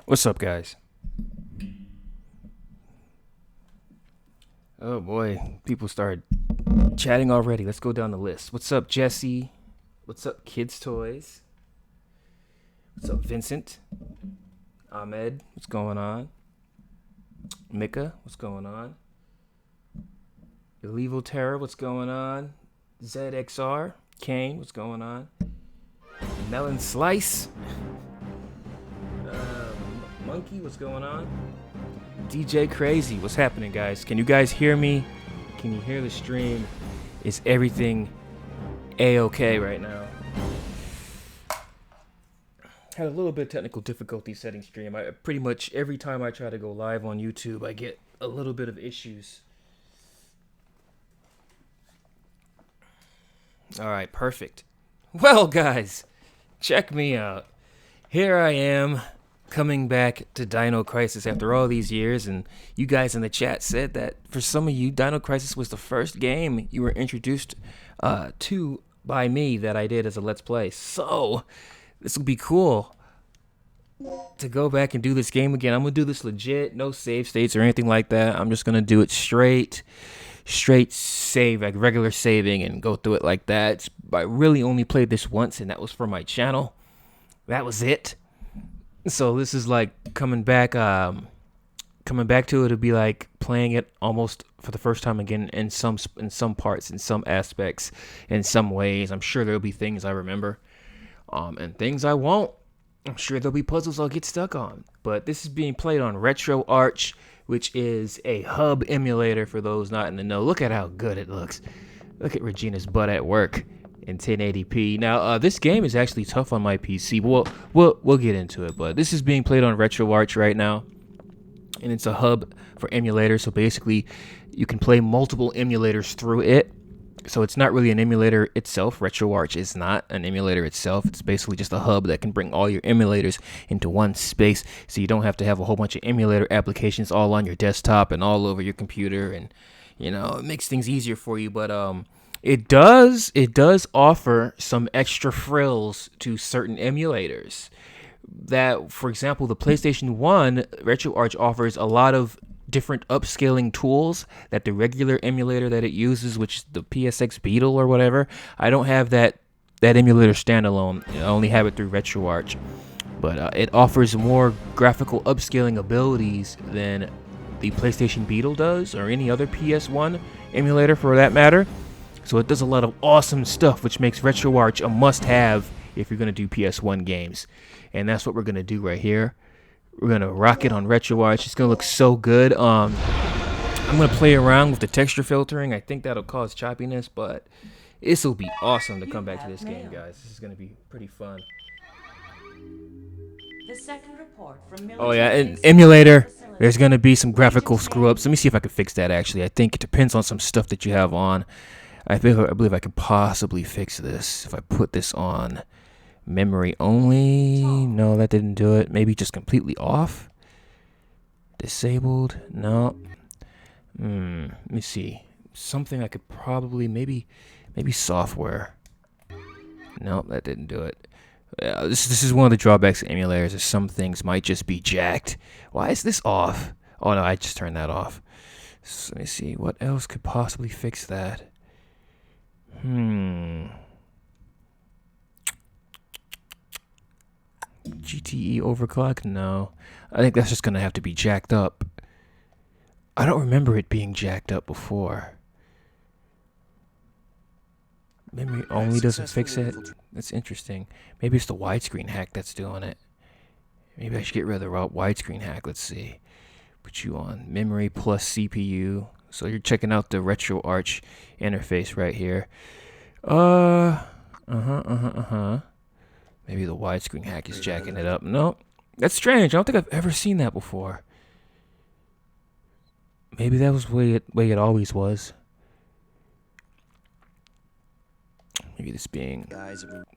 What's up, guys? Oh boy, people started chatting already. Let's go down the list. What's up, Jesse? What's up, Kids Toys? What's up, Vincent? Ahmed, what's going on? Mika, what's going on? Illegal Terror, what's going on? ZXR, Kane, what's going on? Melon Slice, Monkey, what's going on? DJ Crazy, what's happening, guys? Can you guys hear me? Can you hear the stream? Is everything a-okay right now? Had a little bit of technical difficulty setting stream. I pretty much every time I try to go live on YouTube, I get a little bit of issues. All right, perfect. Well, guys, check me out. Here I am, coming back to Dino Crisis after all these years, and you guys in the chat said that for some of you, Dino Crisis was the first game you were introduced to by me that I did as a Let's Play. So, this will be cool to go back and do this game again. I'm going to do this legit, no save states or anything like that. I'm just going to do it straight save, like regular saving, and go through it like that. I really only played this once, and that was for my channel. That was it. So this is like coming back to it. It'll be like playing it almost for the first time again in some parts, in some aspects, in some ways. I'm sure there'll be things I remember, and things I won't. I'm sure there'll be puzzles I'll get stuck on. But this is being played on RetroArch, which is a hub emulator for those not in the know. Look at how good it looks. Look at Regina's butt at work in 1080p. Now, this game is actually tough on my PC, but we'll get into it. But this is being played on RetroArch right now, and it's a hub for emulators. So basically, you can play multiple emulators through it. So it's not really an emulator itself. RetroArch is not an emulator itself. It's basically just a hub that can bring all your emulators into one space, so you don't have to have a whole bunch of emulator applications all on your desktop and all over your computer, and it makes things easier for you. But it does offer some extra frills to certain emulators. That, for example, the PlayStation 1 RetroArch offers a lot of different upscaling tools that the regular emulator that it uses, which is the PSX Beetle or whatever. I don't have that emulator standalone. I only have it through RetroArch. But it offers more graphical upscaling abilities than the PlayStation Beetle does, or any other PS1 emulator for that matter. So it does a lot of awesome stuff, which makes RetroArch a must-have if you're going to do PS1 games. And that's what we're going to do right here. We're going to rock it on RetroArch. It's going to look so good. I'm going to play around with the texture filtering. I think that'll cause choppiness, but this will be awesome to come back to this game, guys. This is going to be pretty fun. The second report from Oh yeah, and emulator, there's going to be some graphical screw-ups. Let me see if I can fix that, actually. I think it depends on some stuff that you have on. I believe I could possibly fix this if I put this on memory only. No, that didn't do it. Maybe just completely off. Disabled. No. Let me see. Something I could probably maybe software. No, that didn't do it. This is one of the drawbacks of emulators. Is some things might just be jacked. Why is this off? Oh no, I just turned that off. So let me see. What else could possibly fix that? GTE overclock? No. I think that's just going to have to be jacked up. I don't remember it being jacked up before. Memory only doesn't fix it? That's interesting. Maybe it's the widescreen hack that's doing it. Maybe I should get rid of the widescreen hack. Let's see. Put you on memory plus CPU. So you're checking out the RetroArch interface right here. Maybe the widescreen hack is jacking it up. No, that's strange. I don't think I've ever seen that before. Maybe that was the way it always was. Maybe this being...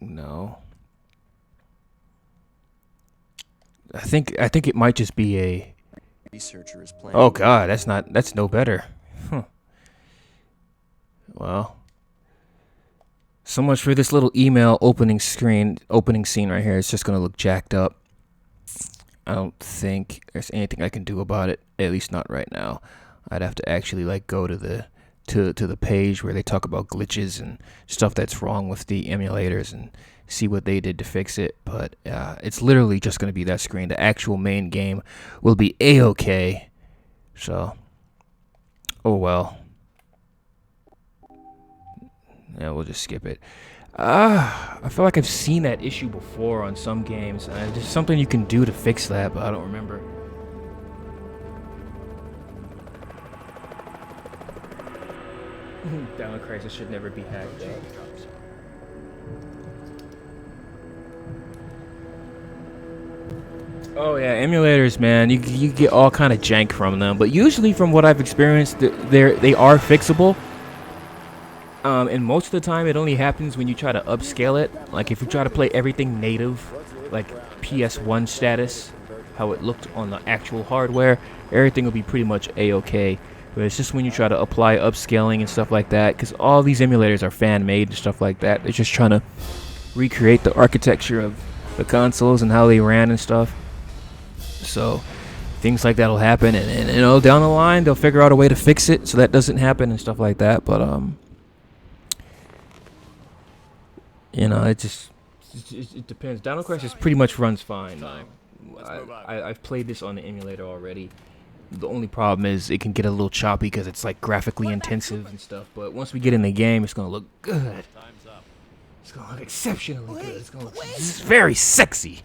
No. I think it might just be a... Researcher is playing. Oh god, that's no better. Huh. Well, so much for this little email opening scene right here. It's just gonna look jacked up. I don't think there's anything I can do about it, at least not right now. I'd have to actually like go to the page where they talk about glitches and stuff that's wrong with the emulators and see what they did to fix it. But it's literally just going to be that screen. The actual main game will be A-okay. So, oh well. Yeah, we'll just skip it. I feel like I've seen that issue before on some games. There's something you can do to fix that, but I don't remember. Dino Crisis should never be hacked up. Oh yeah, emulators, man. You get all kind of jank from them, but usually, from what I've experienced, they are fixable. And most of the time, it only happens when you try to upscale it. Like if you try to play everything native, like PS1 status, how it looked on the actual hardware, everything will be pretty much A-okay. But it's just when you try to apply upscaling and stuff like that, because all these emulators are fan-made and stuff like that. They're just trying to recreate the architecture of the consoles and how they ran and stuff. So things like that will happen, and you know, down the line they'll figure out a way to fix it so that doesn't happen and stuff like that. But you know, it depends. Dino Crisis pretty much runs fine. I've played this on the emulator already. The only problem is it can get a little choppy because it's like graphically intensive and stuff. But once we get in the game, it's gonna look good. It's gonna look exceptionally good. It's gonna look very sexy.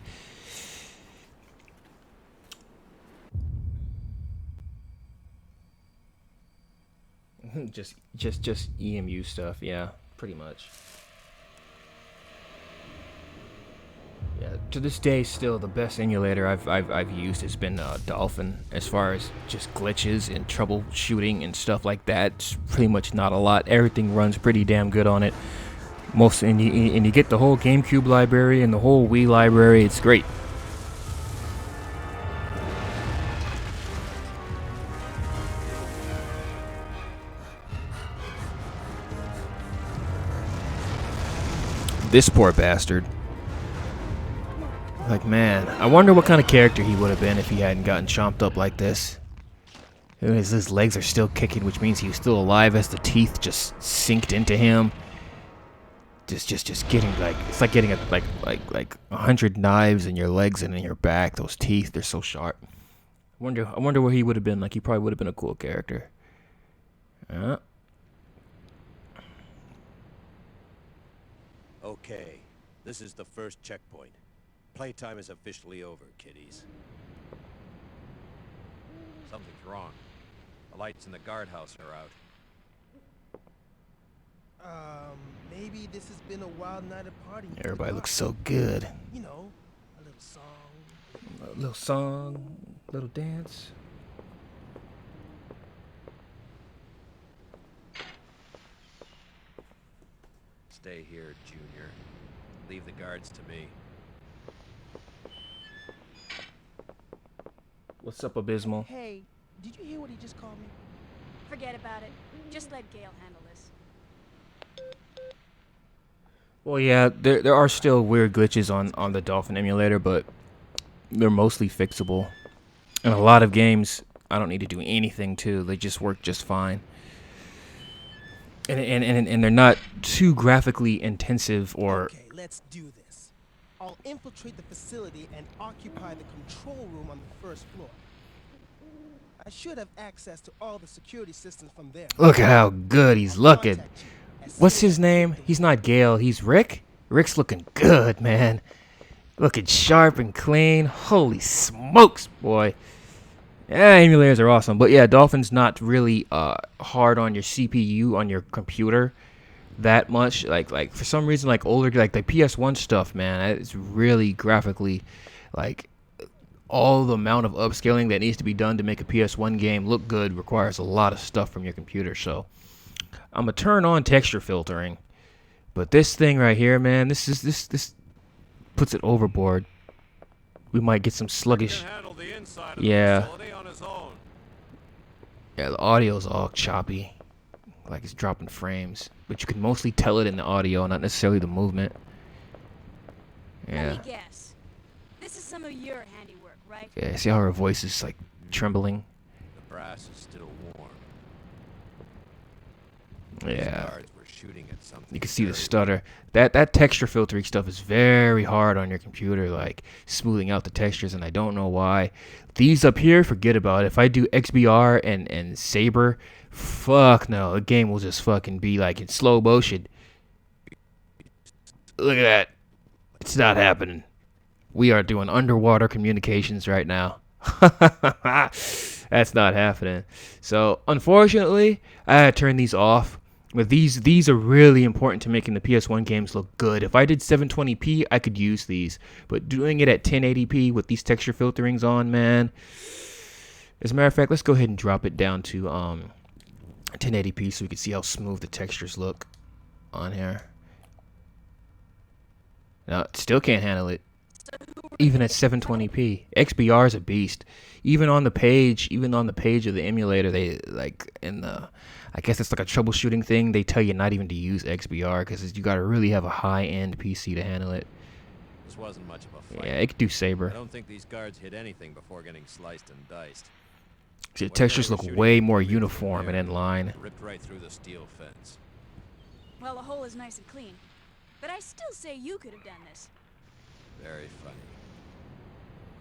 just EMU stuff, yeah, pretty much. Yeah, to this day, still the best emulator I've used has been Dolphin. As far as just glitches and troubleshooting and stuff like that, it's pretty much not a lot. Everything runs pretty damn good on it. And you get the whole GameCube library and the whole Wii library. It's great. This poor bastard. Like, man, I wonder what kind of character he would have been if he hadn't gotten chomped up like this. His legs are still kicking, which means he was still alive as the teeth just sinked into him. Just getting like, it's like getting like 100 knives in your legs and in your back. Those teeth, they're so sharp. I wonder what he would have been like. He probably would have been a cool character. Okay, this is the first checkpoint. Playtime is officially over, kiddies. Something's wrong. The lights in the guardhouse are out. Maybe this has been a wild night of partying. Everybody looks so good. You know, a little song. A little song, little dance. Stay here, Junior. Leave the guards to me. What's up, Abysmal? Hey, did you hear what he just called me? Forget about it. Just let Gale handle this. Well, yeah, there are still weird glitches on the Dolphin emulator, but they're mostly fixable. And a lot of games, I don't need to do anything to. They just work just fine. And they're not too graphically intensive or... Okay, let's do this. I'll infiltrate the facility and occupy the control room on the first floor. I should have access to all the security systems from there. Look at how good he's looking. What's his name? He's not Gale, he's Rick? Rick's looking good, man. Looking sharp and clean. Holy smokes, boy. Yeah, emulators are awesome. But yeah, Dolphin's not really hard on your CPU, on your computer that much. Like for some reason, like older, like the PS1 stuff, man, it's really graphically, like, all the amount of upscaling that needs to be done to make a PS1 game look good requires a lot of stuff from your computer. So I'm gonna turn on texture filtering, but this thing right here, man, this puts it overboard. We might get some sluggish. Yeah. Yeah, the audio's all choppy, like it's dropping frames, but you can mostly tell it in the audio, not necessarily the movement. Yeah. Let me guess. This is some of your handiwork, right? Yeah, see how her voice is like trembling? The brass is still warm. Yeah. These guards were shooting at something. You can see the very stutter. That texture filtering stuff is very hard on your computer, like smoothing out the textures, and I don't know why. These up here, forget about it. If I do XBR and Saber, fuck no, the game will just fucking be like in slow motion. Look at that. It's not happening. We are doing underwater communications right now. That's not happening. So, unfortunately, I had to turn these off. But these are really important to making the PS1 games look good. If I did 720p, I could use these. But doing it at 1080p with these texture filterings on, man. As a matter of fact, let's go ahead and drop it down to 1080p so we can see how smooth the textures look on here. No, it still can't handle it. Even at 720p. XBR is a beast. Even on the page of the emulator, they like in the, I guess it's like a troubleshooting thing. They tell you not even to use XBR because you got to really have a high-end PC to handle it. This wasn't much of a fight. Yeah, it could do Saber. I don't think these guards hit anything before getting sliced and diced. See, the textures look way more uniform and in line. Ripped right through the steel fence. Well, the hole is nice and clean. But I still say you could have done this. Very funny.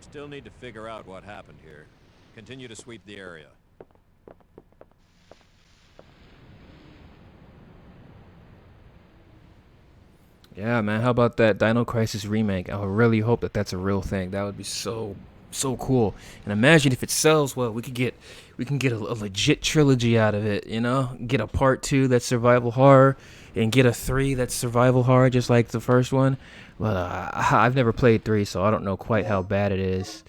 Still need to figure out what happened here. Continue to sweep the area. Yeah, man. How about that Dino Crisis remake? I really hope that that's a real thing. That would be so cool. And imagine if it sells well, we can get a legit trilogy out of it. You know, get a part 2 that's survival horror, and get a 3 that's survival horror, just like the first one. But I've never played 3, so I don't know quite how bad it is.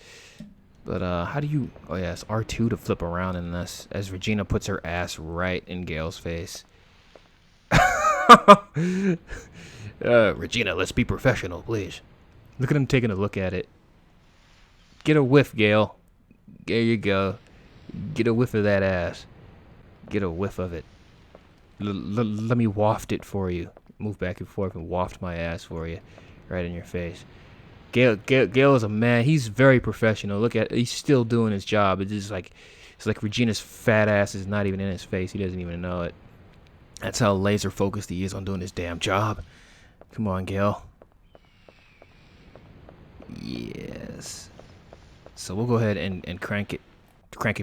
But how do you? Oh yeah, it's R2 to flip around in this. As Regina puts her ass right in Gale's face. Regina, let's be professional, please. Look at him taking a look at it. Get a whiff, Gale. There you go. Get a whiff of that ass. Get a whiff of it. Let me waft it for you. Move back and forth and waft my ass for you. Right in your face. Gale is a man. He's very professional. Look at, he's still doing his job. It's like Regina's fat ass is not even in his face. He doesn't even know it. That's how laser focused he is on doing his damn job. Come on, Gale. Yes. So we'll go ahead and crank it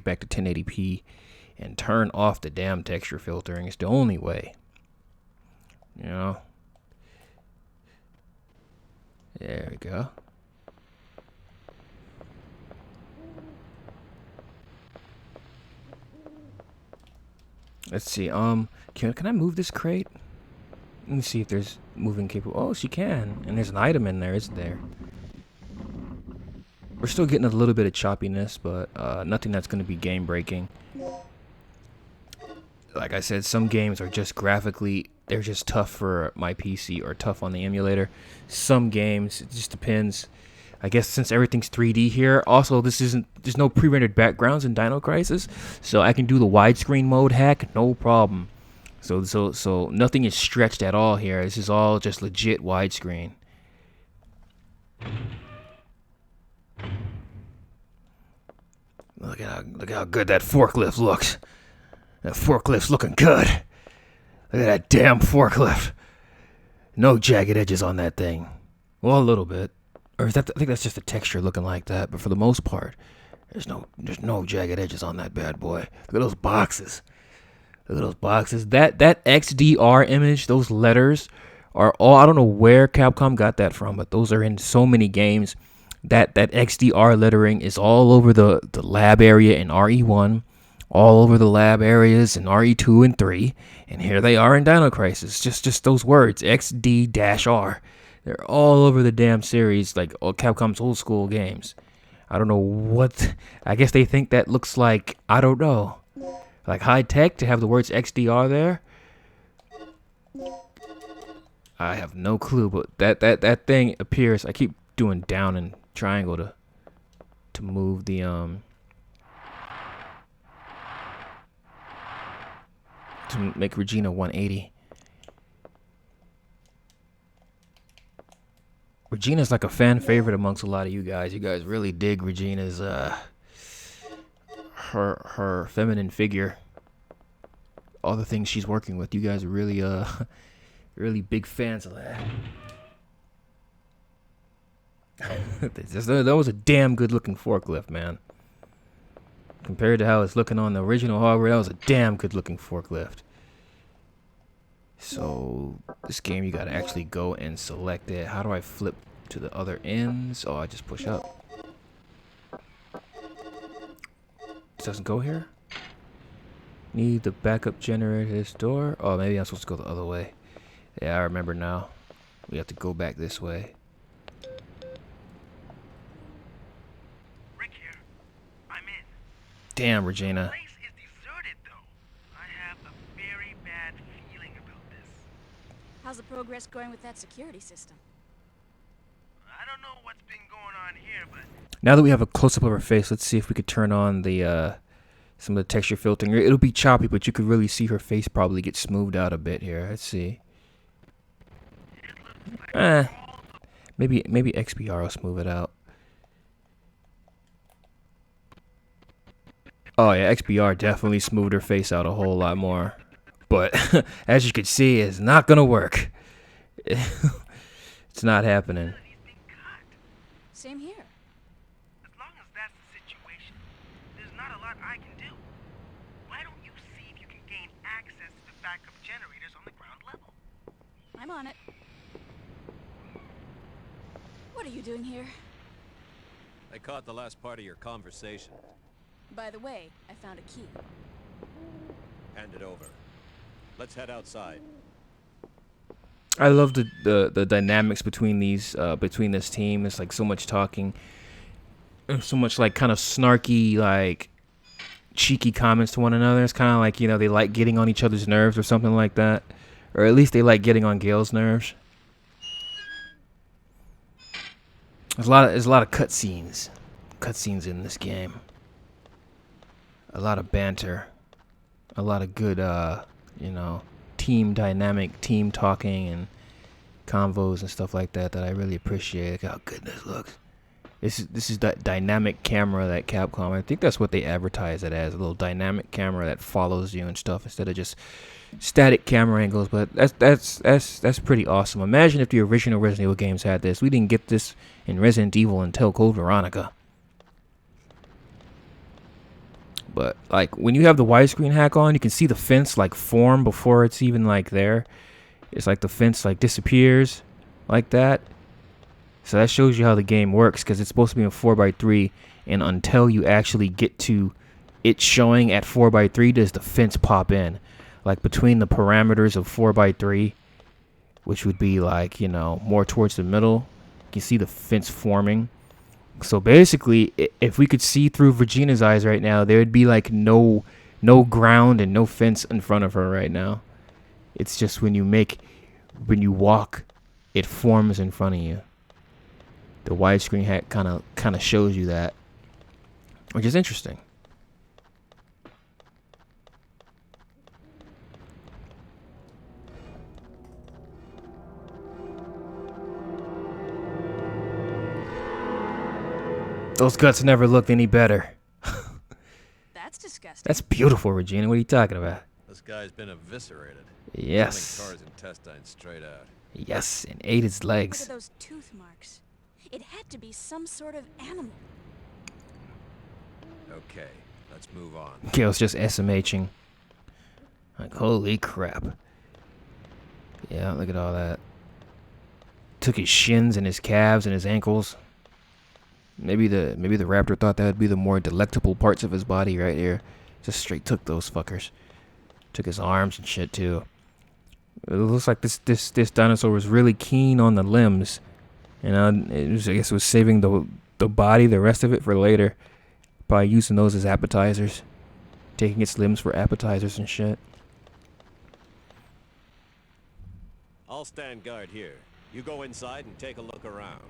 back to 1080p and turn off the damn texture filtering. It's the only way. You know? There we go. Let's see. Can I move this crate? Let me see if there's moving capable. Oh, she can. And there's an item in there, isn't there? We're still getting a little bit of choppiness, but nothing that's going to be game breaking. Like I said, some games are just graphically, they're just tough for my PC or tough on the emulator. Some games, it just depends. I guess since everything's 3D here, also there's no pre-rendered backgrounds in Dino Crisis, so I can do the widescreen mode hack, no problem. So nothing is stretched at all here. This is all just legit widescreen. Look at how good that forklift looks. That forklift's looking good. Look at that damn forklift. No jagged edges on that thing. Well, a little bit. Or is that? I think that's just the texture looking like that. But for the most part, there's no jagged edges on that bad boy. Look at those boxes. Look at those boxes. That XDR image, those letters are all. I don't know where Capcom got that from, but those are in so many games. That XDR lettering is all over the lab area in RE1, all over the lab areas in RE2 and 3, and here they are in Dino Crisis. Just those words, XD-R. They're all over the damn series, like Capcom's old school games. I don't know what. I guess they think that looks like, I don't know, like high tech to have the words XDR there. I have no clue, but that thing appears. I keep doing down and triangle to move the to make Regina 180. Regina's like a fan favorite amongst a lot of you guys. You guys really dig Regina's her feminine figure. All the things she's working with. You guys are really really big fans of that. That was a damn good looking forklift, man. Compared to how it's looking on the original hardware, that was a damn good looking forklift. So this game, you gotta actually go and select it. How do I flip to the other ends? Oh, I just push up. This doesn't go here. Need the backup generator this door. Oh, maybe I'm supposed to go the other way. Yeah, I remember now. We have to go back this way. Rick here. I'm in. Damn, Regina. The place is deserted, though. I have a very bad feeling about this. How's the progress going with that security system? I don't know what's been going on here, but Now that we have a close-up of her face, let's see if we could turn on the some of the texture filtering. It'll be choppy, but you could really see her face probably get smoothed out a bit here. Let's see. Maybe XBR will smooth it out. Oh yeah, XBR definitely smoothed her face out a whole lot more. But as you can see, it's not gonna work. It's not happening. he's been cut. Same here. As long as that's the situation, there's not a lot I can do. Why don't you see if you can gain access to the backup generators on the ground level? I'm on it. What are you doing here? I caught the last part of your conversation. By the way, I found a key. Hand it over. Let's head outside. I love the dynamics between these between this team. It's like so much talking, so much like kind of snarky, like cheeky comments to one another. It's kind of like, you know, they like getting on each other's nerves or something like that, or at least they like getting on Gale's nerves. There's a lot of cutscenes in this game. A lot of banter, a lot of good you know, team dynamic, team talking and convos and stuff like that I really appreciate. Look how good this looks. This is that dynamic camera that Capcom, I think that's what they advertise it as, a little dynamic camera that follows you and stuff instead of just static camera angles. But that's pretty awesome. Imagine if the original Resident Evil games had this. We didn't get this in Resident Evil until Code Veronica. But like when you have the widescreen hack on, you can see the fence like form before it's even like there. It's like the fence like disappears like that. So that shows you how the game works, because it's supposed to be in 4x3, and until you actually get to it showing at 4x3 does the fence pop in. Like between the parameters of 4x3, which would be like, you know, more towards the middle, you can see the fence forming. So basically, if we could see through Regina's eyes right now, there would be like no ground and no fence in front of her right now. It's just when you walk, it forms in front of you. The widescreen hack kind of shows you that, which is interesting. Those guts never looked any better. That's disgusting. That's beautiful, Regina. What are you talking about? This guy's been eviscerated. Yes. Pulling Car's intestines straight out. Yes, and ate his Look at legs. those tooth marks. It had to be some sort of animal. Okay, let's move on. Gale's just SMHing. Like, holy crap. Yeah, look at all that. Took his shins and his calves and his ankles. Maybe the raptor thought that would be the more delectable parts of his body right here. Just straight took those fuckers. Took his arms and shit too. It looks like this dinosaur was really keen on the limbs. You know, I guess it was saving the body, the rest of it, for later. Probably using those as appetizers. Taking its limbs for appetizers and shit. I'll stand guard here. You go inside and take a look around.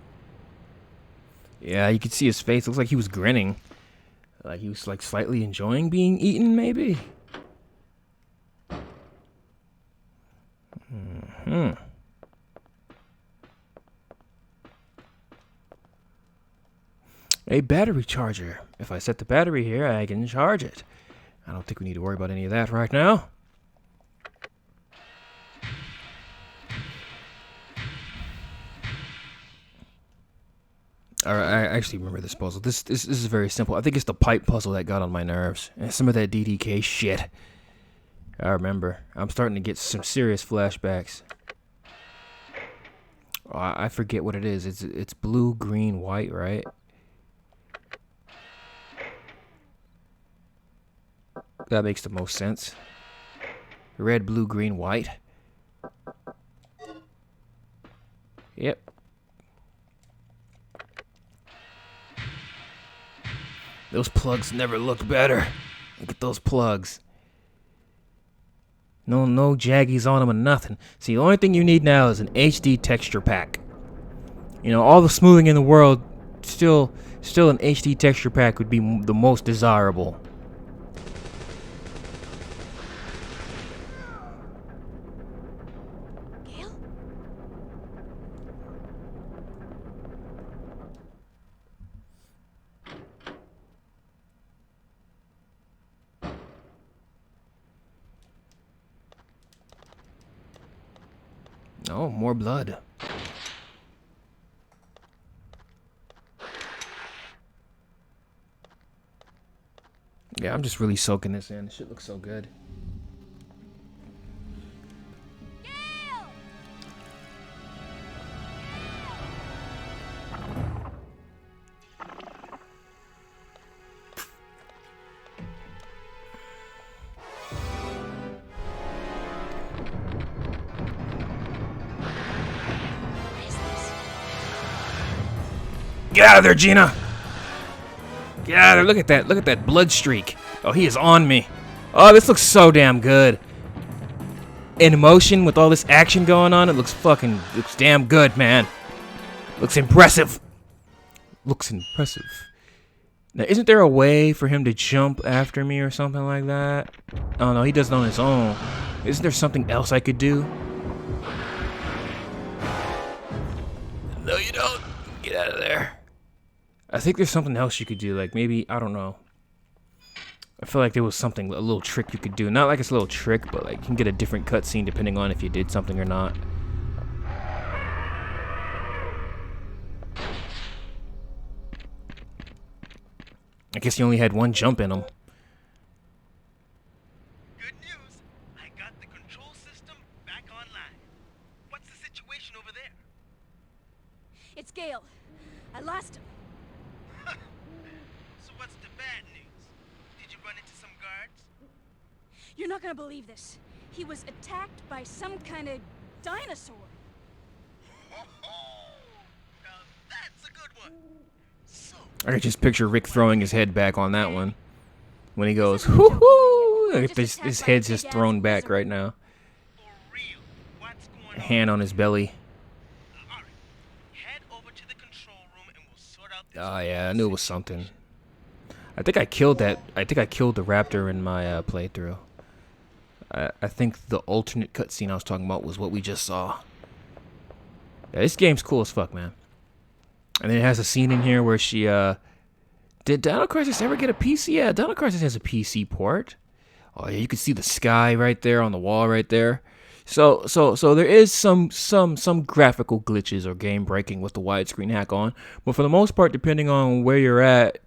Yeah, you could see his face. Looks like he was grinning. Like he was like slightly enjoying being eaten, maybe. A battery charger. If I set the battery here, I can charge it. I don't think we need to worry about any of that right now. Alright, I actually remember this puzzle. This is very simple. I think it's the pipe puzzle that got on my nerves. And some of that DDK shit. I remember. I'm starting to get some serious flashbacks. Oh, I forget what it is. It's blue, green, white, right? That makes the most sense. Red, blue, green, white. Yep. Those plugs never looked better. Look at those plugs. No jaggies on them or nothing. See, the only thing you need now is an HD texture pack. You know, all the smoothing in the world, still an HD texture pack would be the most desirable. Gale? Oh, more blood. Yeah, I'm just really soaking this in. This shit looks so good. Gale! What is this? Get out of there, Gina! Get out of there. Look at that. Look at that blood streak. Oh, he is on me. Oh, this looks so damn good. In motion with all this action going on, it looks damn good, man. Looks impressive. Looks impressive. Now, isn't there a way for him to jump after me or something like that? Oh, no, he does it on his own. Isn't there something else I could do? No, you don't. Get out of there. I think there's something else you could do, like maybe, I don't know. I feel like there was something, a little trick you could do. Not like it's a little trick, but like you can get a different cutscene depending on if you did something or not. I guess you only had one jump in him. Good news. I got the control system back online. What's the situation over there? It's Gale. I lost him. So what's the bad news? Did you run into some guards? You're not gonna believe this. He was attacked by some kind of dinosaur. Now that's a good one. So, I could just picture Rick throwing his head back on that one. When he goes, whoo-hoo! Look at this, his head's just thrown back right now. for real, what's going A on? hand on his belly. Alright, head over to the control room and we'll sort out this. Oh yeah, I knew it was something. I think I killed that. I think I killed the raptor in my playthrough. I think the alternate cutscene I was talking about was what we just saw. Yeah, this game's cool as fuck, man. And then it has a scene in here where she, did Dino Crisis ever get a PC? Yeah, Dino Crisis has a PC port. Oh yeah, you can see the sky right there on the wall right there. So there is some graphical glitches or game breaking with the widescreen hack on. But for the most part, depending on where you're at,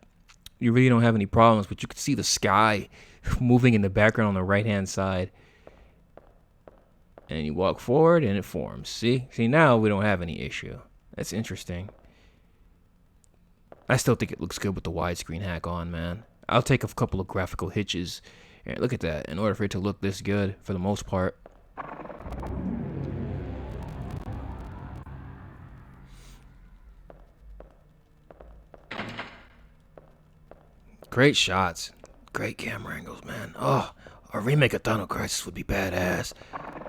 you really don't have any problems. But you can see the sky moving in the background on the right-hand side. And you walk forward and it forms. See, now we don't have any issue. That's interesting. I still think it looks good with the widescreen hack on, man. I'll take a couple of graphical hitches. And look at that. In order for it to look this good, for the most part. Great shots. Great camera angles, man. Oh, a remake of Dino Crisis would be badass.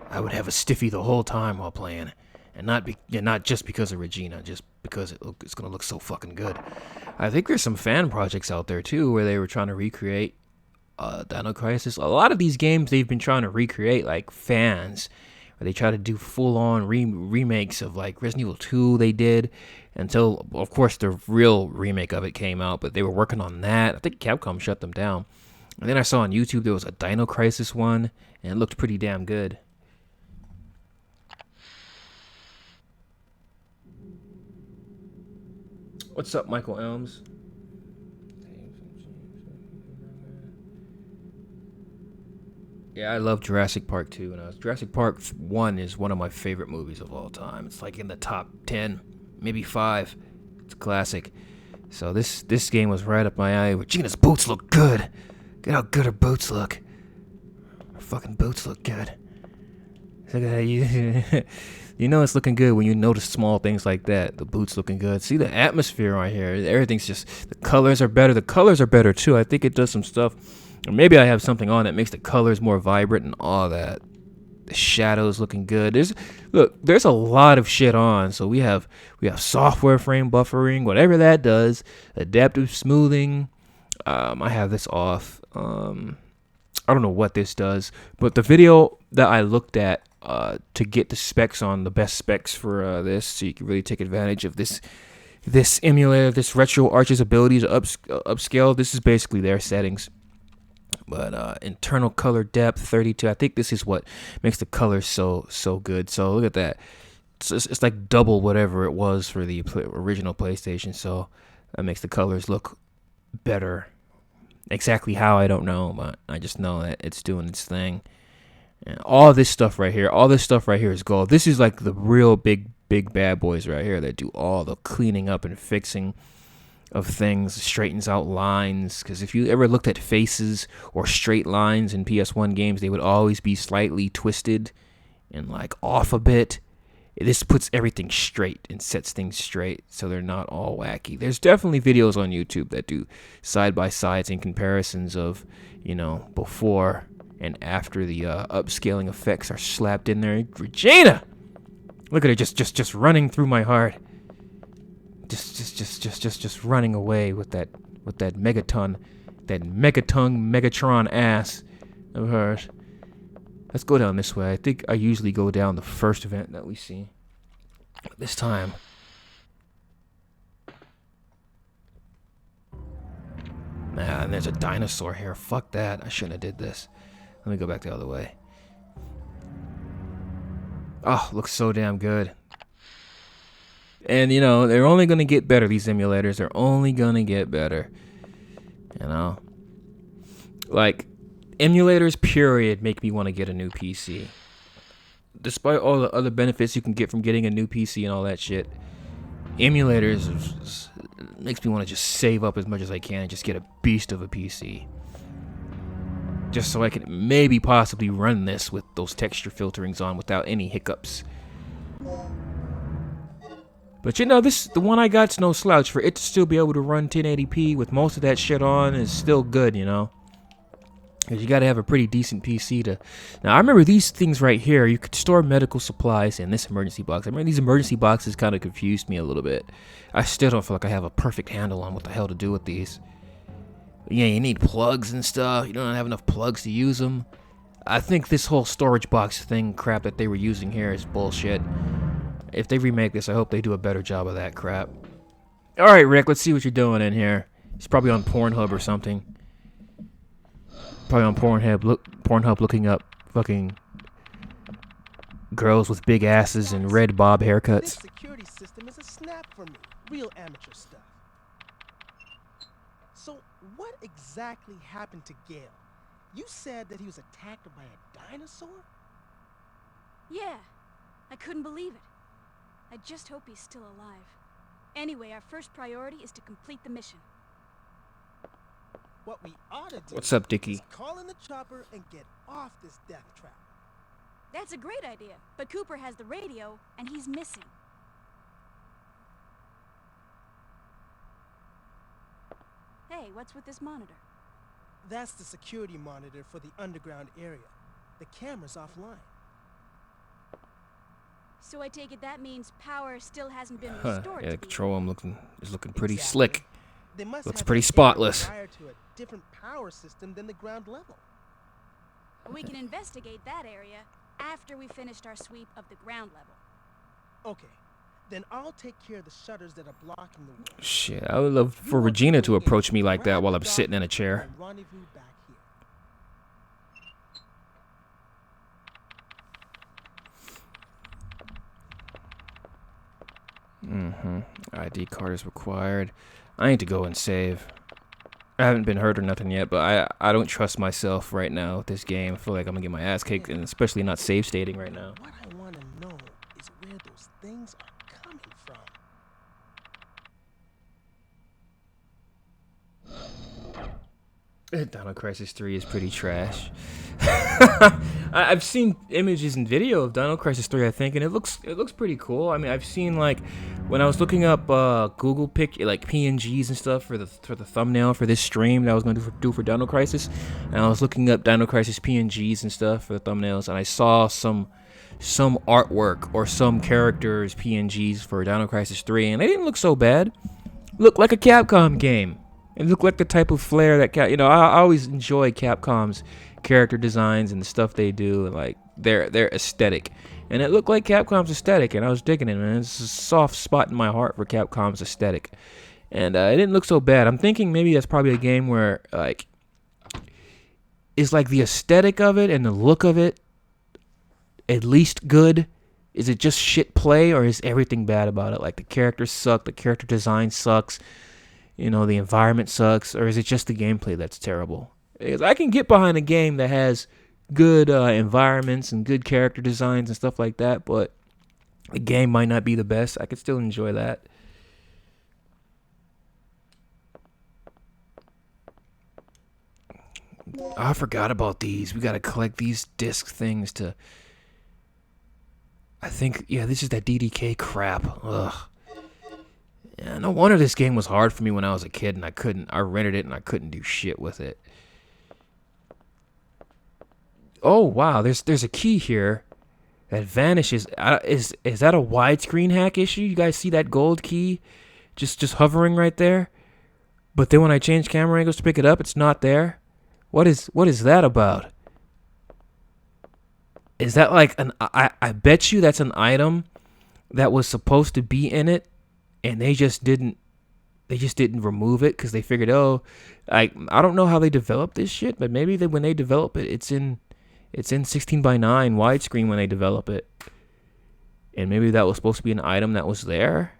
I would have a stiffy the whole time while playing. And not just because of Regina, just because it's gonna look so fucking good. I think there's some fan projects out there too where they were trying to recreate Dino Crisis. A lot of these games they've been trying to recreate like fans where they try to do full-on remakes of like Resident Evil 2 they did, until, of course, the real remake of it came out, but they were working on that. I think Capcom shut them down. And then I saw on YouTube there was a Dino Crisis one, and it looked pretty damn good. What's up, Michael Elms? Yeah, I love Jurassic Park 2. And Jurassic Park 1 is one of my favorite movies of all time. It's like in the top 10, maybe 5. It's a classic. So this game was right up my alley. Regina's boots look good. Look at how good her boots look. Her fucking boots look good. Look at how you know it's looking good when you notice small things like that. The boots looking good. See the atmosphere right here. Everything's just, the colors are better. The colors are better too. I think it does some stuff. Or maybe I have something on that makes the colors more vibrant and all that. The shadows looking good. There's a lot of shit on. So we have software frame buffering, whatever that does. Adaptive smoothing. I have this off. I don't know what this does, but the video that I looked at to get the specs on, the best specs for this, so you can really take advantage of this emulator, this RetroArch's ability to upscale. This is basically their settings. But internal color depth 32. I think this is what makes the colors so good. So look at that. It's like double whatever it was for the original PlayStation. So that makes the colors look better. Exactly how, I don't know, but I just know that it's doing its thing. And all this stuff right here is gold. This is like the real big bad boys right here that do all the cleaning up and fixing of things, straightens out lines. Because if you ever looked at faces or straight lines in PS1 games, they would always be slightly twisted and like off a bit. This puts everything straight and sets things straight so they're not all wacky. There's definitely videos on YouTube that do side-by-sides and comparisons of, before and after the upscaling effects are slapped in there. Regina! Look at her just running through my heart. Just running away with that Megatron ass of hers. Let's go down this way. I think I usually go down the first event that we see. But this time, and there's a dinosaur here. Fuck that. I shouldn't have did this. Let me go back the other way. Oh, looks so damn good. And, they're only going to get better, these emulators. They're only going to get better. Like, emulators, period, make me want to get a new PC. Despite all the other benefits you can get from getting a new PC and all that shit, emulators makes me want to just save up as much as I can and just get a beast of a PC. Just so I can maybe possibly run this with those texture filterings on without any hiccups. But the one I got's no slouch. For it to still be able to run 1080p with most of that shit on is still good, Because you gotta have a pretty decent PC to... Now, I remember these things right here. You could store medical supplies in this emergency box. I remember these emergency boxes kind of confused me a little bit. I still don't feel like I have a perfect handle on what the hell to do with these. Yeah, you need plugs and stuff. You don't have enough plugs to use them. I think this whole storage box thing crap that they were using here is bullshit. If they remake this, I hope they do a better job of that crap. Alright, Rick, let's see what you're doing in here. He's probably on Pornhub or something. Probably on Pornhub looking up fucking girls with big asses and red bob haircuts. This security system is a snap for me. Real amateur stuff. So, what exactly happened to Gale? You said that he was attacked by a dinosaur? Yeah, I couldn't believe it. I just hope he's still alive. Anyway, our first priority is to complete the mission. What we ought to do What's up, Dickie? is call in the chopper and get off this death trap. That's a great idea, but Cooper has the radio, and he's missing. Hey, what's with this monitor? That's the security monitor for the underground area. The camera's offline. So I take it that means power still hasn't been restored. Yeah, the to control room is looking pretty Exactly. slick. They must Looks have pretty the spotless. wire to a different power system than the ground level. We can investigate that area after we finished our sweep of the ground level. Okay. Then I'll take care of the shutters that are blocking the way. Shit, I would love for Regina to approach me like that while I'm sitting in a chair. Rendezvous back here. ID card is required. I need to go and save. I haven't been hurt or nothing yet, but I don't trust myself right now with this game. I feel like I'm gonna get my ass kicked, and especially not save stating right now. What I want to know is where those things are coming from. Dino Crisis 3 is pretty trash. I've seen images and video of Dino Crisis 3, I think, and it looks pretty cool. I mean, I've seen, like, when I was looking up Google like PNGs and stuff for the thumbnail for this stream that I was going to do for Dino Crisis, and I was looking up Dino Crisis PNGs and stuff for the thumbnails, and I saw some artwork or some characters PNGs for Dino Crisis 3, and they didn't look so bad. Looked like a Capcom game. It looked like the type of flair that I always enjoy Capcom's character designs and the stuff they do, and like their aesthetic. And it looked like Capcom's aesthetic, and I was digging it, man. It's a soft spot in my heart for Capcom's aesthetic. And it didn't look so bad. I'm thinking maybe that's probably a game where like is like the aesthetic of it and the look of it at least good. Is it just shit play, or is everything bad about it? Like the characters suck, the character design sucks, the environment sucks, or is it just the gameplay that's terrible? Because I can get behind a game that has good environments and good character designs and stuff like that, but the game might not be the best. I could still enjoy that. I forgot about these. We gotta collect these disc things to... I think, yeah, this is that DDK crap. Ugh. Yeah, no wonder this game was hard for me when I was a kid, and I rented it and I couldn't do shit with it. Oh wow, there's a key here that vanishes. Is that a widescreen hack issue? You guys see that gold key just hovering right there? But then when I change camera angles to pick it up, it's not there. What is that about? Is that like I bet you that's an item that was supposed to be in it, and they just didn't remove it because they figured, I don't know how they developed this shit, but maybe when they develop it, it's in 16:9 widescreen when they develop it, and maybe that was supposed to be an item that was there,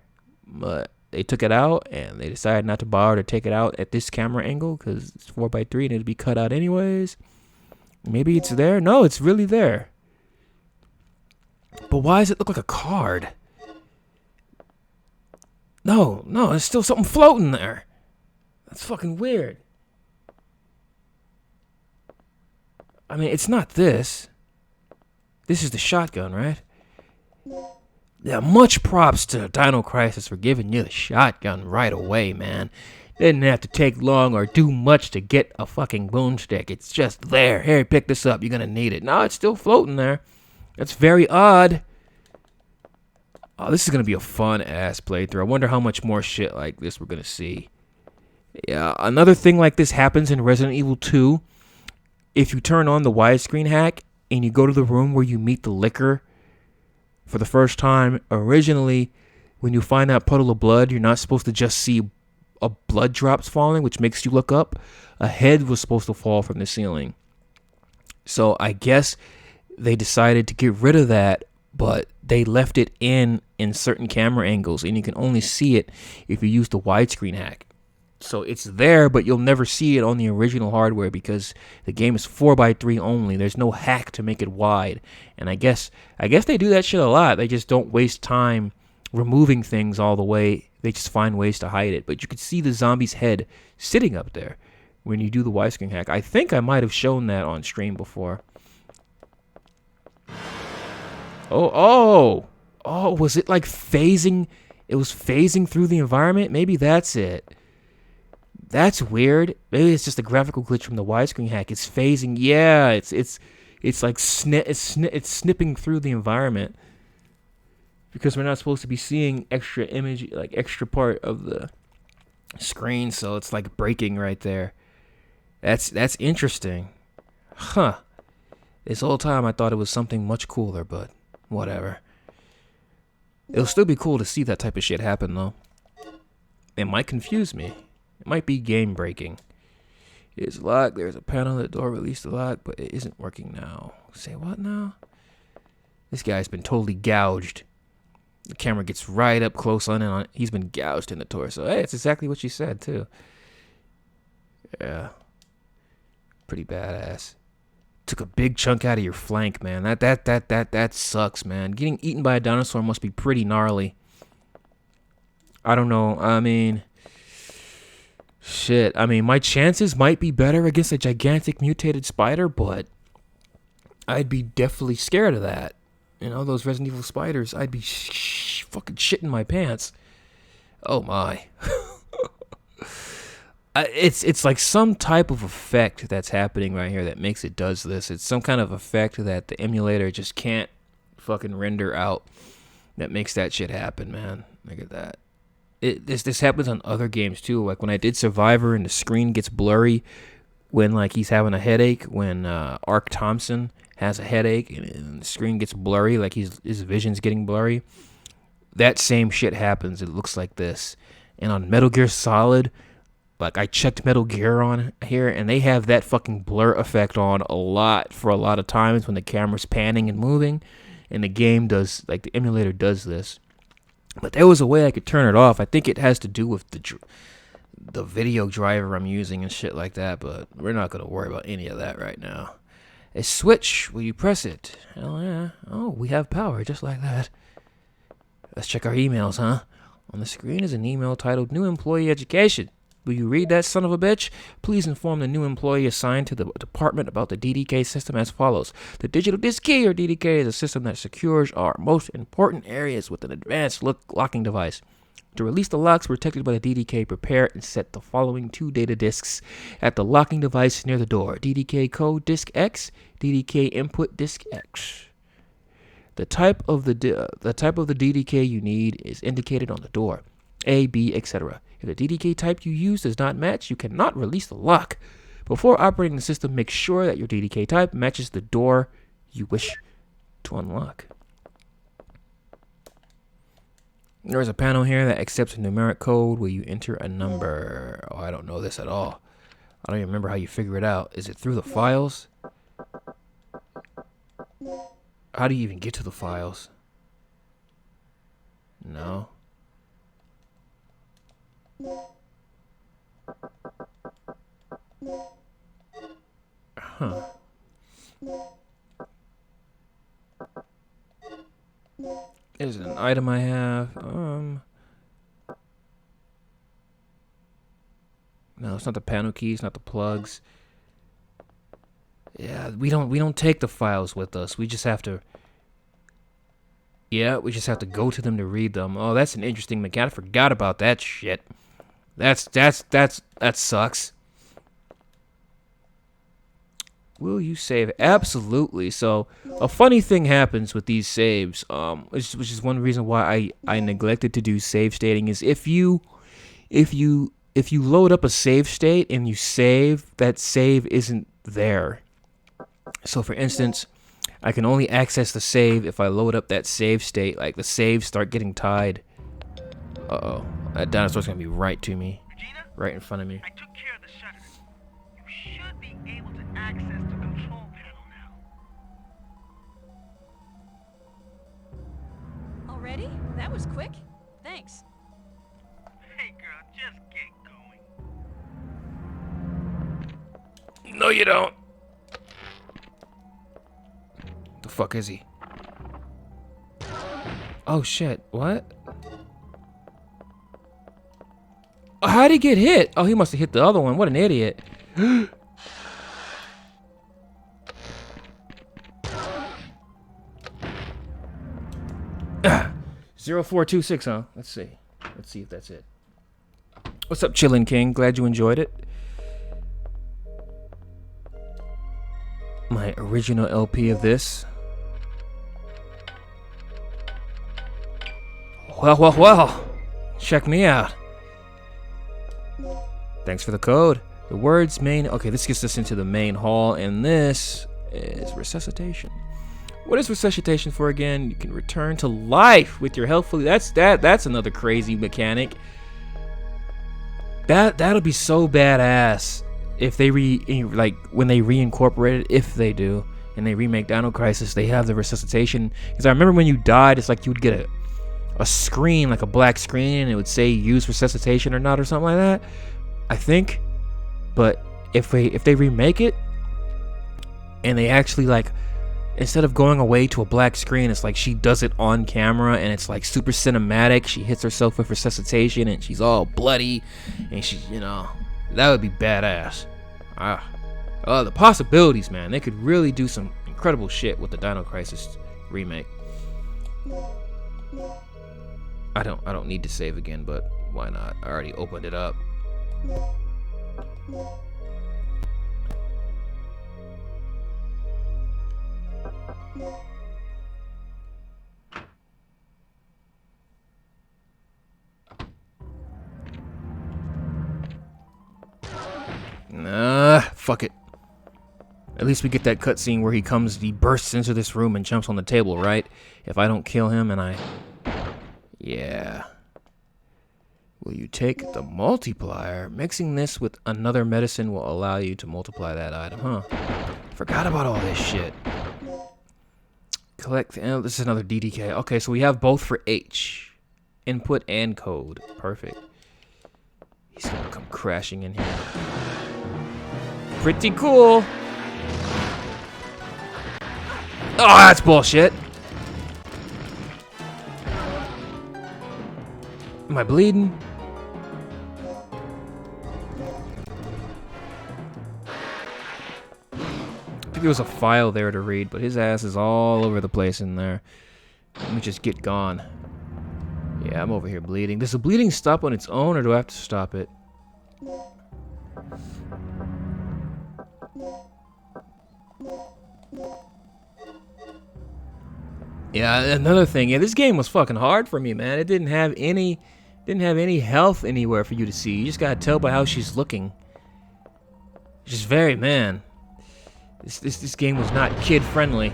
but they took it out and they decided not to bother to take it out at this camera angle because it's 4:3 and it'd be cut out anyways. Maybe it's there. No, it's really there. But why does it look like a card? No, there's still something floating there. That's fucking weird. I mean, it's not this. This is the shotgun, right? Yeah, much props to Dino Crisis for giving you the shotgun right away, man. Didn't have to take long or do much to get a fucking boomstick. It's just there. Here, pick this up. You're gonna need it. No, it's still floating there. That's very odd. Oh, this is going to be a fun-ass playthrough. I wonder how much more shit like this we're going to see. Yeah, another thing like this happens in Resident Evil 2. If you turn on the widescreen hack and you go to the room where you meet the Licker for the first time, originally, when you find that puddle of blood, you're not supposed to just see blood drops falling, which makes you look up. A head was supposed to fall from the ceiling. So I guess they decided to get rid of that, but they left it in certain camera angles, and you can only see it if you use the widescreen hack. So it's there, but you'll never see it on the original hardware because the game is 4:3 only. There's no hack to make it wide, and I guess they do that shit a lot. They just don't waste time removing things all the way. They just find ways to hide it. But you can see the zombie's head sitting up there when you do the widescreen hack. I think I might have shown that on stream before. Oh, was it like phasing? It was phasing through the environment? Maybe that's it. That's weird. Maybe it's just a graphical glitch from the widescreen hack. It's phasing. Yeah, it's like it's snipping through the environment because we're not supposed to be seeing extra image, like extra part of the screen, so it's like breaking right there. That's interesting. Huh. This whole time I thought it was something much cooler, but whatever. It'll still be cool to see that type of shit happen, though. It might confuse me. It might be game breaking. It's locked. There's a panel. The door released the lock, but it isn't working now. Say what now? This guy's been totally gouged. The camera gets right up close on it. He's been gouged in the torso. Hey, it's exactly what she said, too. Yeah. Pretty badass. Took a big chunk out of your flank, man. That sucks, man. Getting eaten by a dinosaur must be pretty gnarly. I don't know. I mean, shit. I mean, my chances might be better against a gigantic mutated spider, but I'd be definitely scared of that. You know, those Resident Evil spiders, I'd be fucking shitting my pants. Oh my. It's like some type of effect that's happening right here that makes it does this. It's some kind of effect that the emulator just can't fucking render out that makes that shit happen, man. Look at that. This happens on other games too. Like when I did Survivor and the screen gets blurry when like he's having a headache, when Ark Thompson has a headache and the screen gets blurry, like his vision's getting blurry. That same shit happens. It looks like this. And on Metal Gear Solid, like I checked Metal Gear on here, and they have that fucking blur effect on a lot for a lot of times when the camera's panning and moving, and the game does, like the emulator does this. But there was a way I could turn it off. I think it has to do with the video driver I'm using and shit like that, but we're not going to worry about any of that right now. A switch, will you press it? Hell yeah. Oh, we have power just like that. Let's check our emails, huh? On the screen is an email titled New Employee Education. Will you read that, son of a bitch? Please inform the new employee assigned to the department about the DDK system as follows. The digital disk key, or DDK, is a system that secures our most important areas with an advanced locking device. To release the locks protected by the DDK, prepare and set the following 2 data disks at the locking device near the door. DDK code disk X, DDK input disk X. The type of the DDK you need is indicated on the door. A, B, etc. If the DDK type you use does not match, you cannot release the lock. Before operating the system, make sure that your DDK type matches the door you wish to unlock. There's a panel here that accepts a numeric code where you enter a number. Oh, I don't know this at all. I don't even remember how you figure it out. Is it through the files? How do you even get to the files? No. Huh. Is it an item I have? No, it's not the panel keys, not the plugs. Yeah, we don't take the files with us. We just have to. Yeah, we just have to go to them to read them. Oh, that's an interesting mechanic. I forgot about that shit. That sucks. Will you save? Absolutely. So a funny thing happens with these saves, which is one reason why I neglected to do save stating, is if you load up a save state and you save, that save isn't there. So for instance, I can only access the save if I load up that save state. Like the saves start getting tied. Uh-oh. That dinosaur's gonna be right to me. Regina, right in front of me. I took care of the shutter. You should be able to access the control panel now. Already? That was quick. Thanks. Hey girl, just get going. No, you don't. The fuck is he? Oh shit, what? How'd he get hit? Oh, he must have hit the other one. What an idiot. 0426, huh? Let's see. Let's see if that's it. What's up, Chillin' King? Glad you enjoyed it. My original LP of this. Well. Check me out. Thanks for the code. The words main. Okay, this gets us into the main hall, and this is resuscitation. What is resuscitation for again? You can return to life with your healthfully. That's another crazy mechanic. That'll be so badass if they when they reincorporate it, if they do, and they remake Dino Crisis, they have the resuscitation. Because I remember when you died, it's like you would get a screen, like a black screen, and it would say use resuscitation or not or something like that, I think. But if they remake it and they actually like, instead of going away to a black screen, it's like she does it on camera and it's like super cinematic. She hits herself with resuscitation and she's all bloody and she, you know, that would be badass. The possibilities, man. They could really do some incredible shit with the Dino Crisis remake. I don't need to save again, but why not? I already opened it up. Nah, fuck it. At least we get that cutscene where he bursts into this room and jumps on the table, right? If I don't kill him and yeah. Will you take the multiplier? Mixing this with another medicine will allow you to multiply that item, huh? Forgot about all this shit. Collect, this is another DDK. Okay, so we have both for H. Input and code. Perfect. He's gonna come crashing in here. Pretty cool. Oh, that's bullshit. Am I bleeding? I think there was a file there to read, but his ass is all over the place in there. Let me just get gone. Yeah, I'm over here bleeding. Does the bleeding stop on its own, or do I have to stop it? Yeah, another thing. Yeah, this game was fucking hard for me, man. It didn't have any health anywhere for you to see. You just gotta tell by how she's looking. Just very, man. This game was not kid friendly.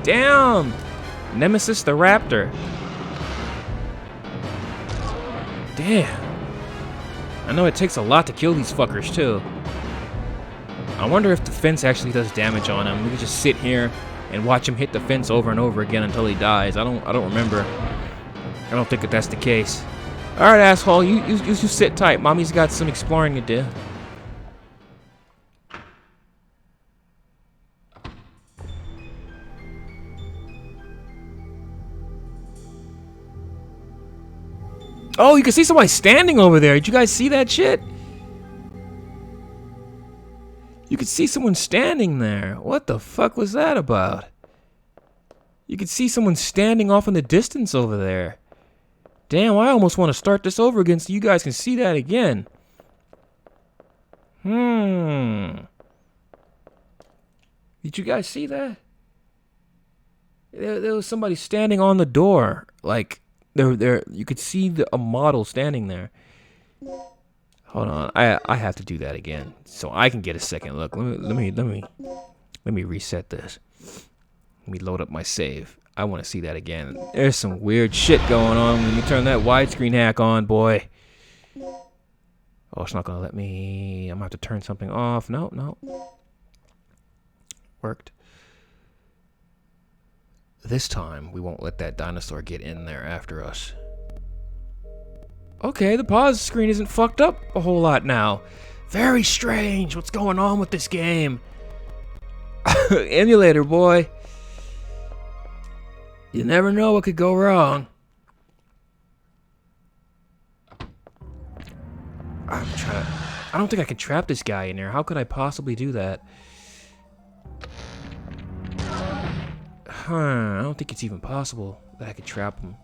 Damn! Nemesis the Raptor. Damn. I know it takes a lot to kill these fuckers too. I wonder if the fence actually does damage on him. We can just sit here and watch him hit the fence over and over again until he dies. I don't remember. I don't think that's the case. All right, asshole, you sit tight. Mommy's got some exploring to do. Oh, you can see somebody standing over there. Did you guys see that shit? You could see someone standing there. What the fuck was that about? You could see someone standing off in the distance over there. Damn, I almost want to start this over again so you guys can see that again. Did you guys see that? There was somebody standing on the door. Like, there. You could see a model standing there. Hold on, I have to do that again so I can get a second look. Let me reset this. Let me load up my save. I want to see that again. There's some weird shit going on when you turn that widescreen hack on, boy. Oh, it's not gonna let me. I'm gonna have to turn something off. No. Worked. This time we won't let that dinosaur get in there after us. Okay, the pause screen isn't fucked up a whole lot now. Very strange. What's going on with this game? Emulator, boy. You never know what could go wrong. I don't think I can trap this guy in there. How could I possibly do that? I don't think it's even possible that I could trap him.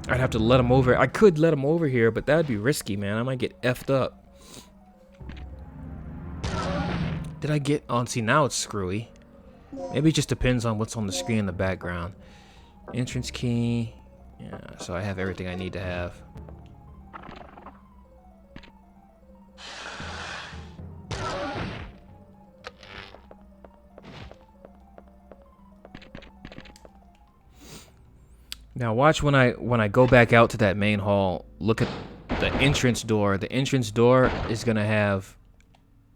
I'd have to let him over. I could let him over here, but that would be risky, man. I might get effed up. Did I get... Oh, see, now it's screwy. Maybe it just depends on what's on the screen in the background. Entrance key. Yeah, so I have everything I need to have. Now watch when I go back out to that main hall. Look at the entrance door. The entrance door is gonna have.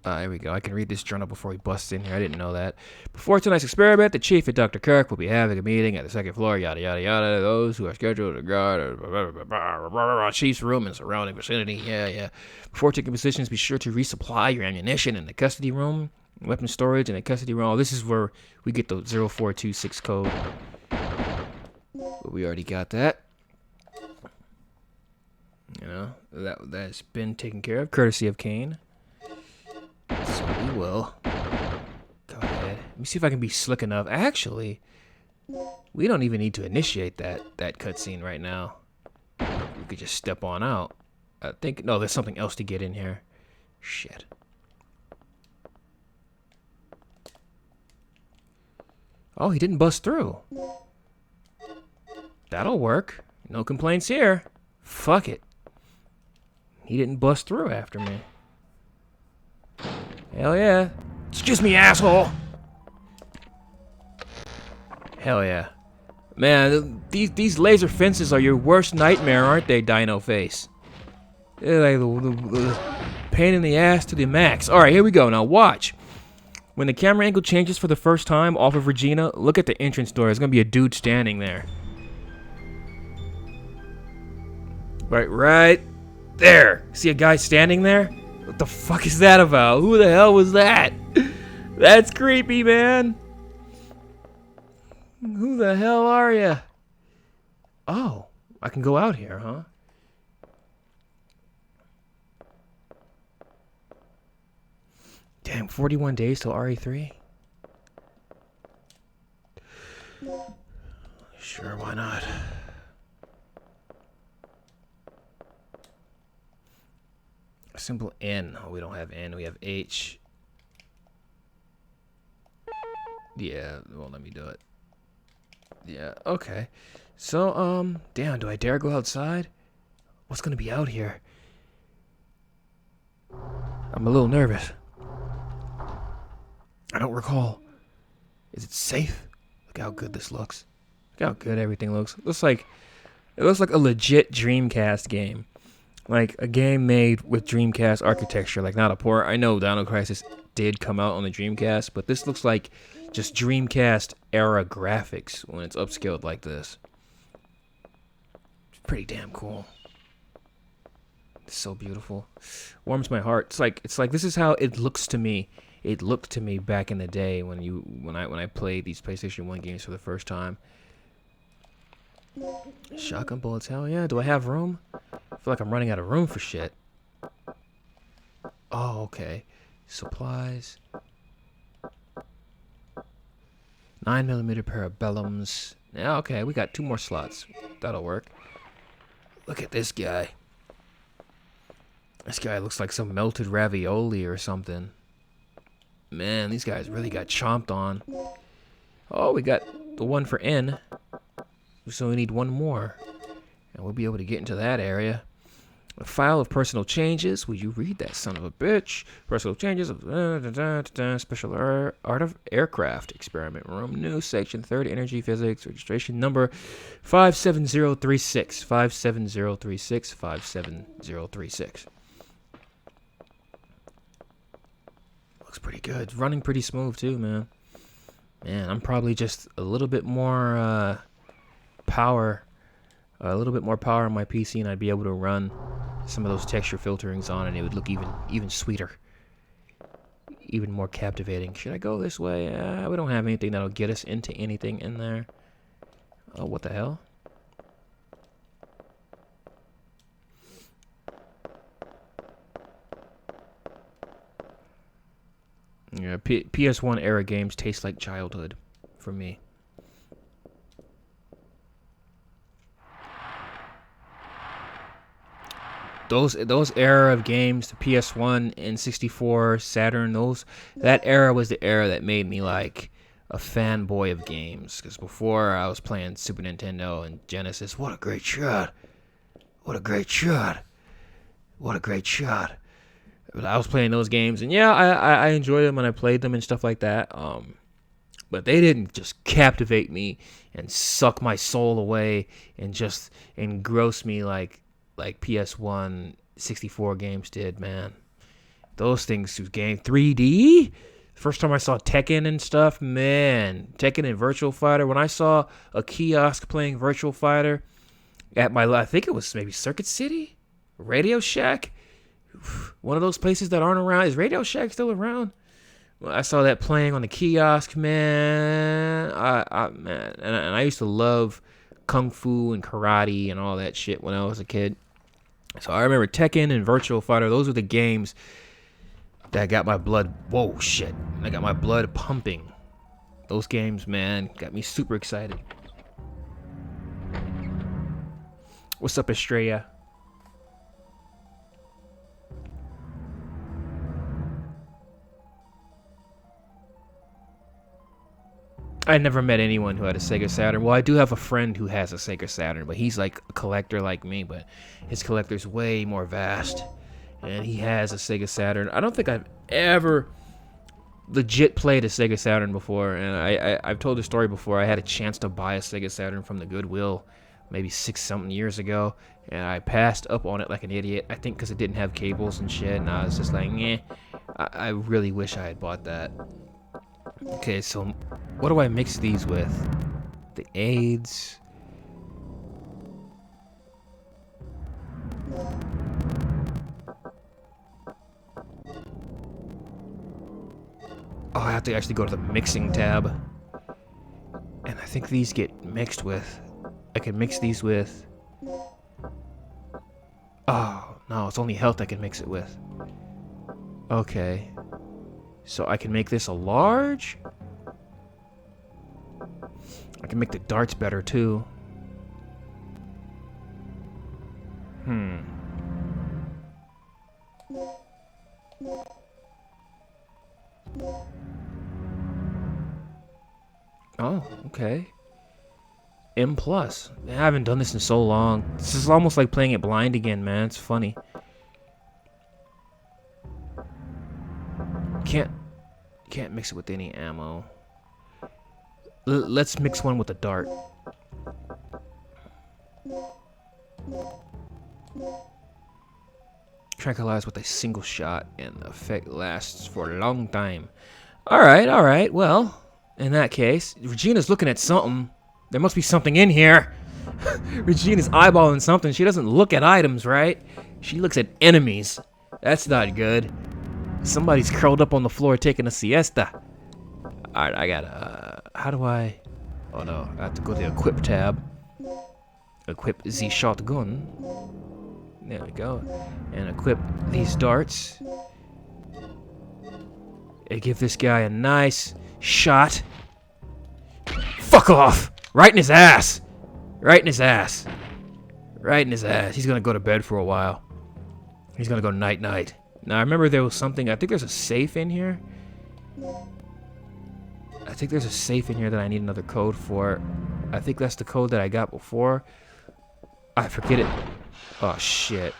Here we go. I can read this journal before he busts in here. I didn't know that. Before tonight's experiment, the chief and Dr. Kirk will be having a meeting at the second floor. Yada yada yada. Those who are scheduled to guard chief's room and surrounding vicinity. Yeah. Before taking positions, be sure to resupply your ammunition in the custody room, weapon storage in the custody room. Oh, this is where we get the 0426 code. But we already got that. You know, that's been taken care of, courtesy of Kane. So we will. Go ahead. Let me see if I can be slick enough. Actually, we don't even need to initiate that cutscene right now. We could just step on out. I think, no, there's something else to get in here. Shit. Oh, he didn't bust through. That'll work. No complaints here. Fuck it. He didn't bust through after me. Hell yeah. Excuse me, asshole. Hell yeah. Man, these laser fences are your worst nightmare, aren't they, Dino Face? They're like the pain in the ass to the max. Alright, here we go. Now watch. When the camera angle changes for the first time off of Regina, look at the entrance door. There's going to be a dude standing there. Right there. See a guy standing there? What the fuck is that about? Who the hell was that? That's creepy, man. Who the hell are you? Oh, I can go out here, huh? Damn, 41 days till RE3? Sure, why not? Simple N. Oh, we don't have N. We have H. Yeah, won't let me do it. Yeah, okay. So, damn, do I dare go outside? What's gonna be out here? I'm a little nervous. I don't recall. Is it safe? Look how good this looks. Look how good everything looks. It looks like a legit Dreamcast game. Like a game made with Dreamcast architecture, like not a port. I know Dino Crisis did come out on the Dreamcast, but this looks like just Dreamcast era graphics when it's upscaled like this. It's pretty damn cool. It's so beautiful. Warms my heart. It's like this is how it looks to me. It looked to me back in the day when I played these PlayStation 1 games for the first time. Shotgun bullets, hell yeah. Do I have room? I feel like I'm running out of room for shit. Oh, okay. Supplies. 9mm parabellums. Yeah, okay, we got 2 more slots. That'll work. Look at this guy. This guy looks like some melted ravioli or something. Man, these guys really got chomped on. Oh, we got the one for N. So we need one more. And we'll be able to get into that area. A file of personal changes. Will you read that, son of a bitch? Personal changes of special art of aircraft experiment room. New section 30 energy physics registration number 57036. 57036. 57036. Looks pretty good. Running pretty smooth too, man. Man, I'm probably just a little bit more power. A little bit more power on my PC, and I'd be able to run some of those texture filterings on, and it would look even sweeter, even more captivating. Should I go this way? We don't have anything that'll get us into anything in there. Oh, what the hell? Yeah, PS1 era games taste like childhood for me. Those era of games, the PS1, N64, Saturn, that era was the era that made me like a fanboy of games. Because before I was playing Super Nintendo and Genesis, what a great shot! What a great shot! What a great shot! But I was playing those games, and yeah, I enjoyed them when I played them and stuff like that. But they didn't just captivate me and suck my soul away and just engross me like PS1 64 games did, man. Those things, game 3D. First time I saw Tekken and stuff, man. Tekken and Virtual Fighter. When I saw a kiosk playing Virtual Fighter at I think it was maybe Circuit City, Radio Shack, one of those places that aren't around. Is Radio Shack still around? Well, I saw that playing on the kiosk, man. Man, and I used to love kung fu and karate and all that shit when I was a kid. So I remember Tekken and Virtual Fighter. Those were the games that got my blood. Whoa, shit! I got my blood pumping. Those games, man, got me super excited. What's up, Estrella? I never met anyone who had a Sega Saturn. Well, I do have a friend who has a Sega Saturn, but he's like a collector like me, but his collector's way more vast. And he has a Sega Saturn. I don't think I've ever legit played a Sega Saturn before. And I've told the story before. I had a chance to buy a Sega Saturn from the Goodwill maybe 6-something years ago. And I passed up on it like an idiot. I think because it didn't have cables and shit. And I was just like, eh. I really wish I had bought that. Okay, so what do I mix these with? The AIDS. Oh, I have to actually go to the mixing tab. And I think these get mixed with... I can mix these with... Oh, no, it's only health I can mix it with. Okay. So I can make this a large? I can make the darts better, too. Oh, okay. M+. I haven't done this in so long. This is almost like playing it blind again, man. It's funny. Can't mix it with any ammo. Let's mix one with a dart. Tranquilize with a single shot, and the effect lasts for a long time. Alright, well, in that case, Regina's looking at something. There must be something in here. Regina's eyeballing something. She doesn't look at items, right? She looks at enemies. That's not good. Somebody's curled up on the floor taking a siesta. Alright, I gotta... how do I... Oh no, I have to go to the equip tab. Equip the shotgun. There we go. And equip these darts. And give this guy a nice shot. Fuck off! Right in his ass! Right in his ass. Right in his ass. He's gonna go to bed for a while. He's gonna go night-night. Now, I remember there was something... I think there's a safe in here. I think there's a safe in here that I need another code for. I think that's the code that I got before. I forget it. Oh, shit.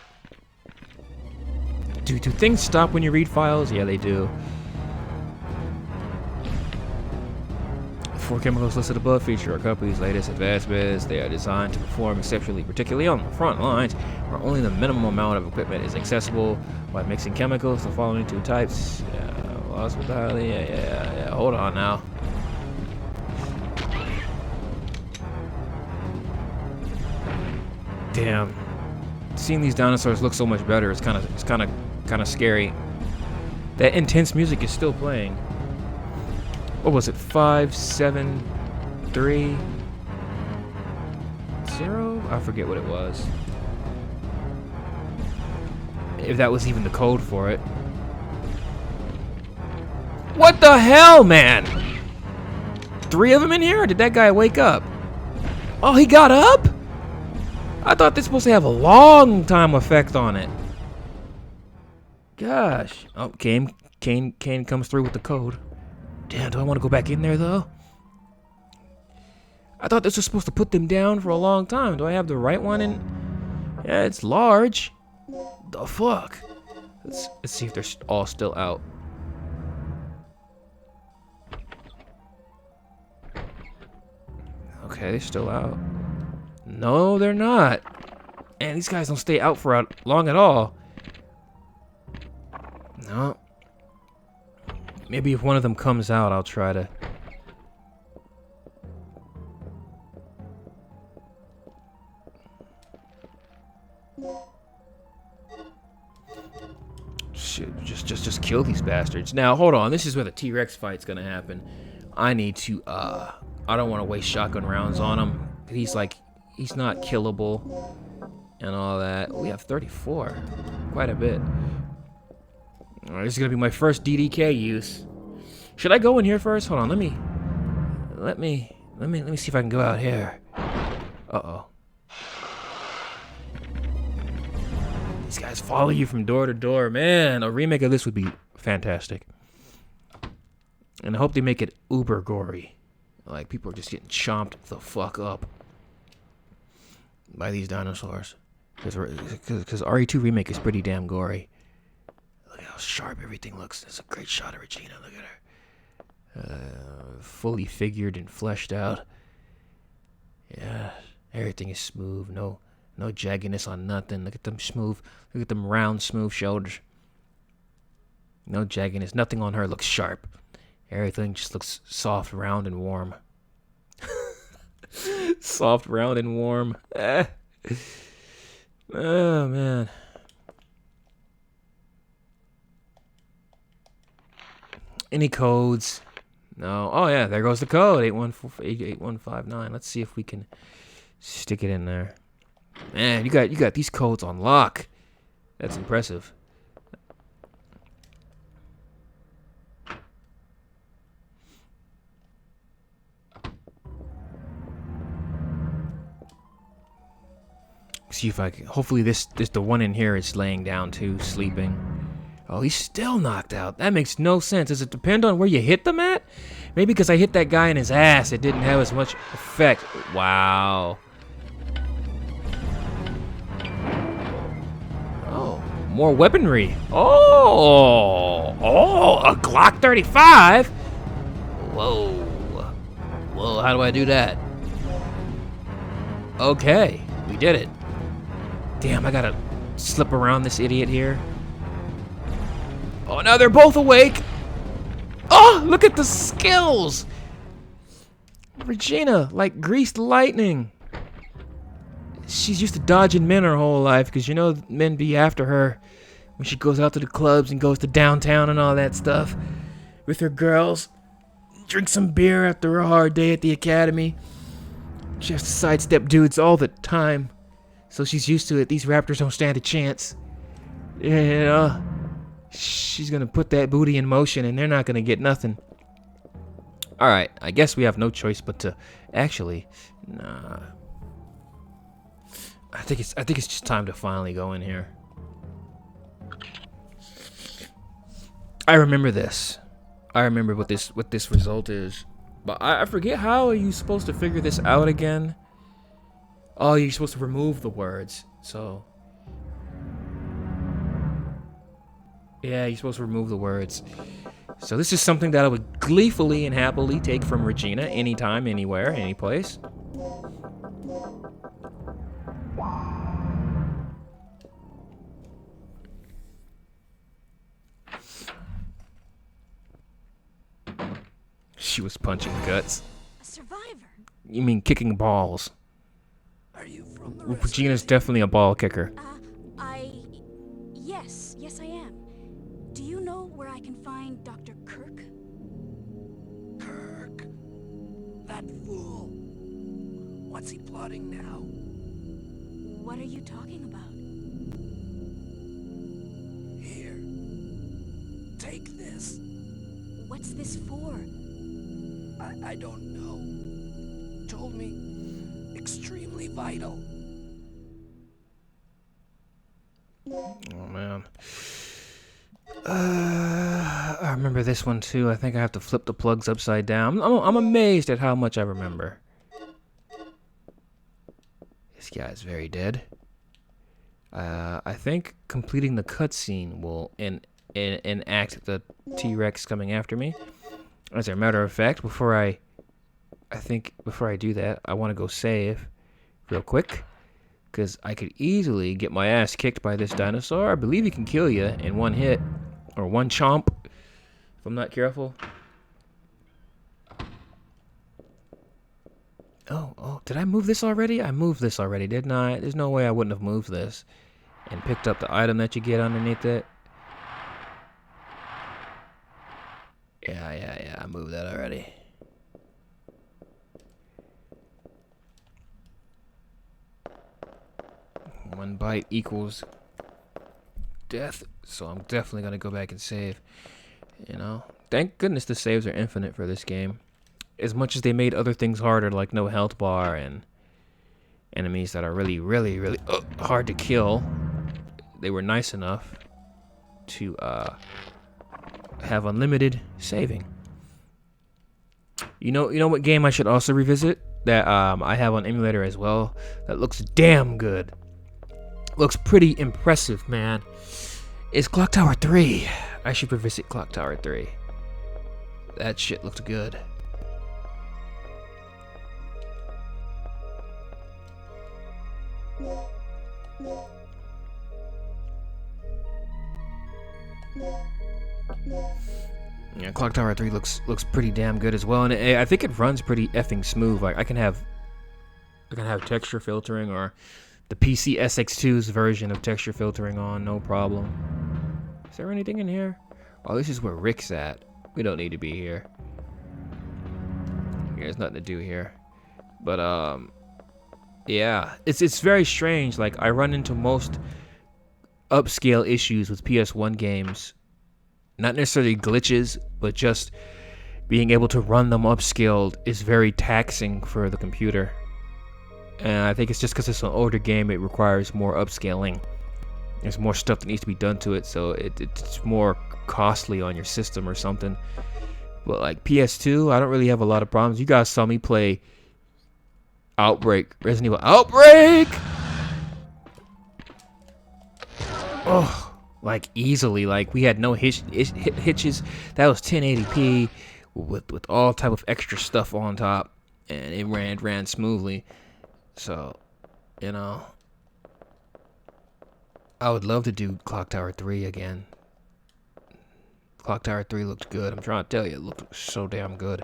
Do things stop when you read files? Yeah, they do. 4 chemicals listed above feature our company's latest advancements. They are designed to perform exceptionally, particularly on the front lines, where only the minimum amount of equipment is accessible. By mixing chemicals, the following 2 types. Yeah, lost entirely. Yeah. Hold on now. Damn. Seeing these dinosaurs look so much better, it's kind of scary. That intense music is still playing. What was it? 5, 7, 3, 0? I forget what it was. If that was even the code for it. What the hell, man? 3 of them in here? Or did that guy wake up? Oh, he got up? I thought this was supposed to have a long time effect on it. Gosh. Oh, Kane comes through with the code. Damn, do I want to go back in there, though? I thought this was supposed to put them down for a long time. Do I have the right one in? Yeah, it's large. The fuck? Let's see if they're all still out. Okay, they're still out. No, they're not. Man, these guys don't stay out for long at all. No. Maybe if one of them comes out, I'll try to... Shit, just kill these bastards. Now, hold on. This is where the T-Rex fight's gonna happen. I need to, I don't want to waste shotgun rounds on him. He's not killable and all that. We have 34. Quite a bit. Alright, this is gonna be my first DDK use. Should I go in here first? Hold on, let me see if I can go out here. Uh-oh. These guys follow you from door to door. Man, a remake of this would be fantastic. And I hope they make it uber gory. Like, people are just getting chomped the fuck up by these dinosaurs. Because RE2 Remake is pretty damn gory. Look at how sharp everything looks. There's a great shot of Regina. Look at her. Fully figured and fleshed out. Yeah, everything is smooth. No jagginess on nothing. Look at them smooth. Look at them round, smooth shoulders. No jagginess. Nothing on her looks sharp. Everything just looks soft, round, and warm. Soft, round, and warm. Oh, man. Any codes? No. Oh, yeah, there goes the code. 8159. Let's see if we can stick it in there. Man, you got these codes on lock. That's impressive. See if I can. Hopefully this the one in here is laying down too, sleeping. Oh, he's still knocked out. That makes no sense. Does it depend on where you hit them at? Maybe because I hit that guy in his ass, it didn't have as much effect. Wow. Oh, more weaponry. Oh, a Glock 35. Whoa, how do I do that? Okay, we did it. Damn, I gotta slip around this idiot here. Oh, now they're both awake. Oh, look at the skills. Regina, like greased lightning. She's used to dodging men her whole life because, you know, men be after her when she goes out to the clubs and goes to downtown and all that stuff with her girls. Drink some beer after a hard day at the academy. She has to sidestep dudes all the time. So she's used to it. These raptors don't stand a chance. Yeah. She's gonna put that booty in motion and they're not gonna get nothing. Alright, I guess we have no choice but to actually I think it's just time to finally go in here. I remember this. I remember what this result is. But I forget, how are you supposed to figure this out again? Oh, you're supposed to remove the words. So yeah, you're supposed to remove the words. So this is something that I would gleefully and happily take from Regina anytime, anywhere, any place. She was punching guts. A survivor. You mean kicking balls? Are you from the Regina's definitely a ball kicker. Yes, I am. Do you know where I can find Dr. Kirk? Kirk? That fool. What's he plotting now? What are you talking about? Here. Take this. What's this for? I don't know. Told me extremely vital. Oh man. I remember this one too. I think I have to flip the plugs upside down. I'm amazed at how much I remember. This guy's very dead. I think completing the cutscene will enact the T-Rex coming after me. As a matter of fact, before I I think before I do that, I want to go save real quick. Because I could easily get my ass kicked by this dinosaur. I believe he can kill you in one hit. Or one chomp. If I'm not careful. Oh, did I move this already? I moved this already, didn't I? There's no way I wouldn't have moved this. And picked up the item that you get underneath it. Yeah, I moved that already. One bite equals death, so I'm definitely gonna go back and save. You know, thank goodness the saves are infinite for this game. As much as they made other things harder, like no health bar and enemies that are really hard to kill, they were nice enough to have unlimited saving. You know what game I should also revisit that I have on Emulator as well that looks damn good. Looks pretty impressive, man. It's Clock Tower 3. I should revisit Clock Tower 3. That shit looked good. Yeah, Clock Tower 3 looks pretty damn good as well, and I think it runs pretty effing smooth. Like I can have texture filtering or the PC SX2's version of texture filtering on, no problem. Is there anything in here? Oh, this is where Rick's at. We don't need to be here. There's nothing to do here. But yeah, it's very strange. Like I run into most upscale issues with PS1 games. Not necessarily glitches, but just being able to run them upscaled is very taxing for the computer. And I think it's just because it's an older game, it requires more upscaling. There's more stuff that needs to be done to it, so it's more costly on your system or something. But like PS2, I don't really have a lot of problems. You guys saw me play Outbreak, Resident Evil Outbreak! Oh, like easily, like we had no hitches. That was 1080p with all type of extra stuff on top, and it ran smoothly. So, you know, I would love to do Clock Tower 3 again. Clock Tower 3 looked good. I'm trying to tell you, it looked so damn good.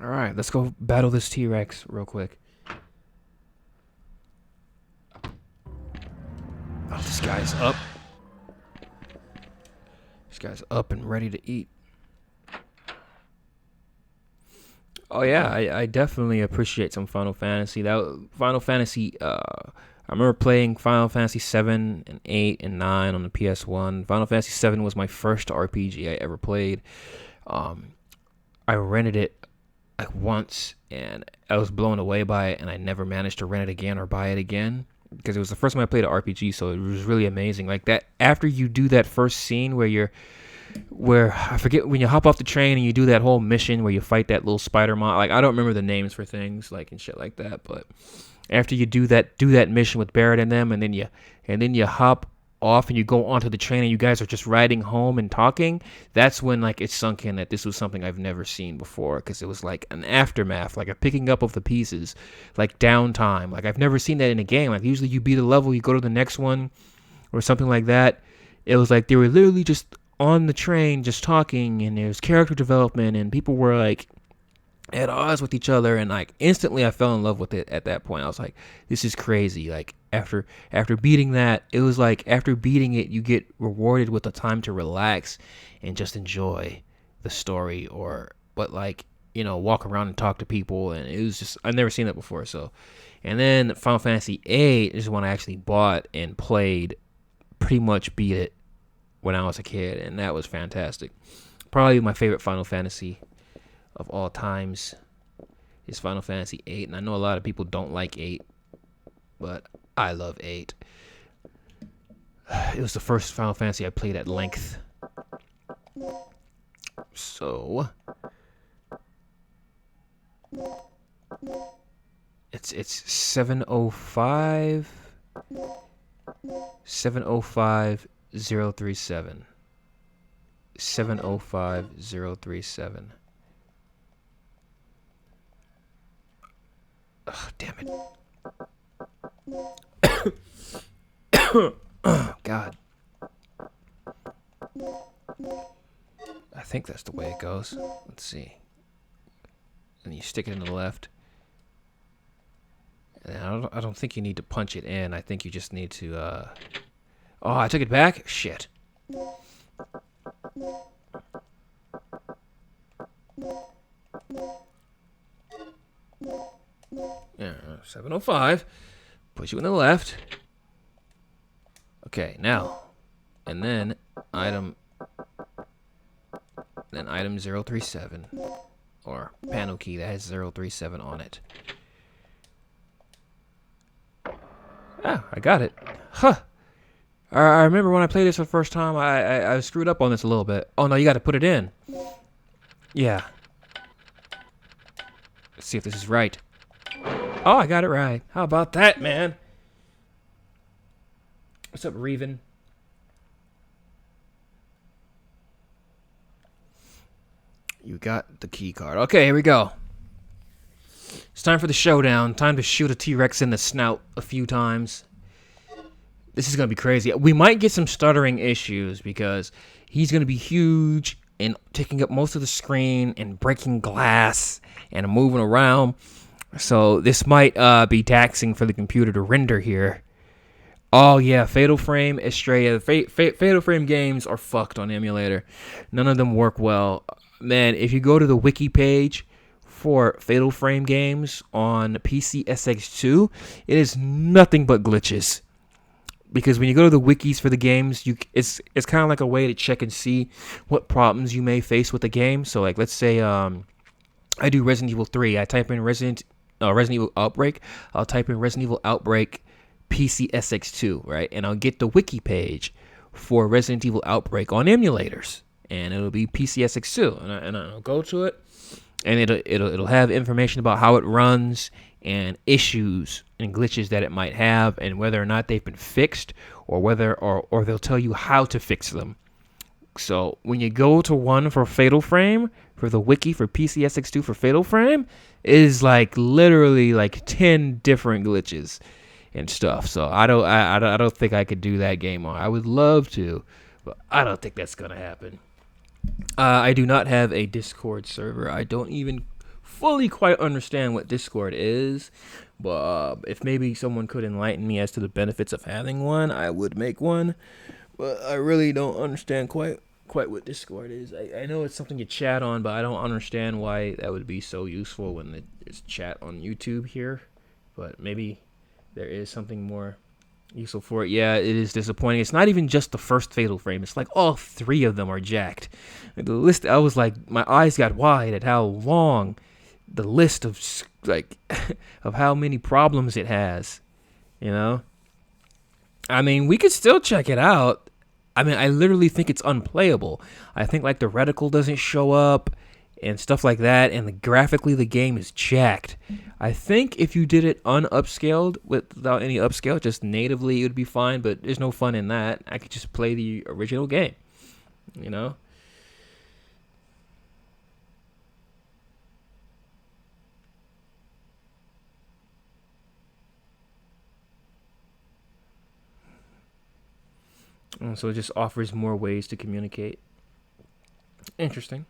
Alright, let's go battle this T-Rex real quick. Oh, this guy's up. This guy's up and ready to eat. Oh yeah, I definitely appreciate some Final Fantasy. I remember playing Final Fantasy 7 and 8 and 9 on the PS1. Final Fantasy 7 was my first RPG I ever played. I rented it like once and I was blown away by it, and I never managed to rent it again or buy it again because it was the first time I played an RPG, so it was really amazing. Like that, after you do that first scene where I forget, when you hop off the train and you do that whole mission where you fight that little spider mon. Like I don't remember the names for things like and shit like that, but after you do that mission with Barrett and them, and then you hop off and you go onto the train and you guys are just riding home and talking, that's when like it sunk in that this was something I've never seen before, because it was like an aftermath, like a picking up of the pieces, like downtime. Like I've never seen that in a game. Like usually you beat a level, you go to the next one or something like that. It was like they were literally just on the train just talking, and there's character development, and people were like at odds with each other, and like instantly I fell in love with it at that point. I was like, this is crazy. Like after beating that, it was like after beating it, you get rewarded with the time to relax and just enjoy the story, but like, you know, walk around and talk to people, and it was just, I've never seen that before. So, and then Final Fantasy 8 is one I actually bought and played, pretty much beat it when I was a kid, and that was fantastic. Probably my favorite Final Fantasy of all times is Final Fantasy 8, and I know a lot of people don't like 8, but I love 8. It was the first Final Fantasy I played at length. So it's 7:05. 705037. 705037. Oh, damn it. Oh, God. I think that's the way it goes. Let's see. And you stick it in the left. And I don't think you need to punch it in. I think you just need to, Oh, I took it back? Shit. Yeah, 705. Put you in the left. Okay, now. And then item 037. Or panel key that has 037 on it. Ah, I got it. Huh. I remember when I played this for the first time, I screwed up on this a little bit. Oh, no, you got to put it in. Yeah. Let's see if this is right. Oh, I got it right. How about that, man? What's up, Reven? You got the key card. Okay, here we go. It's time for the showdown. Time to shoot a T-Rex in the snout a few times. This is going to be crazy. We might get some stuttering issues because he's going to be huge and taking up most of the screen and breaking glass and moving around. So this might be taxing for the computer to render here. Oh, yeah, Fatal Frame, Estrella. Fatal Frame games are fucked on Emulator. None of them work well. Man, if you go to the wiki page for Fatal Frame games on PC SX2, it is nothing but glitches. Because when you go to the wikis for the games, it's kind of like a way to check and see what problems you may face with the game. So, like, let's say I do Resident Evil 3. I type in Resident Evil Outbreak. I'll type in Resident Evil Outbreak PC SX2, right? And I'll get the wiki page for Resident Evil Outbreak on emulators. And it'll be PC SX2. And I'll go to it. And it'll have information about how it runs and issues and glitches that it might have and whether or not they've been fixed or whether or they'll tell you how to fix them. So when you go to one for Fatal Frame, for the wiki for PC SX2 for Fatal Frame, it is like literally like 10 different glitches and stuff. So I don't think I could do that game on. I would love to, but I don't think that's gonna happen. I do not have a Discord server. I don't even fully quite understand what Discord is, but if maybe someone could enlighten me as to the benefits of having one, I would make one. But I really don't understand quite what Discord is. I know it's something you chat on, but I don't understand why that would be so useful when it's chat on YouTube here. But maybe there is something more useful for it. Yeah, it is disappointing. It's not even just the first Fatal Frame. It's like all three of them are jacked. The list, I was like, my eyes got wide at how long the list of like of how many problems it has. You know, I mean, we could still check it out. I mean, I literally think it's unplayable. I think like the reticle doesn't show up and stuff like that, and graphically the game is jacked. I think if you did it unupscaled without any upscale, just natively, it would be fine, but there's no fun in that. I could just play the original game, you know? And so it just offers more ways to communicate. Interesting.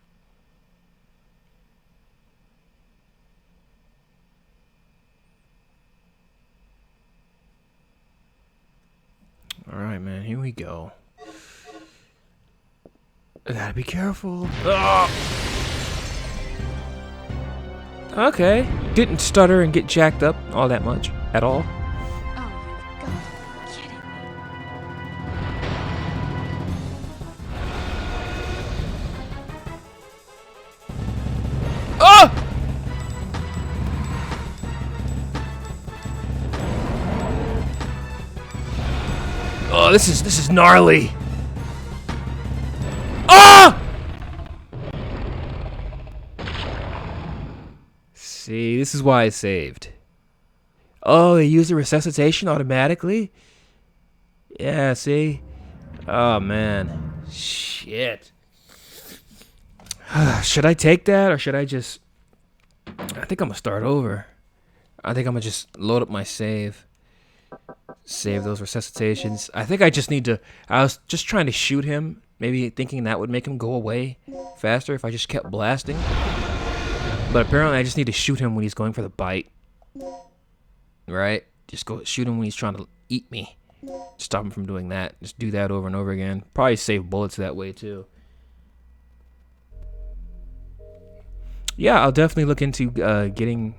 All right, man, here we go. I gotta be careful. Oh! Okay, didn't stutter and get jacked up all that much at all. Oh, you've got to be kidding me. Oh! Oh, this is gnarly. Ah! See, this is why I saved. Oh, they use the resuscitation automatically? Yeah, see? Oh, man. Shit. Should I take that, or should I just... I think I'm gonna start over. I think I'm gonna just load up my save. Save those resuscitations. I think I just need to... I was just trying to shoot him, maybe thinking that would make him go away faster if I just kept blasting. But apparently I just need to shoot him when he's going for the bite. Right? Just go shoot him when he's trying to eat me. Stop him from doing that. Just do that over and over again. Probably save bullets that way too. Yeah, I'll definitely look into getting...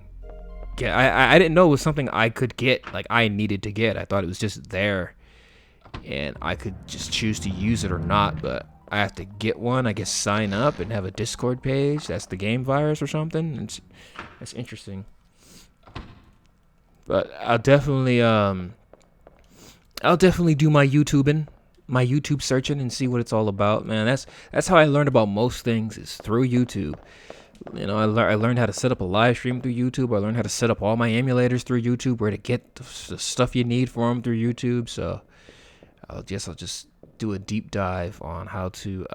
I didn't know it was something I could get. Like, I needed to get. I thought it was just there. And I could just choose to use it or not. But I have to get one. I guess sign up and have a Discord page. That's the game virus or something. That's interesting. But I'll definitely do my YouTubing, my YouTube searching, and see what it's all about, man. That's how I learned about most things, is through YouTube. You know, I learned how to set up a live stream through YouTube. I learned how to set up all my emulators through YouTube, where to get the stuff you need for them through YouTube. So I'll just do a deep dive on how to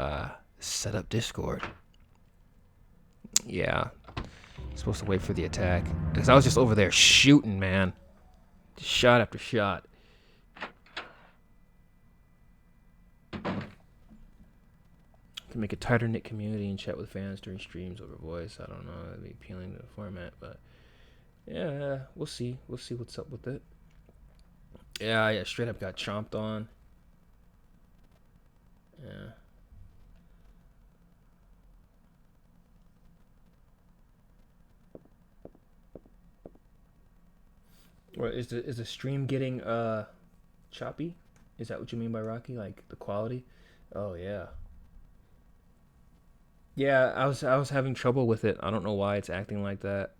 set up Discord. Yeah. Supposed to wait for the attack, because I was just over there shooting, man. Shot after shot. To make a tighter knit community and chat with fans during streams over voice. I don't know, that'd be appealing to the format, but yeah, we'll see. We'll see what's up with it. Yeah, straight up got chomped on. Yeah. Or is the stream getting choppy? Is that what you mean by Rocky? Like the quality? Oh yeah. Yeah, I was having trouble with it. I don't know why it's acting like that.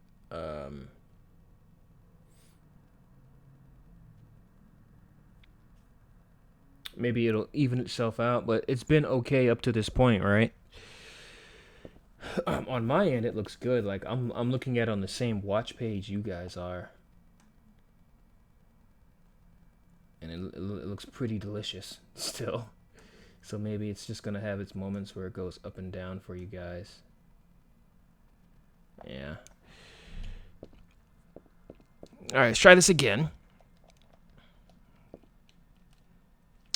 Maybe it'll even itself out, but it's been okay up to this point, right? On my end, it looks good. Like I'm looking at it on the same watch page you guys are. And it looks pretty delicious still. So maybe it's just going to have its moments where it goes up and down for you guys. Yeah. All right, let's try this again.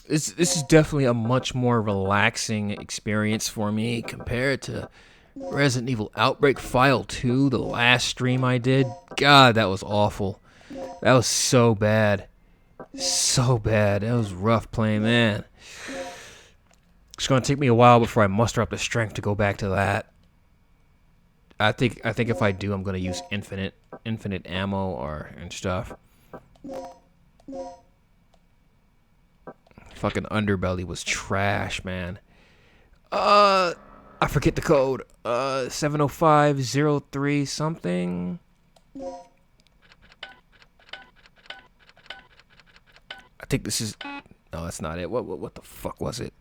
This is definitely a much more relaxing experience for me compared to Resident Evil Outbreak File 2, the last stream I did. God, that was awful. That was so bad. So bad. That was rough playing, man. It's gonna take me a while before I muster up the strength to go back to that. I think if I do, I'm gonna use infinite ammo and stuff. Fucking Underbelly was trash, man. I forget the code. 70503 something. I think this is... No, that's not it. What the fuck was it?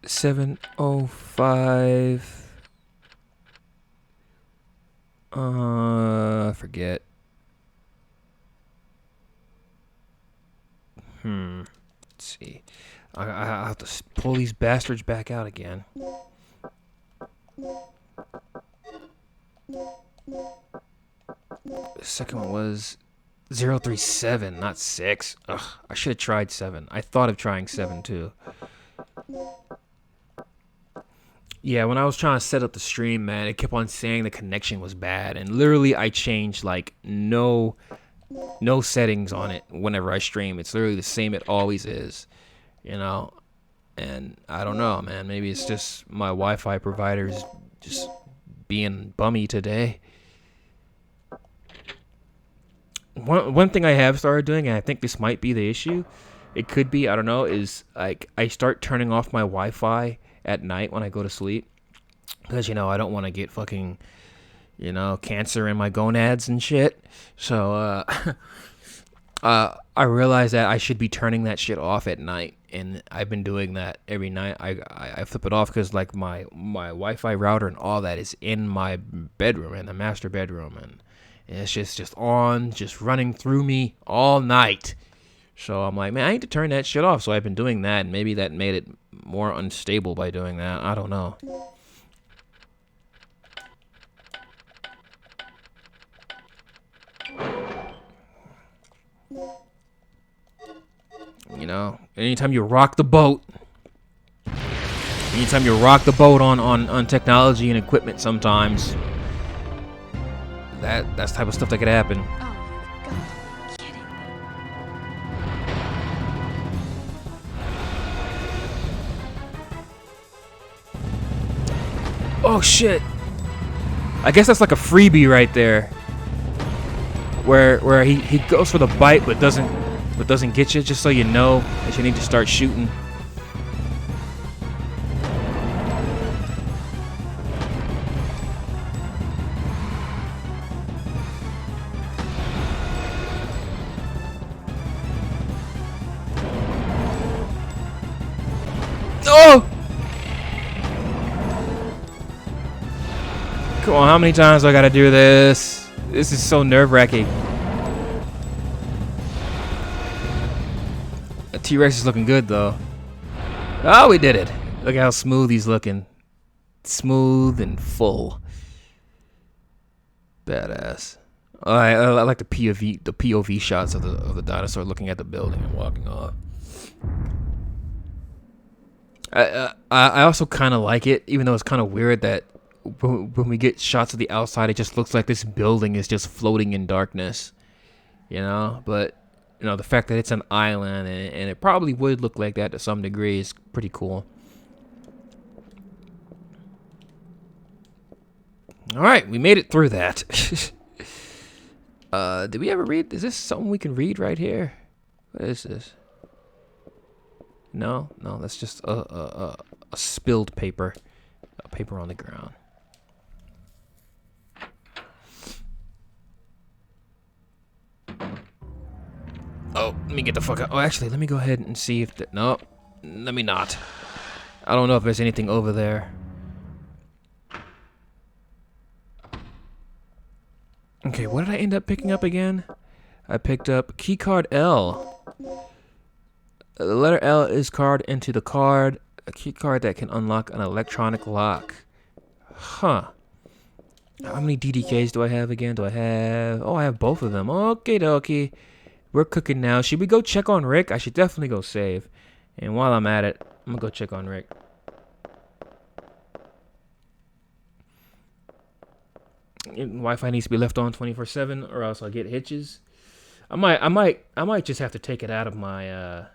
705... I forget. Let's see. I have to pull these bastards back out again. The second one was 037, not 6. Ugh, I should have tried 7. I thought of trying 7 too. Yeah, when I was trying to set up the stream, man, it kept on saying the connection was bad, and literally I changed like no settings on it whenever I stream. It's literally the same it always is, you know. And I don't know, man, maybe it's just my Wi-Fi provider's just being bummy today. One thing I have started doing, and I think this might be the issue, it could be, I don't know, is like I start turning off my Wi-Fi at night when I go to sleep, because, you know, I don't want to get fucking, you know, cancer in my gonads and shit. So I realized that I should be turning that shit off at night, and I've been doing that every night. I flip it off because, like, my Wi-Fi router and all that is in my bedroom, in the master bedroom, and it's just on, just running through me all night. So I'm like, man, I need to turn that shit off. So I've been doing that, and maybe that made it more unstable by doing that. I don't know. You know, anytime you rock the boat, on technology and equipment, sometimes that's type of stuff that could happen. Oh, you've got to be kidding me. Oh shit! I guess that's like a freebie right there, where he goes for the bite but doesn't get you, just so you know that you need to start shooting. Oh! Come on, how many times do I gotta do this? This is so nerve-wracking. The T-Rex is looking good, though. Oh, we did it. Look how smooth he's looking. Smooth and full. Badass. I like the POV shots of the dinosaur looking at the building and walking off. I also kind of like it, even though it's kind of weird that when we get shots of the outside, it just looks like this building is just floating in darkness, you know. But you know, the fact that it's an island and it probably would look like that to some degree is pretty cool. All right, we made it through that. Did we ever read? Is this something we can read right here? What is this? No, that's just a spilled paper, a paper on the ground. Oh, let me get the fuck out. Oh, actually, let me go ahead and see if no, let me not. I don't know if there's anything over there. Okay, what did I end up picking up again? I picked up keycard L. The letter L is card into the card. A key card that can unlock an electronic lock. Huh. How many DDKs do I have again? Do I have... Oh, I have both of them. Okay, dokie. We're cooking now. Should we go check on Rick? I should definitely go save. And while I'm at it, I'm going to go check on Rick. Wi-Fi needs to be left on 24/7 or else I'll get hitches. I might just have to take it out of my...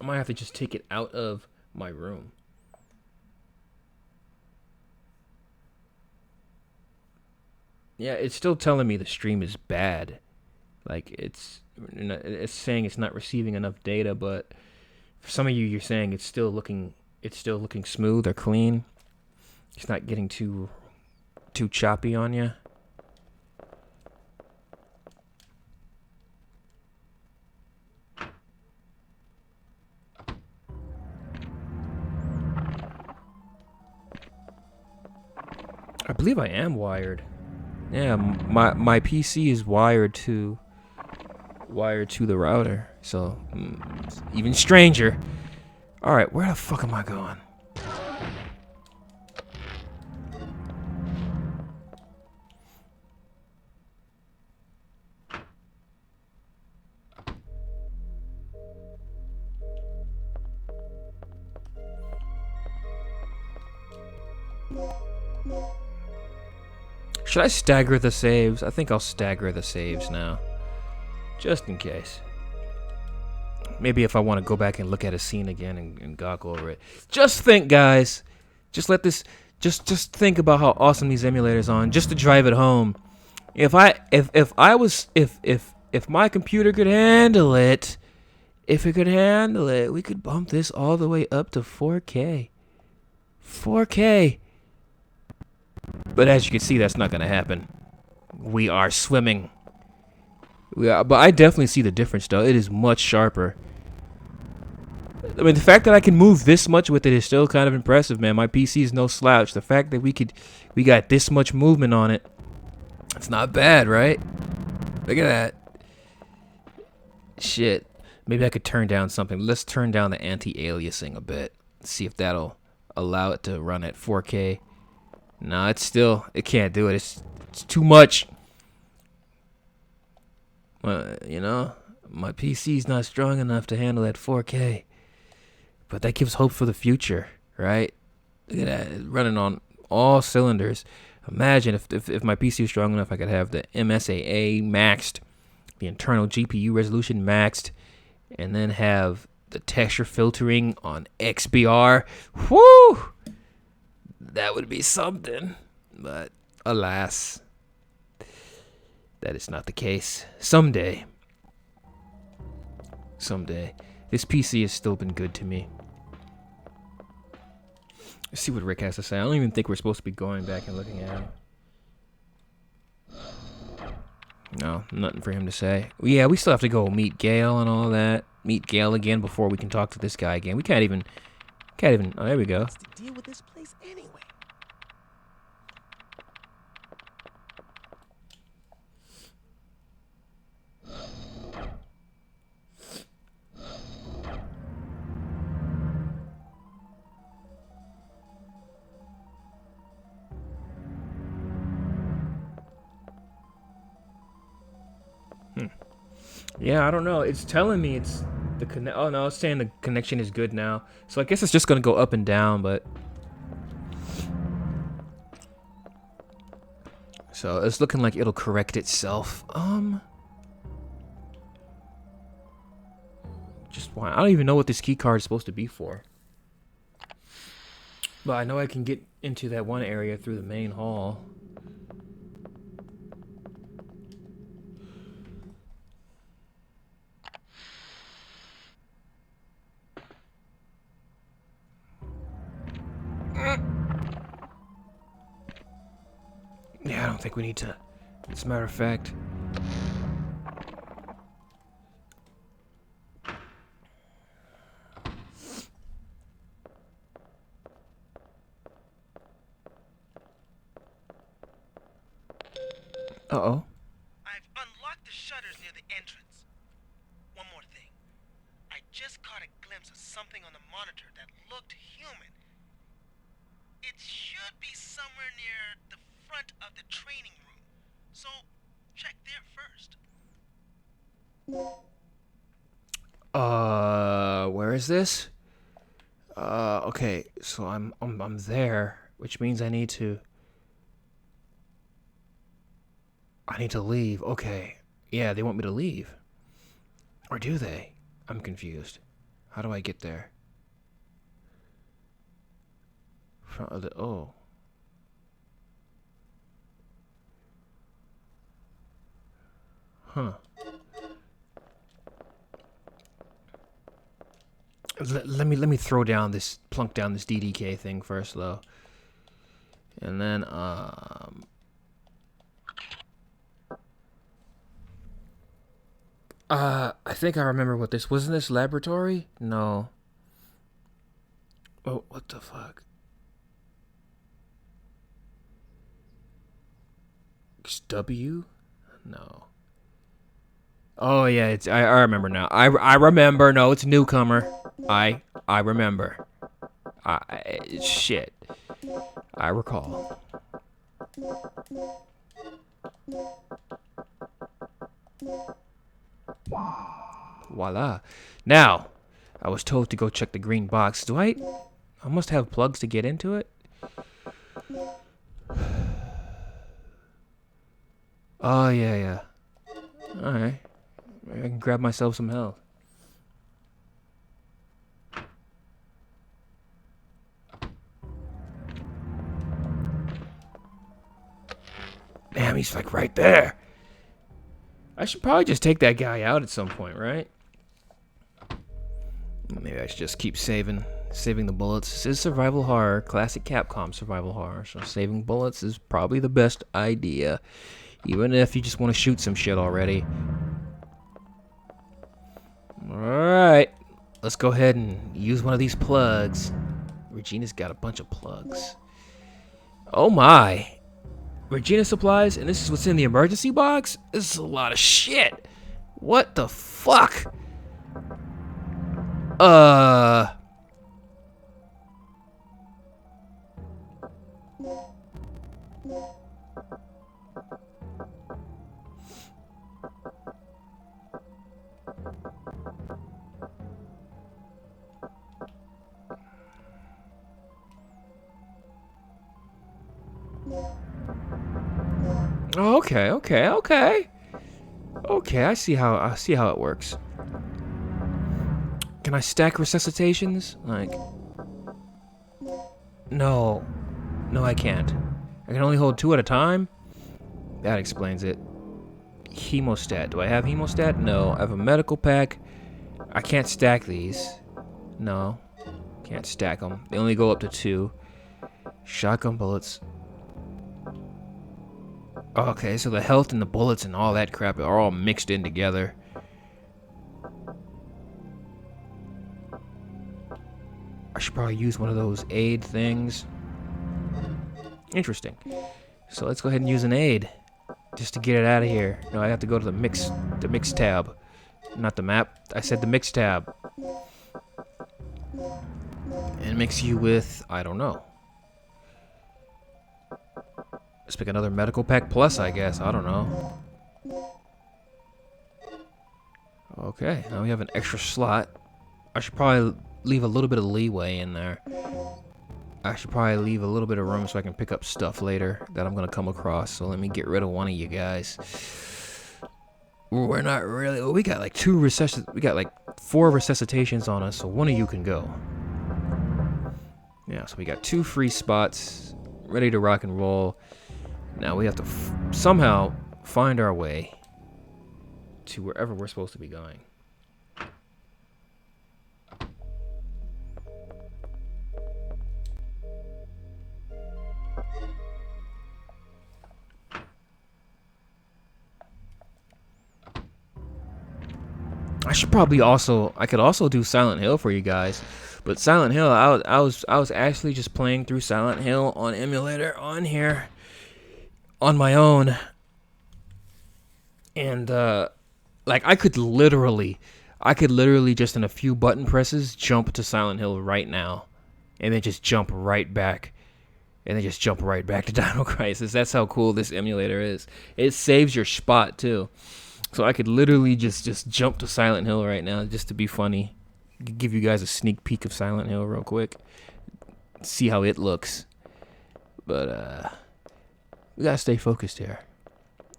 I might have to just take it out of my room. Yeah, it's still telling me the stream is bad. Like it's saying it's not receiving enough data, but for some of you, you're saying it's still looking smooth or clean. It's not getting too choppy on you. I believe I am wired. Yeah, my PC is wired to the router. So it's even stranger. All right, where the fuck am I going? Should I stagger the saves? I think I'll stagger the saves now. Just in case. Maybe if I want to go back and look at a scene again and gawk over it. Just think, guys. Just let this... Just think about how awesome these emulators are, just to drive it home. If my computer could handle it, we could bump this all the way up to 4K. 4K. But as you can see, that's not going to happen. We are swimming. But I definitely see the difference, though. It is much sharper. I mean, the fact that I can move this much with it is still kind of impressive, man. My PC is no slouch. The fact that we got this much movement on it, it's not bad, right? Look at that. shit. Maybe I could turn down something. Let's turn down the anti-aliasing a bit. See if that'll allow it to run at 4K. No, it can't do it. It's too much. You know, my PC's not strong enough to handle that 4K. But that gives hope for the future, right? Look at that, it's running on all cylinders. Imagine if my PC was strong enough, I could have the MSAA maxed, the internal GPU resolution maxed, and then have the texture filtering on XBR. Whoo! That would be something. But alas, that is not the case. Someday. This PC has still been good to me. Let's see what Rick has to say. I don't even think we're supposed to be going back and looking at him. No, nothing for him to say. Yeah, we still have to go meet Gale and all that. Meet Gale again before we can talk to this guy again. We can't even. Oh, there we go. What's the deal with this place anyway? Yeah, I don't know. It's telling me it's the connect. Oh no, it's saying the connection is good now. So I guess it's just gonna go up and down, but. So it's looking like it'll correct itself. Just why? I don't even know what this key card is supposed to be for. But I know I can get into that one area through the main hall. Yeah, I don't think we need to. As a matter of fact. Uh-oh. I've unlocked the shutters near the entrance. One more thing. I just caught a glimpse of something on the monitor that looked human. It should be somewhere near the front of the training room. So, check there first. Where is this? Okay, so I'm there, which means I need to leave. Okay. Yeah, they want me to leave. Or do they? I'm confused. How do I get there? Front of the oh. Huh. Let me throw down this, plunk down this DDK thing first though. And then I think I remember what this wasn't. This laboratory? No. Oh, what the fuck? It's W? No. Oh yeah, it's I remember now. I remember. No, it's newcomer. I remember. Shit. I recall. Voila. Now, I was told to go check the green box. Do I must have plugs to get into it? Oh, yeah. Alright. I can grab myself some health. Damn, he's like right there. I should probably just take that guy out at some point, right? Maybe I should just keep saving the bullets. This is survival horror, classic Capcom survival horror, so saving bullets is probably the best idea, even if you just want to shoot some shit already. Alright, let's go ahead and use one of these plugs. Regina's got a bunch of plugs. Oh my. Regina supplies, and this is what's in the emergency box? This is a lot of shit. What the fuck? Okay, okay, okay. Okay, I see how it works. Can I stack resuscitations? Like, no, I can't. I can only hold 2 at a time. That explains it. Hemostat. Do I have hemostat? No. I have a medical pack. I can't stack these. No, can't stack them. They only go up to 2. Shotgun bullets. Okay, so the health and the bullets and all that crap are all mixed in together. I should probably use one of those aid things. Interesting. So let's go ahead and use an aid just to get it out of here. No, I have to go to the mix tab. Not the map. I said the mix tab. And mix you with, I don't know. Let's pick another medical pack plus, I guess. I don't know. Okay, now we have an extra slot. I should probably leave a little bit of leeway in there. I should probably leave a little bit of room so I can pick up stuff later that I'm gonna come across. So let me get rid of one of you guys. We're not really. Well, we got like 4 resuscitations on us, so one of you can go. Yeah, so we got 2 free spots, ready to rock and roll. Now we have to somehow find our way to wherever we're supposed to be going. I could also do Silent Hill for you guys, but Silent Hill, I was actually just playing through Silent Hill on Emulator on here, on my own, and like I could literally just in a few button presses jump to Silent Hill right now, and then just jump right back, to Dino Crisis. That's how cool this emulator is. It saves your spot too. So I could literally just jump to Silent Hill right now just to be funny. Give you guys a sneak peek of Silent Hill real quick. See how it looks. But we gotta stay focused here.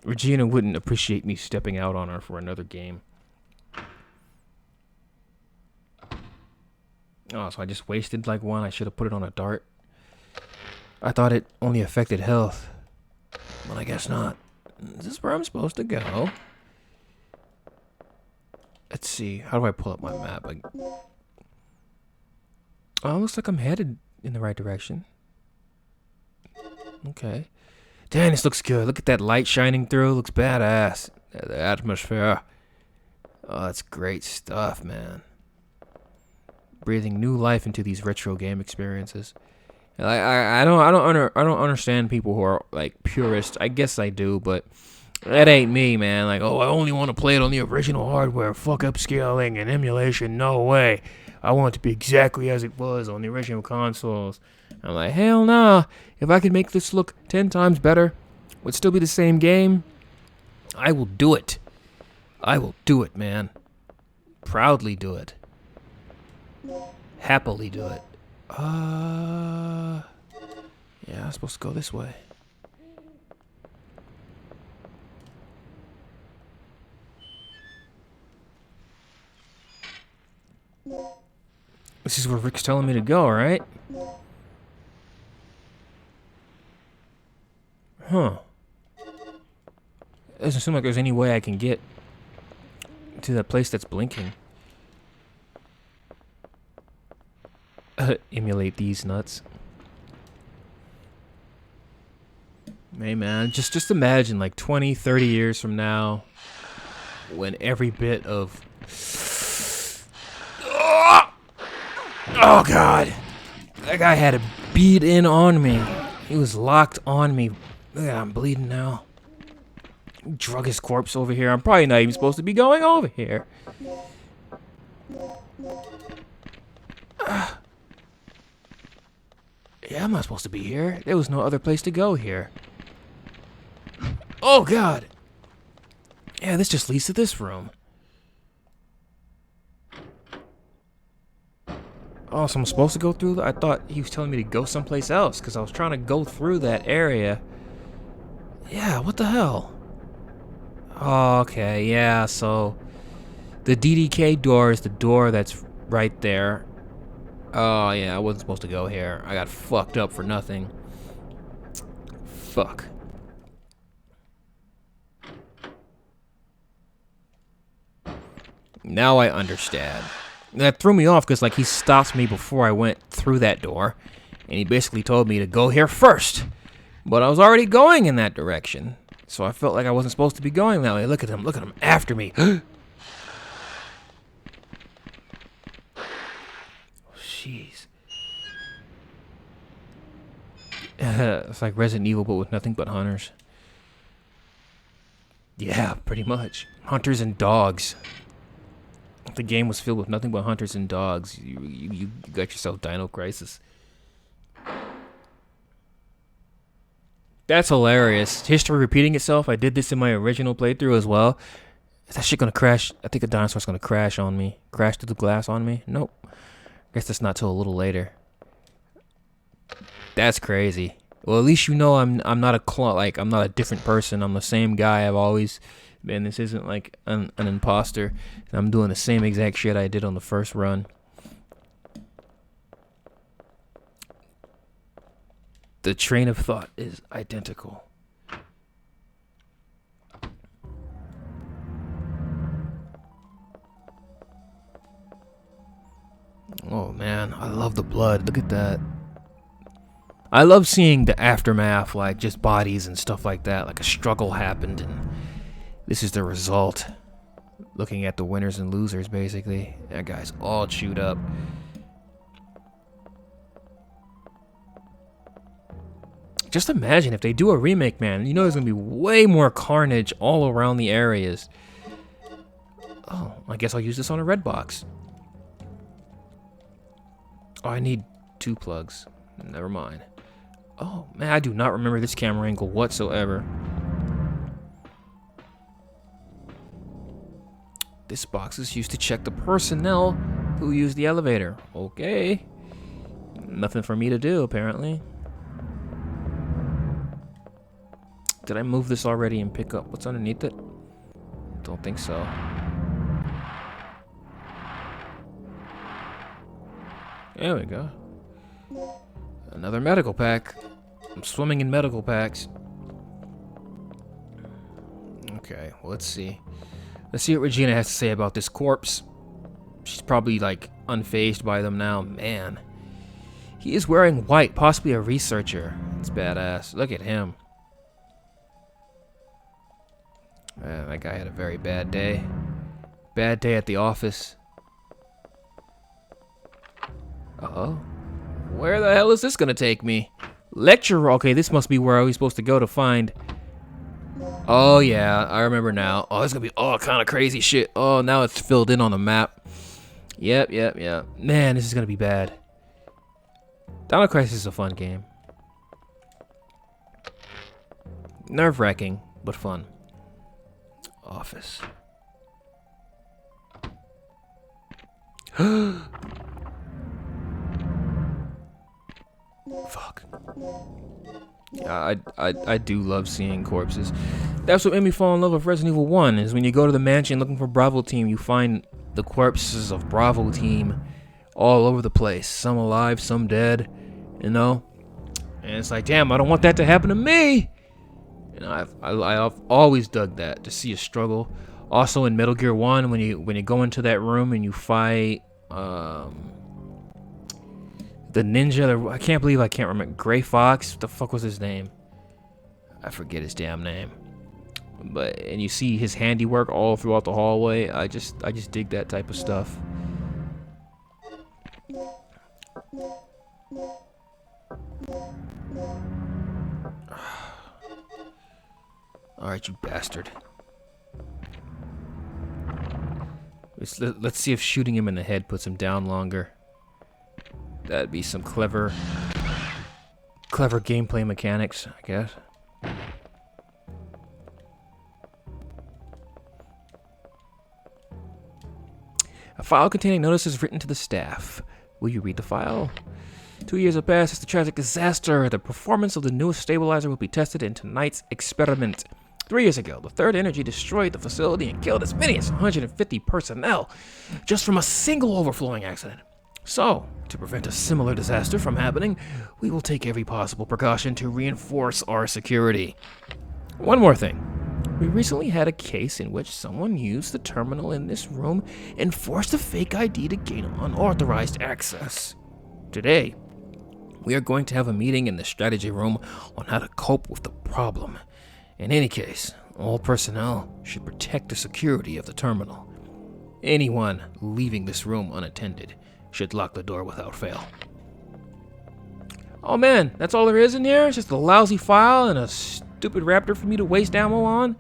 Regina wouldn't appreciate me stepping out on her for another game. Oh, so I just wasted like one. I should have put it on a dart. I thought it only affected health. But I guess not. Is this where I'm supposed to go? Let's see. How do I pull up my map? Oh, looks like I'm headed in the right direction. Okay. Damn, this looks good. Look at that light shining through. Looks badass. The atmosphere. Oh, that's great stuff, man. Breathing new life into these retro game experiences. I don't understand people who are like purists. I guess I do, but that ain't me, man. Like, oh, I only want to play it on the original hardware. Fuck upscaling and emulation. No way. I want it to be exactly as it was on the original consoles. I'm like, hell nah. If I could make this look 10 times better, would still be the same game, I will do it. I will do it, man. Proudly do it. Happily do it. Yeah, I'm supposed to go this way. This is where Rick's telling me to go, right? Huh. It doesn't seem like there's any way I can get to that place that's blinking. Emulate these nuts. Hey man, just imagine like 20, 30 years from now when every bit of... Oh god! That guy had a bead in on me. He was locked on me. Look at, I'm bleeding now. Drug his corpse over here. I'm probably not even supposed to be going over here. Yeah, I'm not supposed to be here. There was no other place to go here. Oh, God. Yeah, this just leads to this room. Oh, so I'm supposed to go through? I thought he was telling me to go someplace else because I was trying to go through that area. Yeah, what the hell? Oh, okay, yeah, so the DDK door is the door that's right there. Oh, yeah, I wasn't supposed to go here. I got fucked up for nothing. Fuck. Now I understand. That threw me off because, like, he stopped me before I went through that door. And he basically told me to go here first. But I was already going in that direction. So I felt like I wasn't supposed to be going that way. Look at him after me. Jeez. It's like Resident Evil, but with nothing but hunters. Yeah, pretty much. Hunters and dogs. If the game was filled with nothing but hunters and dogs, you got yourself Dino Crisis. That's hilarious. History repeating itself. I did this in my original playthrough as well. Is that shit gonna crash? I think a dinosaur's gonna crash on me. Crash through the glass on me? Nope. Guess that's not till a little later. That's crazy. Well, at least you know I'm not a clone. Like, I'm not a different person. I'm the same guy I've always been. This isn't like an imposter. And I'm doing the same exact shit I did on the first run. The train of thought is identical. Oh man, I love the blood. Look at that. I love seeing the aftermath, like just bodies and stuff like that. Like a struggle happened and this is the result. Looking at the winners and losers, basically. That guy's all chewed up. Just imagine if they do a remake, man. You know there's going to be way more carnage all around the areas. Oh, I guess I'll use this on a red box. Oh, I need 2 plugs. Never mind. Oh, man, I do not remember this camera angle whatsoever. This box is used to check the personnel who use the elevator. Okay. Nothing for me to do, apparently. Did I move this already and pick up what's underneath it? Don't think so. There we go. Another medical pack. I'm swimming in medical packs. Okay, well, let's see. Let's see what Regina has to say about this corpse. She's probably, like, unfazed by them now. Man. He is wearing white, possibly a researcher. It's badass. Look at him. Man, that guy had a very bad day. Bad day at the office. Uh-oh. Where the hell is this gonna take me? Lecture room. Okay, this must be where I was supposed to go to find. Oh, yeah, I remember now. Oh, it's gonna be all kind of crazy shit. Oh, now it's filled in on the map. Yep. Man, this is gonna be bad. Dino Crisis is a fun game. Nerve-wracking, but fun. Office. Fuck. Yeah, I do love seeing corpses. That's what made me fall in love with Resident Evil 1, is when you go to the mansion looking for Bravo Team, you find the corpses of Bravo Team all over the place. Some alive, some dead, you know? And it's like, damn, I don't want that to happen to me! You know, I've always dug that, to see a struggle. Also in Metal Gear 1, when you go into that room and you fight the ninja, I can't believe I can't remember. Gray Fox? What the fuck was his name? I forget his damn name. And you see his handiwork all throughout the hallway. I just dig that type of stuff. Alright, you bastard. Let's see if shooting him in the head puts him down longer. That'd be some clever gameplay mechanics, I guess. A file containing notices written to the staff. Will you read the file? 2 years have passed since the tragic disaster. The performance of the newest stabilizer will be tested in tonight's experiment. 3 years ago, the Third Energy destroyed the facility and killed as many as 150 personnel just from a single overflowing accident. So, to prevent a similar disaster from happening, we will take every possible precaution to reinforce our security. One more thing. We recently had a case in which someone used the terminal in this room and forced a fake ID to gain unauthorized access. Today, we are going to have a meeting in the strategy room on how to cope with the problem. In any case, all personnel should protect the security of the terminal. Anyone leaving this room unattended should lock the door without fail. Oh man, that's all there is in here? It's just a lousy file and a stupid raptor for me to waste ammo on?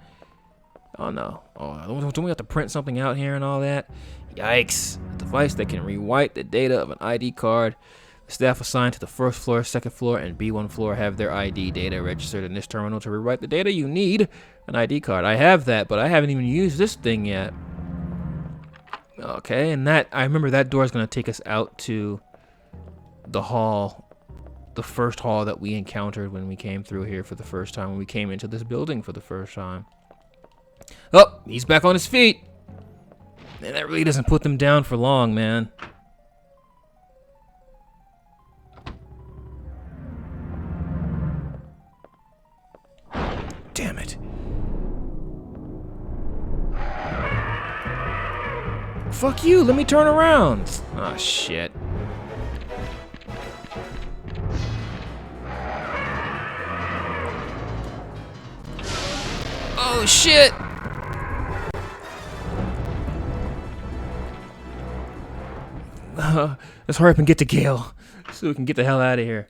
Oh no. Oh, don't we have to print something out here and all that? Yikes. A device that can rewrite the data of an ID card. The staff assigned to the first floor, second floor, and B1 floor have their ID data registered in this terminal to rewrite the data. You need an ID card. I have that, but I haven't even used this thing yet. Okay, and that, I remember that door is going to take us out to the hall, the first hall that we encountered when we came through here for the first time, when we came into this building for the first time. Oh, he's back on his feet. Man, that really doesn't put them down for long, man. Damn it. Fuck you, let me turn around. Oh, shit. Oh, shit. Let's hurry up and get to Gale so we can get the hell out of here.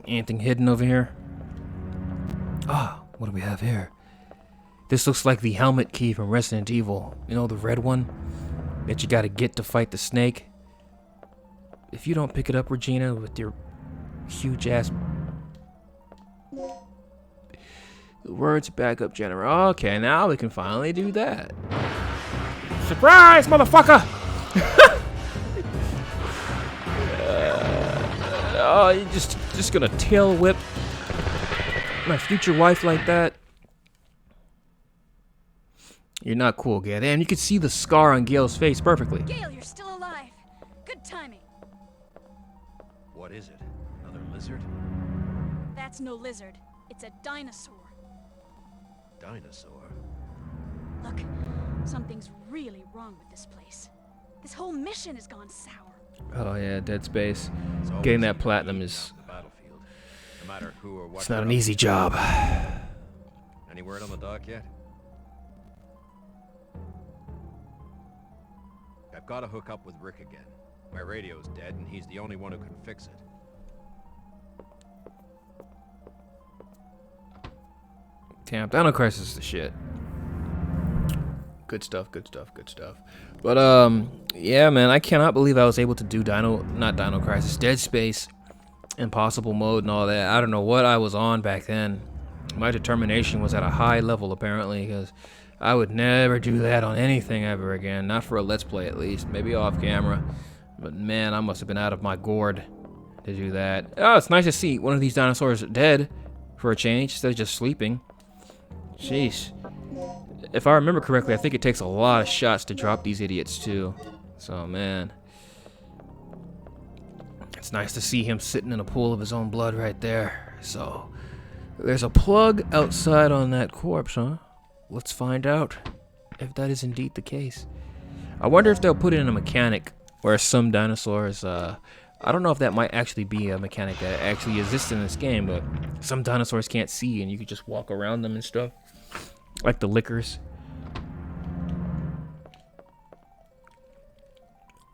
Anything hidden over here? Ah, what do we have here? This looks like the helmet key from Resident Evil. You know, the red one that you gotta get to fight the snake? If you don't pick it up, Regina, with your huge ass... The words backup generator. Okay, now we can finally do that. Surprise, motherfucker! Oh, you're just gonna tail whip my future wife like that? You're not cool, Gale. And you can see the scar on Gale's face perfectly. Gale, you're still alive. Good timing. What is it? Another lizard? That's no lizard. It's a dinosaur. Dinosaur? Look, something's really wrong with this place. This whole mission has gone sour. Oh yeah, Dead Space. Getting that platinum is... Battlefield. No matter who or what. It's not an easy job. Any word on the dock yet? I've got to hook up with Rick again. My radio's dead, and he's the only one who can fix it. Damn, Dino Crisis is the shit. Good stuff, good stuff, good stuff. But, yeah, man, I cannot believe I was able to do not Dino Crisis, Dead Space, Impossible Mode and all that. I don't know what I was on back then. My determination was at a high level, apparently, because I would never do that on anything ever again. Not for a Let's Play, at least. Maybe off camera. But, man, I must have been out of my gourd to do that. Oh, it's nice to see one of these dinosaurs dead for a change, instead of just sleeping. Jeez. If I remember correctly, I think it takes a lot of shots to drop these idiots, too. So, man. It's nice to see him sitting in a pool of his own blood right there. So, there's a plug outside on that corpse, huh? Let's find out if that is indeed the case. I wonder if they'll put in a mechanic where some dinosaurs, I don't know if that might actually be a mechanic that actually exists in this game, but some dinosaurs can't see and you can just walk around them and stuff. Like the lickers.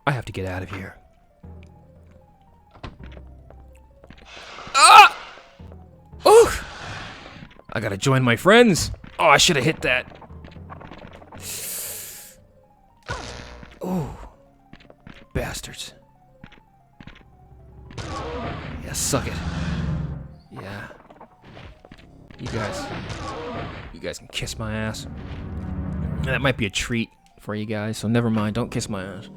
I have to get out of here. I gotta join my friends. Oh, I should have hit that. Oh, bastards. Yeah, suck it. Yeah. You guys can kiss my ass. That might be a treat for you guys, so never mind. Don't kiss my ass.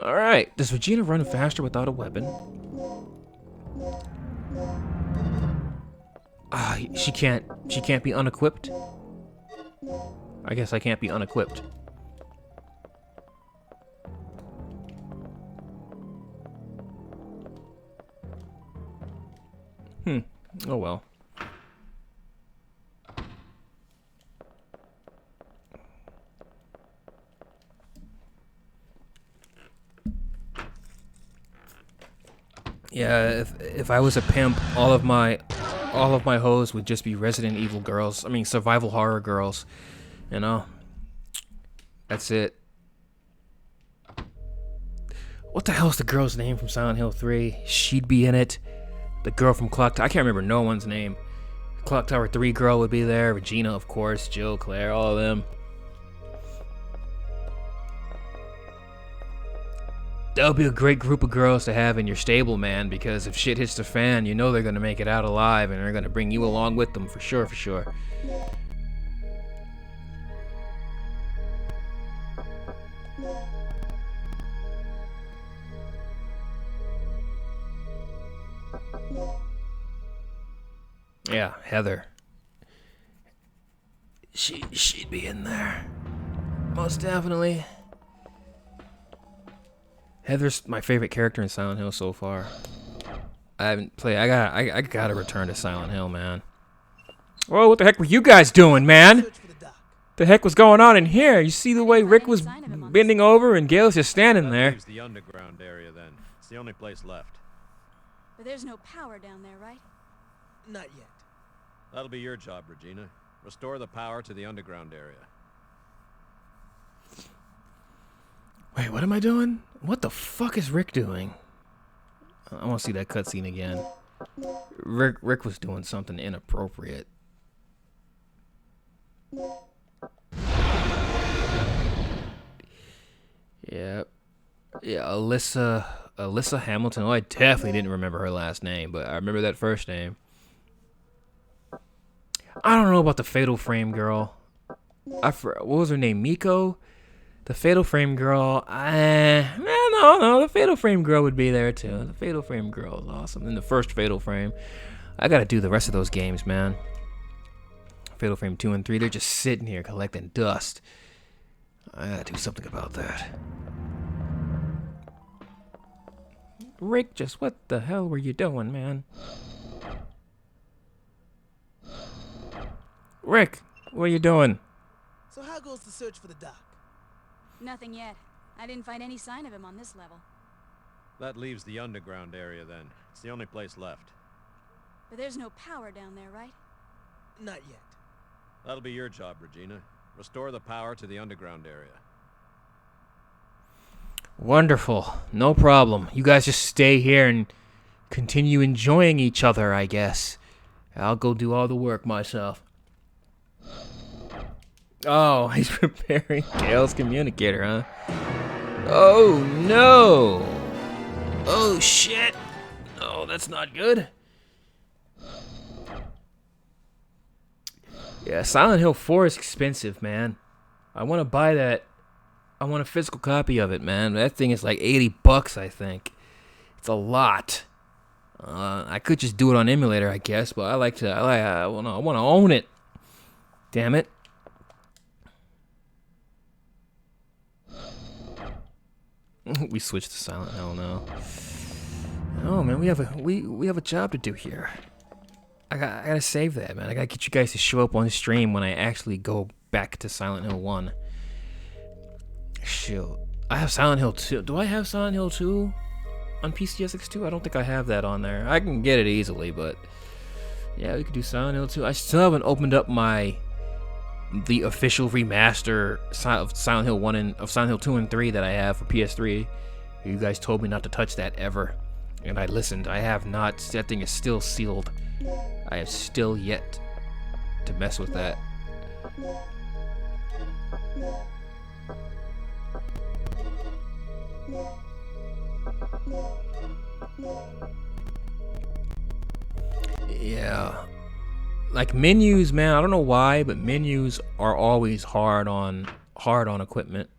Alright, does Regina run faster without a weapon? She can't be unequipped? I guess I can't be unequipped. Oh well. Yeah, if I was a pimp, all of my hoes would just be Resident Evil girls. I mean, survival horror girls. You know? That's it. What the hell's the girl's name from Silent Hill 3? She'd be in it. The girl from Clock Tower. I can't remember no one's name. Clock Tower 3 girl would be there. Regina, of course. Jill, Claire, all of them. That would be a great group of girls to have in your stable, man, because if shit hits the fan, you know they're gonna make it out alive, and they're gonna bring you along with them, for sure, for sure. Yeah, Heather. She'd be in there. Most definitely. Heather's my favorite character in Silent Hill so far. I haven't played. I gotta return to Silent Hill, man. Whoa, what the heck were you guys doing, man? The heck was going on in here? You see the way Rick was bending over and Gail's just standing there. Leaves the underground area then. It's the only place left. But there's no power down there, right? Not yet. That'll be your job, Regina. Restore the power to the underground area. Wait, what am I doing? What the fuck is Rick doing? I want to see that cutscene again. Rick was doing something inappropriate. Yep. Yeah, Alyssa Hamilton. Oh, I definitely didn't remember her last name, but I remember that first name. I don't know about the Fatal Frame girl. What was her name? Miko? The Fatal Frame girl. No. The Fatal Frame girl would be there too. The Fatal Frame girl is awesome. In the first Fatal Frame. I gotta do the rest of those games, man. Fatal Frame 2 and 3, they're just sitting here collecting dust. I gotta do something about that. Rick, just what the hell were you doing, man? Rick, what are you doing? So how goes the search for the doc? Nothing yet. I didn't find any sign of him on this level. That leaves the underground area then. It's the only place left. But there's no power down there, right? Not yet. That'll be your job, Regina. Restore the power to the underground area. Wonderful. No problem. You guys just stay here and continue enjoying each other, I guess. I'll go do all the work myself. Oh, he's preparing Gail's communicator, huh? Oh, no. Oh, shit. Oh, that's not good. Yeah, Silent Hill 4 is expensive, man. I want to buy that. I want a physical copy of it, man. That thing is like $80, I think. It's a lot. I could just do it on Emulator, I guess, but I want to own it. Damn it. We switched to Silent Hill now. Oh man, we have a job to do here. I gotta save that, man. I gotta get you guys to show up on the stream when I actually go back to Silent Hill 1. Shoot. I have Silent Hill 2. Do I have Silent Hill 2 on PCSX2? I don't think I have that on there. I can get it easily, but yeah, we could do Silent Hill 2. I still haven't opened up the official remaster of Silent Hill 1 and of Silent Hill 2 and 3 that I have for PS3. You guys told me not to touch that ever. And I listened. I have not. That thing is still sealed. I have still yet to mess with that. Yeah. Like menus, man, I don't know why, but menus are always hard on equipment.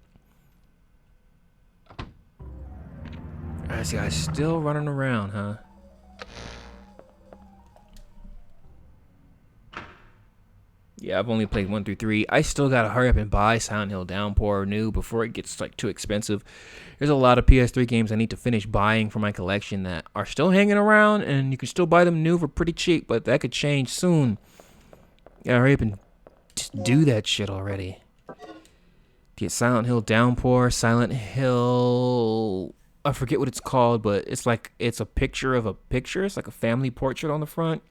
This guy's still running around, huh? Yeah, I've only played 1 through 3. I still gotta hurry up and buy Silent Hill Downpour new before it gets like too expensive. There's a lot of PS3 games I need to finish buying for my collection that are still hanging around, and you can still buy them new for pretty cheap, but that could change soon. Gotta hurry up and just do that shit already. Get Silent Hill Downpour, Silent Hill... I forget what it's called, but it's like it's a picture of a picture. It's like a family portrait on the front.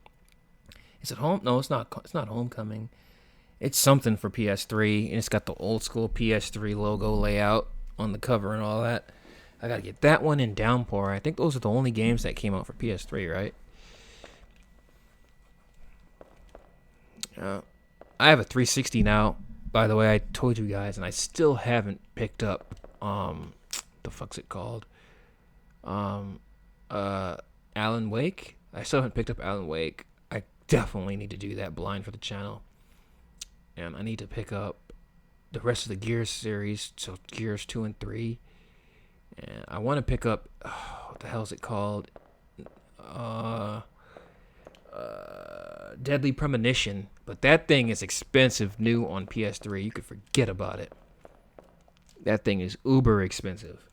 Is it home? No, it's not. It's not Homecoming. It's something for PS3, and it's got the old school PS3 logo layout on the cover and all that. I gotta get that one in Downpour. I think those are the only games that came out for PS3, right? I have a 360 now. By the way, I told you guys, and I still haven't picked up. The fuck's it called? Alan Wake. I still haven't picked up Alan Wake. I definitely need to do that blind for the channel. And I need to pick up the rest of the Gears series, so Gears 2 and 3. And I want to pick up, what the hell is it called? Deadly Premonition. But that thing is expensive new on PS3. You could forget about it. That thing is uber expensive.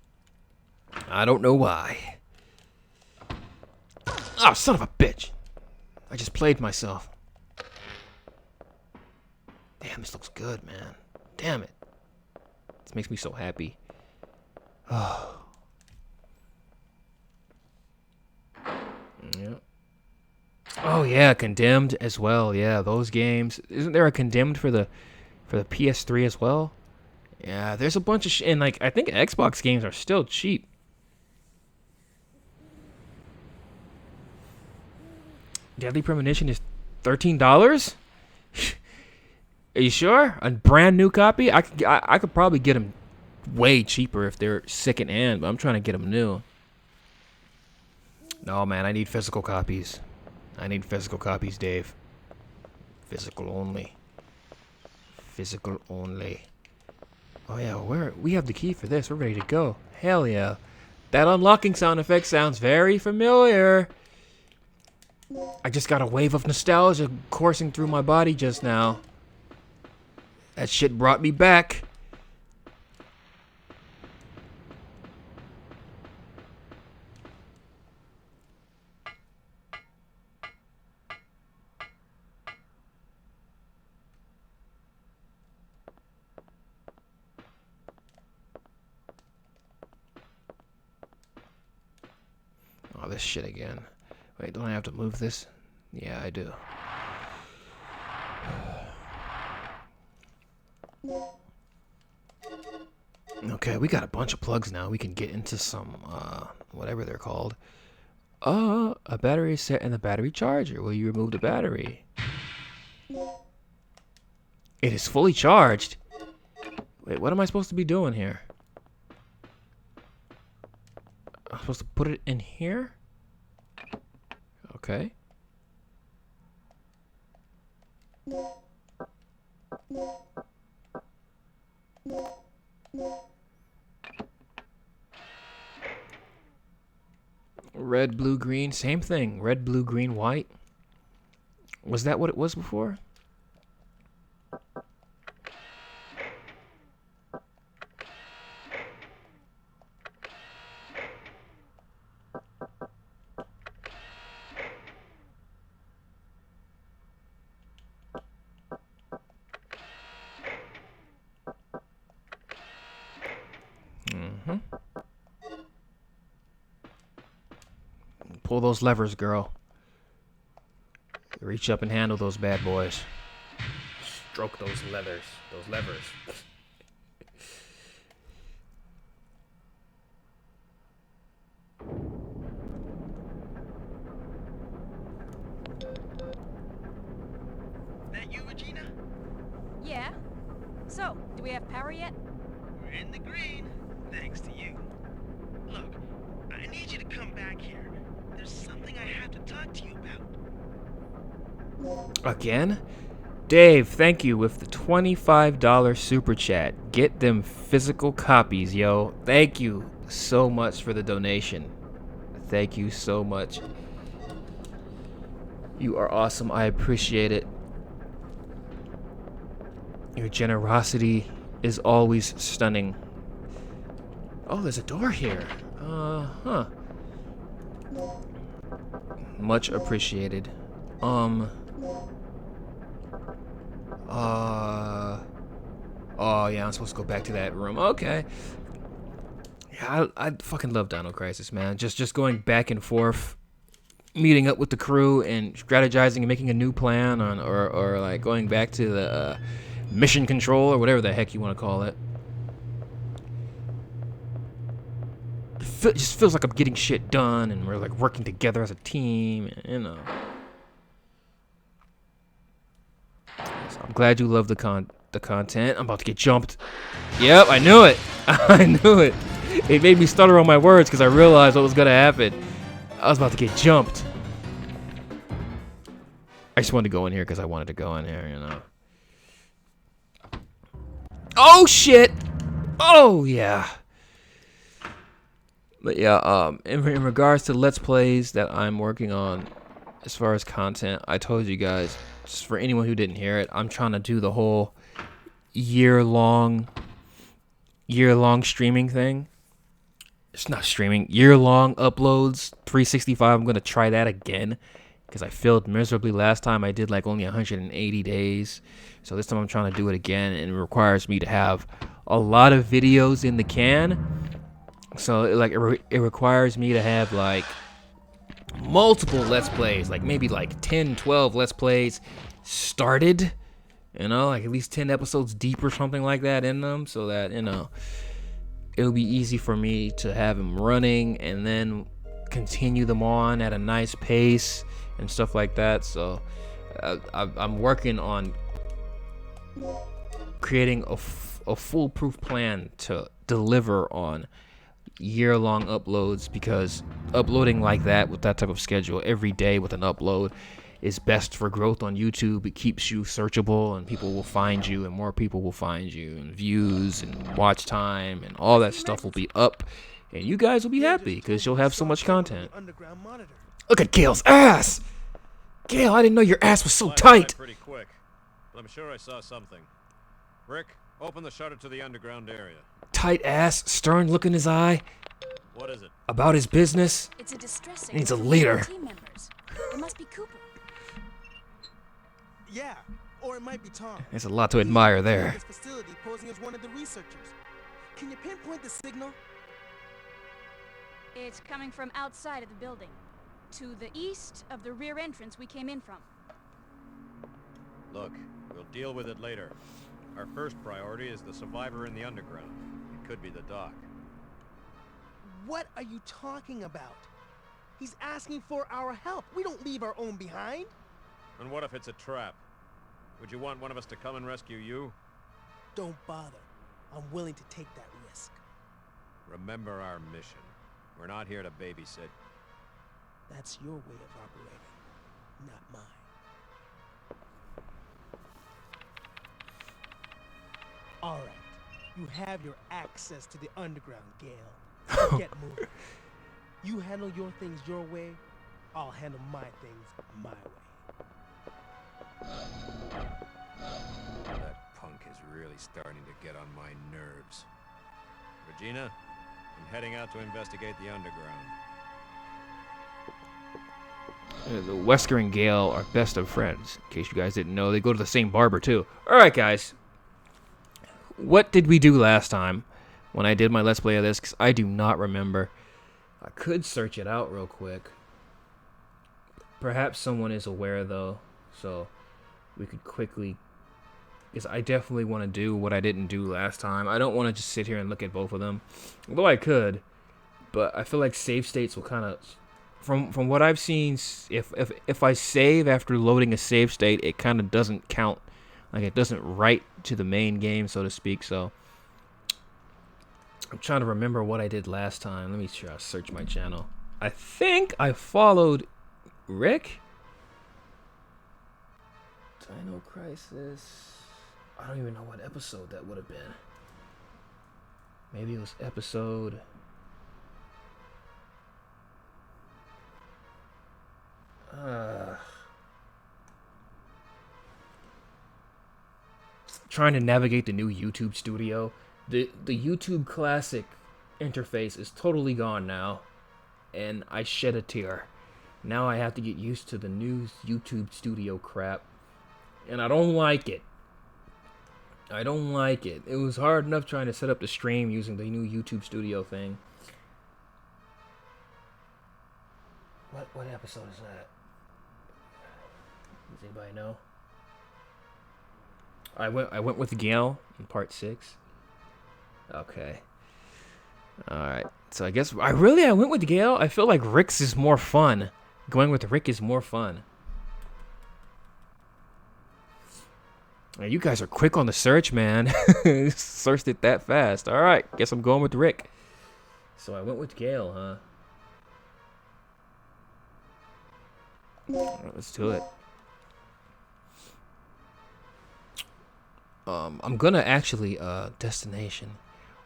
I don't know why. Oh, son of a bitch. I just played myself. Damn, this looks good, man. Damn it. This makes me so happy. Oh. Yeah. Oh yeah, Condemned as well. Yeah, those games. Isn't there a Condemned for the PS3 as well? Yeah, there's a bunch of and like I think Xbox games are still cheap. Deadly Premonition is $13? Are you sure? A brand new copy? I could probably get them way cheaper if they're second hand, but I'm trying to get them new. No, man, I need physical copies. I need physical copies, Dave. Physical only. Physical only. Oh yeah, we have the key for this. We're ready to go. Hell yeah. That unlocking sound effect sounds very familiar. I just got a wave of nostalgia coursing through my body just now. That shit brought me back. Oh, this shit again. Wait, don't I have to move this? Yeah, I do. Okay, we got a bunch of plugs now. We can get into some, whatever they're called. A battery set and the battery charger. Will you remove the battery? It is fully charged. Wait, what am I supposed to be doing here? I'm supposed to put it in here? Okay. Red, blue, green, same thing. Red, blue, green, white. Was that what it was before? Pull those levers, girl. Reach up and handle those bad boys. Stroke those levers. we have power yet? We're in the green, thanks to you. Look, I need you to come back here. There's something I have to talk to you about. Again? Dave, thank you with the $25 super chat. Get them physical copies, yo. Thank you so much for the donation. Thank you so much. You are awesome. I appreciate it. Your generosity is always stunning. Oh, there's a door here. Huh. Much appreciated. Oh, yeah, I'm supposed to go back to that room. Okay. Yeah, I fucking love Dino Crisis, man. Just going back and forth, meeting up with the crew and strategizing and making a new plan on, or like going back to the mission control or whatever the heck you want to call it. It just feels like I'm getting shit done and we're like working together as a team, you know. So I'm glad you love the content. I'm about to get jumped. Yep, I knew it. I knew it. It made me stutter on my words because I realized what was gonna happen. I was about to get jumped. I just wanted to go in here because I wanted to go in here, you know. Oh shit! Oh yeah. But yeah, in regards to Let's Plays that I'm working on, as far as content, I told you guys, just for anyone who didn't hear it, I'm trying to do the whole year-long streaming thing. It's not streaming, year-long uploads, 365. I'm gonna try that again because I failed miserably last time. I did like only 180 days, so this time I'm trying to do it again, and it requires me to have a lot of videos in the can. So it requires me to have like multiple Let's Plays, like maybe like 10, 12 Let's Plays started, you know, like at least 10 episodes deep or something like that in them, so that, you know, it'll be easy for me to have them running and then continue them on at a nice pace and stuff like that. So I'm working on creating a foolproof plan to deliver on year-long uploads, because uploading like that with that type of schedule every day with an upload is best for growth on YouTube. It keeps you searchable and people will find you and more people will find you, and views and watch time and all that stuff will be up, and you guys will be happy because you'll have so much content. Look at Gail's ass! Gail, I didn't know your ass was so tight! Pretty quick, but I'm sure I saw something. Rick, open the shutter to the underground area. Tight ass, stern look in his eye. What is it? About his business. It's a distressing. Needs a leader. Team members. It must be Cooper. Yeah, or it might be Tom. There's a lot to admire there. This facility posing as one of the researchers. Can you pinpoint the signal? It's coming from outside of the building, to the east of the rear entrance we came in from. Look, we'll deal with it later. Our first priority is the survivor in the underground. It could be the doc. What are you talking about? He's asking for our help. We don't leave our own behind. And what if it's a trap? Would you want one of us to come and rescue you? Don't bother. I'm willing to take that risk. Remember our mission. We're not here to babysit. That's your way of operating, not mine. All right. You have your access to the underground, Gale. Get moving. You handle your things your way, I'll handle my things my way. That punk is really starting to get on my nerves. Regina, I'm heading out to investigate the underground. The Wesker and Gale are best of friends. In case you guys didn't know, they go to the same barber too. Alright guys. What did we do last time when I did my Let's Play of this? Because I do not remember. I could search it out real quick. Perhaps someone is aware though, so we could quickly, because I definitely want to do what I didn't do last time. I don't want to just sit here and look at both of them, although I could, but I feel like save states will kind of, from what I've seen, if I save after loading a save state, it kind of doesn't count Like, it doesn't write to the main game, so to speak. So I'm trying to remember what I did last time. Let me try to search my channel. I think I followed Rick. Dino Crisis. I don't even know what episode that would have been. Maybe it was episode... trying to navigate the new YouTube studio. The YouTube Classic interface is totally gone now, and I shed a tear. Now I have to get used to the new YouTube studio crap, and I don't like it. I don't like it. It was hard enough trying to set up the stream using the new YouTube studio thing. What episode is that? Does anybody know? I went with Gale in part 6. Okay. Alright. So I guess I went with Gale. I feel like Rick's is more fun. Going with Rick is more fun. Man, you guys are quick on the search, man. Searched it that fast. Alright. Guess I'm going with Rick. So I went with Gale, huh? Alright, let's do it. I'm gonna actually destination.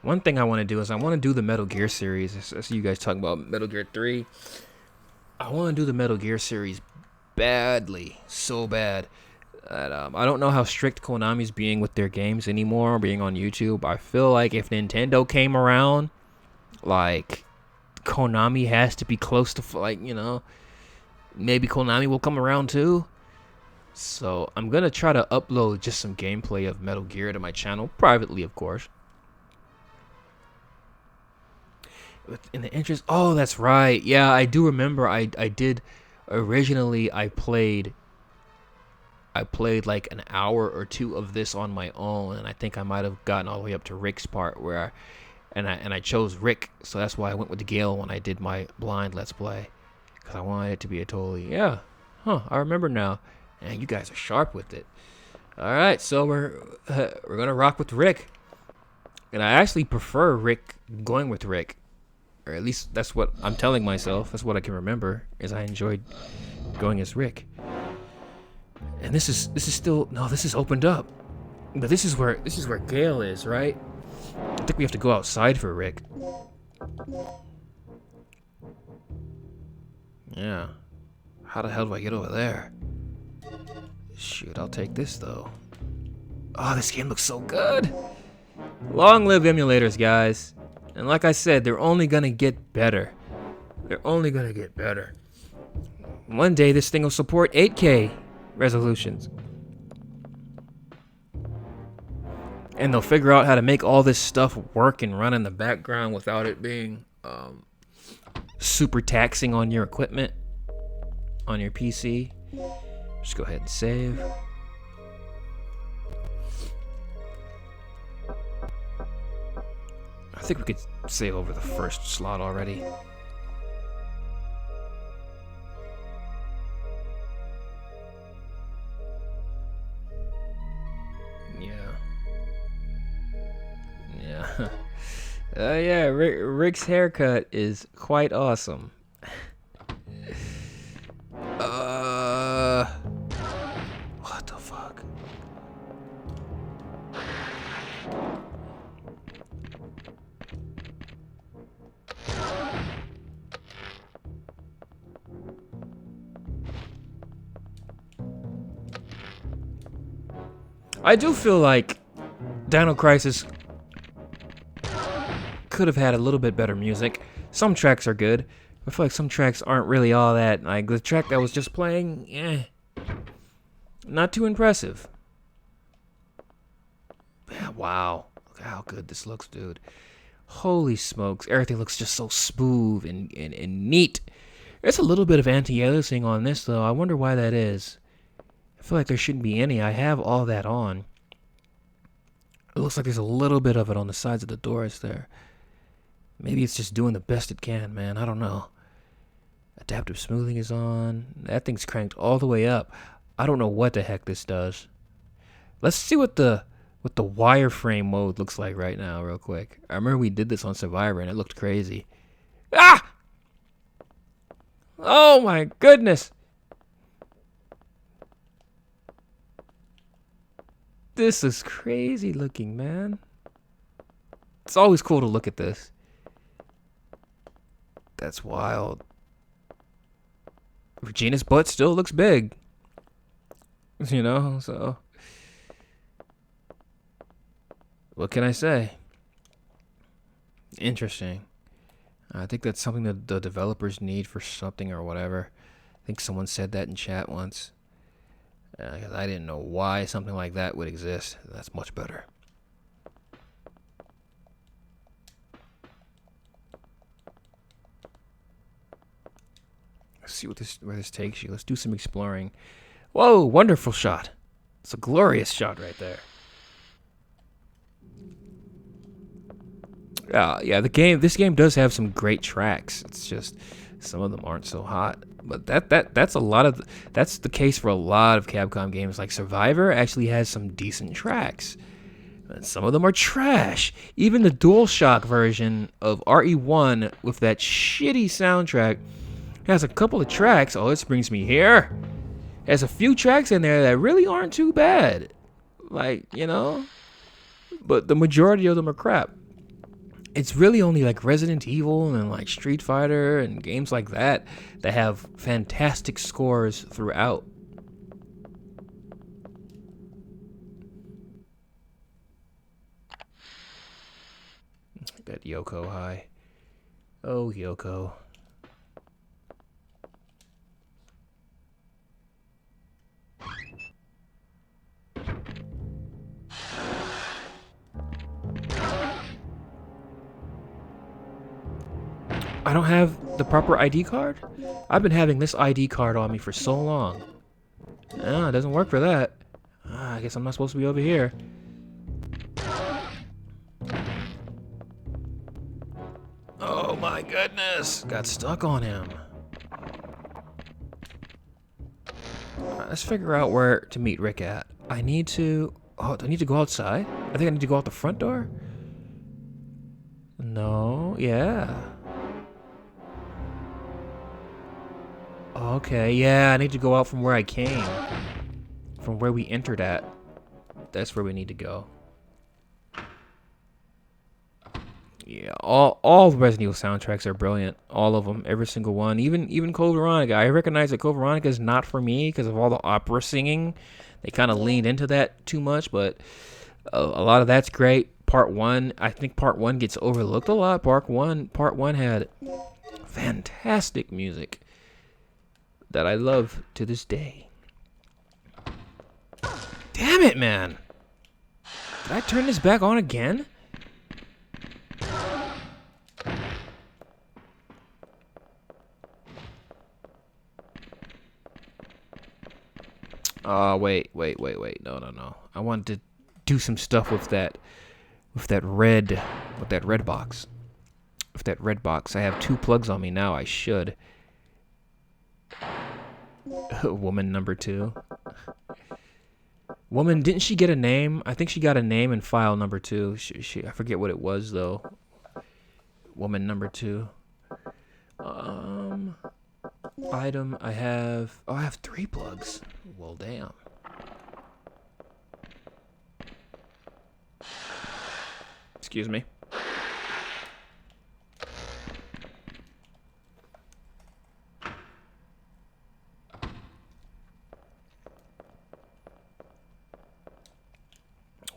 One thing I want to do is I want to do the Metal Gear series. I see you guys talking about Metal Gear 3. I want to do the Metal Gear series badly, so bad that I don't know how strict Konami's being with their games anymore, being on YouTube. I feel like if Nintendo came around, like Konami has to be close to, like, you know, maybe Konami will come around too. So I'm gonna try to upload just some gameplay of Metal Gear to my channel, privately of course. In the interest, oh, that's right. Yeah, I do remember. I did originally. I played like an hour or two of this on my own, and I think I might have gotten all the way up to Rick's part where, I chose Rick, so that's why I went with the Gale when I did my blind Let's Play, because I wanted it to be a totally I remember now. And you guys are sharp with it. All right, so we're gonna rock with Rick, and I actually prefer Rick, going with Rick, or at least that's what I'm telling myself. That's what I can remember, is I enjoyed going as Rick. And this is still, no, this is opened up, but this is where Gale is, right? I think we have to go outside for Rick. Yeah. How the hell do I get over there? Shoot, I'll take this, though. Oh, this game looks so good. Long live emulators, guys. And like I said, they're only going to get better. They're only going to get better. One day, this thing will support 8K resolutions. And they'll figure out how to make all this stuff work and run in the background without it being super taxing on your equipment, on your PC. Just go ahead and save. I think we could save over the first slot already. Yeah. Yeah, Rick's haircut is quite awesome. What the fuck? I do feel like Dino Crisis could have had a little bit better music. Some tracks are good. I feel like some tracks aren't really all that. Like the track that was just playing, not too impressive. Yeah, wow. Look how good this looks, dude. Holy smokes. Everything looks just so smooth and neat. There's a little bit of anti-aliasing on this, though. I wonder why that is. I feel like there shouldn't be any. I have all that on. It looks like there's a little bit of it on the sides of the doors there. Maybe it's just doing the best it can, man. I don't know. Adaptive smoothing is on. That thing's cranked all the way up. I don't know what the heck this does. Let's see what the wireframe mode looks like right now, real quick. I remember we did this on Survivor and it looked crazy. Ah! Oh my goodness! This is crazy looking, man. It's always cool to look at this. That's wild. Regina's butt still looks big. You know, so what can I say? Interesting. I think that's something that the developers need for something or whatever. I think someone said that in chat once. I didn't know why something like that would exist. That's much better. Let's see where this takes you. Let's do some exploring. Whoa, wonderful shot. It's a glorious shot right there. Yeah, this game does have some great tracks. It's just some of them aren't so hot. But that's the case for a lot of Capcom games. Like Survivor actually has some decent tracks. And some of them are trash. Even the DualShock version of RE1 with that shitty soundtrack has a couple of tracks. Oh, this brings me here. There's a few tracks in there that really aren't too bad. Like, you know, but the majority of them are crap. It's really only like Resident Evil and like Street Fighter and games like that that have fantastic scores throughout. That Yoko high. Oh, Yoko. I don't have the proper ID card? I've been having this ID card on me for so long. Ah, it doesn't work for that. I guess I'm not supposed to be over here. Oh my goodness! Got stuck on him. Let's figure out where to meet Rick at. I need to... Oh, do I need to go outside? I think I need to go out the front door? No, yeah. Okay, yeah, I need to go out from where I came. From where we entered at. That's where we need to go. Yeah, all the Resident Evil soundtracks are brilliant. All of them, every single one. Even Code Veronica. I recognize that Code Veronica is not for me because of all the opera singing. They kind of leaned into that too much, but a lot of that's great. Part 1, I think Part 1 gets overlooked a lot. Part 1 had fantastic music that I love to this day. Damn it, man! Did I turn this back on again? Wait. No. I wanted to do some stuff with that red box. With that red box. I have 2 plugs on me now. I should. Woman number 2. Woman, didn't she get a name? I think she got a name in file number 2. I forget what it was though. Woman number 2. Item, I have 3 plugs. Well, damn. Excuse me.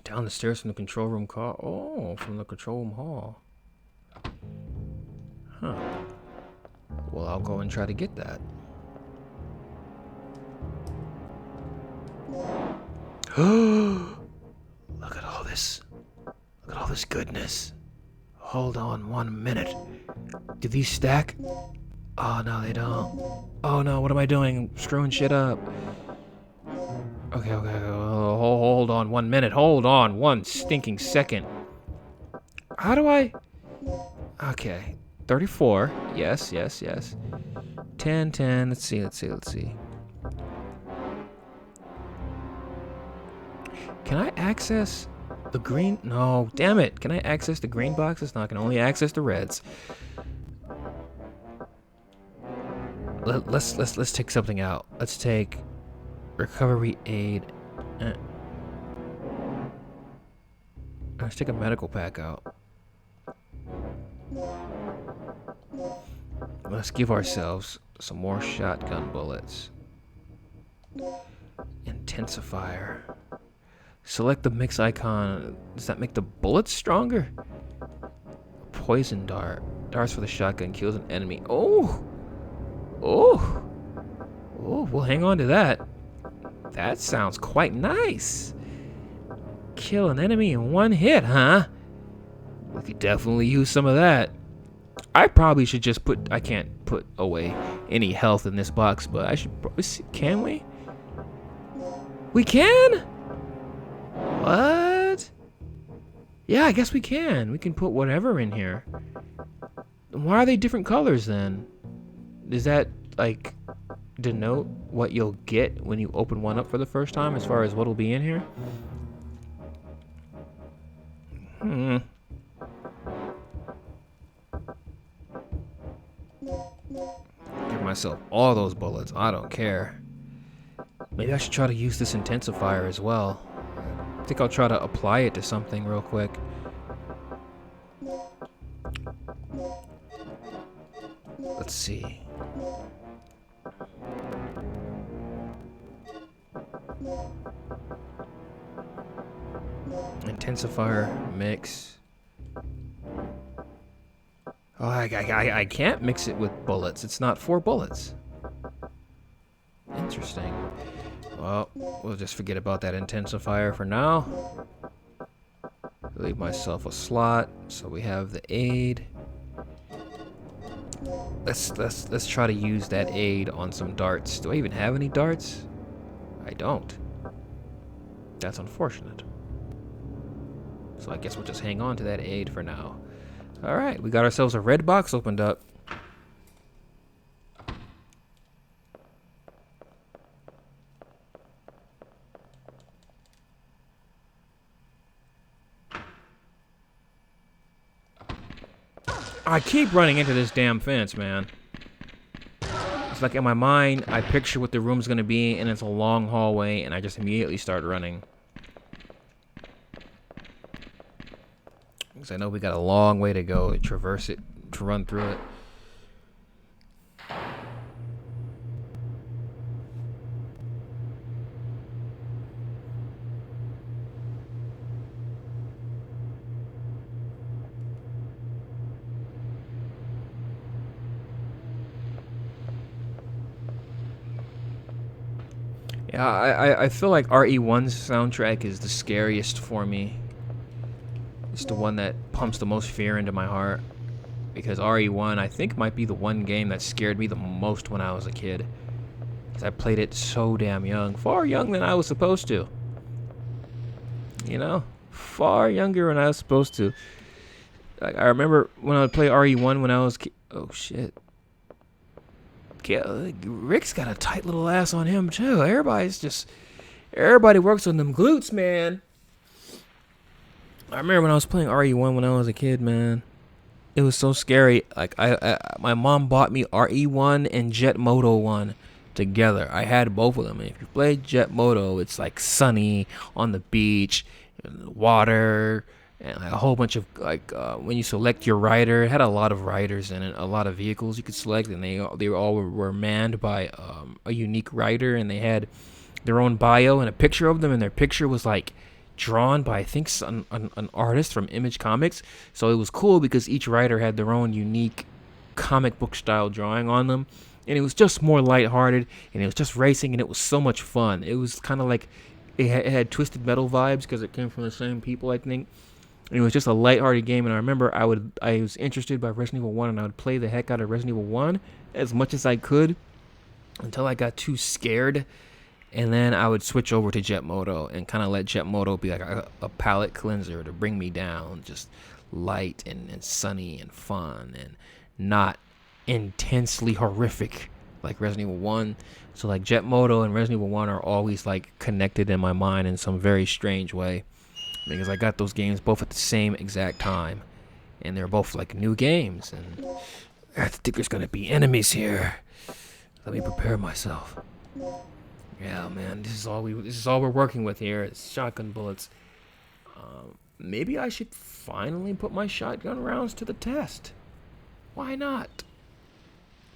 Down the stairs from the control room car. Oh, from the control room hall. Huh. Well, I'll go and try to get that. Look at all this. Look at all this goodness. Hold on 1 minute. Do these stack? Oh, no, they don't. Oh, no, what am I doing? I'm screwing shit up. Okay. Hold on 1 minute. Hold on 1 stinking second. How do I... Okay. 34. Yes. 10. Let's see. Can I access the green? No, damn it. Can I access the green boxes? No, I can only access the reds. Let's take something out. Let's take recovery aid. Let's take a medical pack out. Let's give ourselves some more shotgun bullets. Intensifier. Select the mix icon. Does that make the bullets stronger? Poison dart. Darts for the shotgun. Kills an enemy. Oh! Oh! Oh, we'll hang on to that. That sounds quite nice. Kill an enemy in one hit, huh? We could definitely use some of that. I probably should just put... I can't put away any health in this box, but I should probably see... Can we? We can? What? Yeah, I guess we can. We can put whatever in here. Why are they different colors then? Does that, like, denote what you'll get when you open one up for the first time as far as what'll be in here? Give myself all those bullets. I don't care. Maybe I should try to use this intensifier as well. I think I'll try to apply it to something real quick. Let's see. Intensifier mix. Oh, I can't mix it with bullets. It's not 4 bullets. Interesting. Well, we'll just forget about that intensifier for now. Leave myself a slot so we have the aid. Let's try to use that aid on some darts. Do I even have any darts? I don't. That's unfortunate. So I guess we'll just hang on to that aid for now. Alright, we got ourselves a red box opened up. I keep running into this damn fence, man. It's like in my mind, I picture what the room's gonna be, and it's a long hallway, and I just immediately start running. Because I know we got a long way to go to traverse it, to run through it. Yeah, I feel like RE1's soundtrack is the scariest for me. It's the one that pumps the most fear into my heart. Because RE1, I think, might be the one game that scared me the most when I was a kid. Because I played it so damn young. Far young than I was supposed to. You know? Far younger than I was supposed to. Like, I remember when I would play RE1 when I was... Oh, shit. Rick's got a tight little ass on him too. Everybody works on them glutes, man. I remember when I was playing RE1 when I was a kid, man. It was so scary. Like my mom bought me RE1 and Jet Moto 1 together. I had both of them. And if you play Jet Moto, it's like sunny on the beach, and water, and like a whole bunch of when you select your rider, it had a lot of riders in it, a lot of vehicles you could select, and they all were manned by a unique rider, and they had their own bio and a picture of them, and their picture was like drawn by, I think, an artist from Image Comics. So it was cool because each rider had their own unique comic book style drawing on them, and it was just more lighthearted, and it was just racing, and it was so much fun. It was kind of like it had Twisted Metal vibes because it came from the same people, I think. And it was just a lighthearted game, and I remember I was interested by Resident Evil 1, and I would play the heck out of Resident Evil 1 as much as I could until I got too scared, and then I would switch over to Jet Moto and kind of let Jet Moto be like a palate cleanser to bring me down, just light and sunny and fun and not intensely horrific like Resident Evil 1. So like Jet Moto and Resident Evil 1 are always like connected in my mind in some very strange way, because I got those games both at the same exact time, and they're both like new games, and I think there's gonna be enemies here. Let me prepare myself. Yeah, man, this is all we're working with here. It's shotgun bullets. Maybe I should finally put my shotgun rounds to the test. Why not?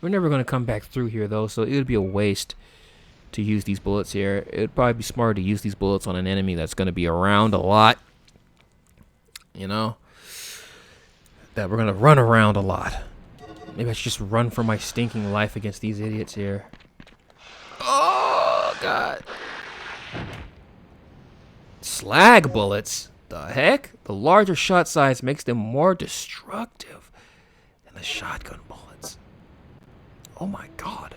We're never gonna come back through here though, so it would be a waste to use these bullets here. It would probably be smarter to use these bullets on an enemy that's gonna be around a lot. You know? That we're gonna run around a lot. Maybe I should just run for my stinking life against these idiots here. Oh, God. Slag bullets? The heck? The larger shot size makes them more destructive than the shotgun bullets. Oh, my God.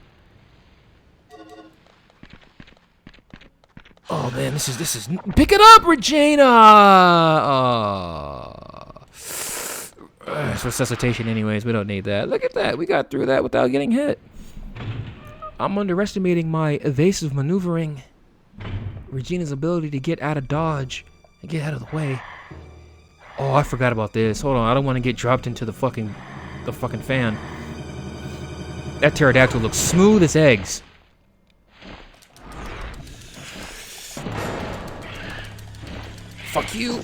Oh, man, this is... Pick it up, Regina! Oh. It's resuscitation anyways. We don't need that. Look at that. We got through that without getting hit. I'm underestimating my evasive maneuvering. Regina's ability to get out of dodge and get out of the way. Oh, I forgot about this. Hold on. I don't want to get dropped into the fucking fan. That pterodactyl looks smooth as eggs. Fuck you.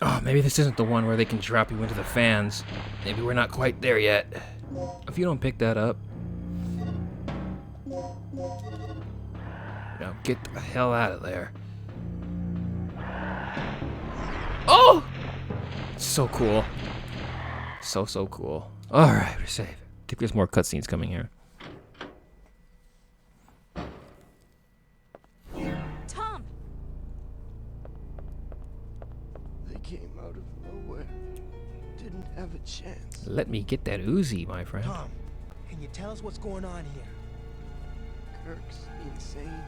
Oh, maybe this isn't the one where they can drop you into the fans. Maybe we're not quite there yet. If you don't pick that up... Now get the hell out of there. Oh! So cool. So cool. Alright, we're safe. I think there's more cutscenes coming here. Tom! They came out of nowhere. Didn't have a chance. Let me get that Uzi, my friend. Tom, can you tell us what's going on here? Kirk's insane.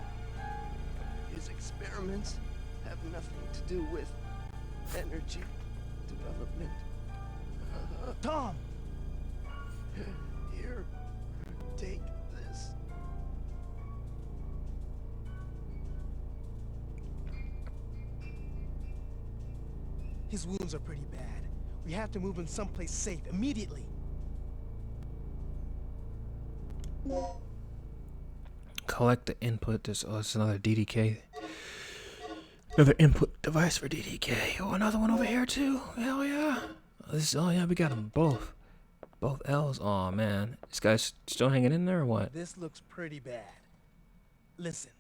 His experiments have nothing to do with energy development. Tom! Here, take this. His wounds are pretty bad. We have to move him someplace safe immediately. Collect the input. It's another DDK. Another input device for DDK. Oh, another one over here too. Hell yeah. Oh yeah, we got them both. Both L's. Oh man, this guy's still hanging in there or what? This looks pretty bad. Listen,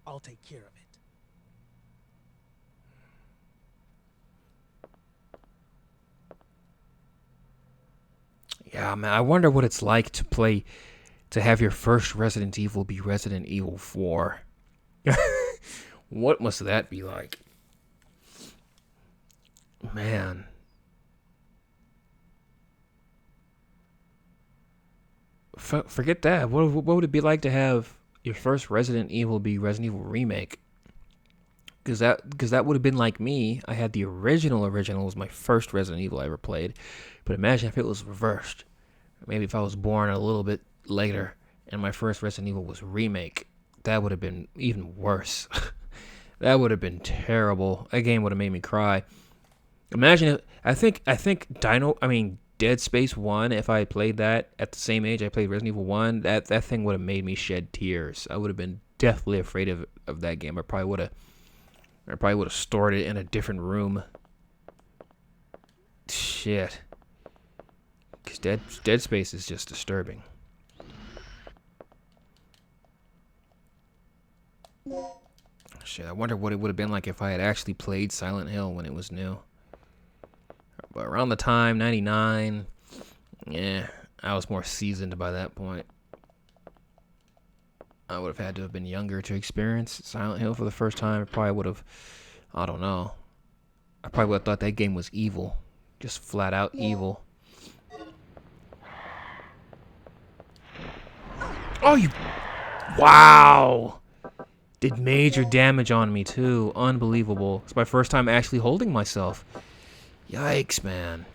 I'll take care of it. Yeah, man. I wonder what it's like to have your first Resident Evil be Resident Evil 4. What must that be like? Man. Forget that. What would it be like to have your first Resident Evil be Resident Evil Remake? Because that would have been like me. I had the original was my first Resident Evil I ever played. But imagine if it was reversed. Maybe if I was born a little bit later and my first Resident Evil was Remake. That would have been even worse. That would have been terrible. That game would have made me cry. Imagine it. I think Dead Space 1, if I played that at the same age I played Resident Evil 1, that thing would have made me shed tears. I would have been deathly afraid of that game. I probably would have stored it in a different room. Shit. Because Dead Space is just disturbing. Shit, I wonder what it would have been like if I had actually played Silent Hill when it was new. But around the time, 99, yeah, I was more seasoned by that point. I would have had to have been younger to experience Silent Hill for the first time. I probably would have, I don't know. I probably would have thought that game was evil. Just flat out evil. Oh, you... Wow! Did major damage on me, too. Unbelievable. It's my first time actually holding myself. Yikes, man.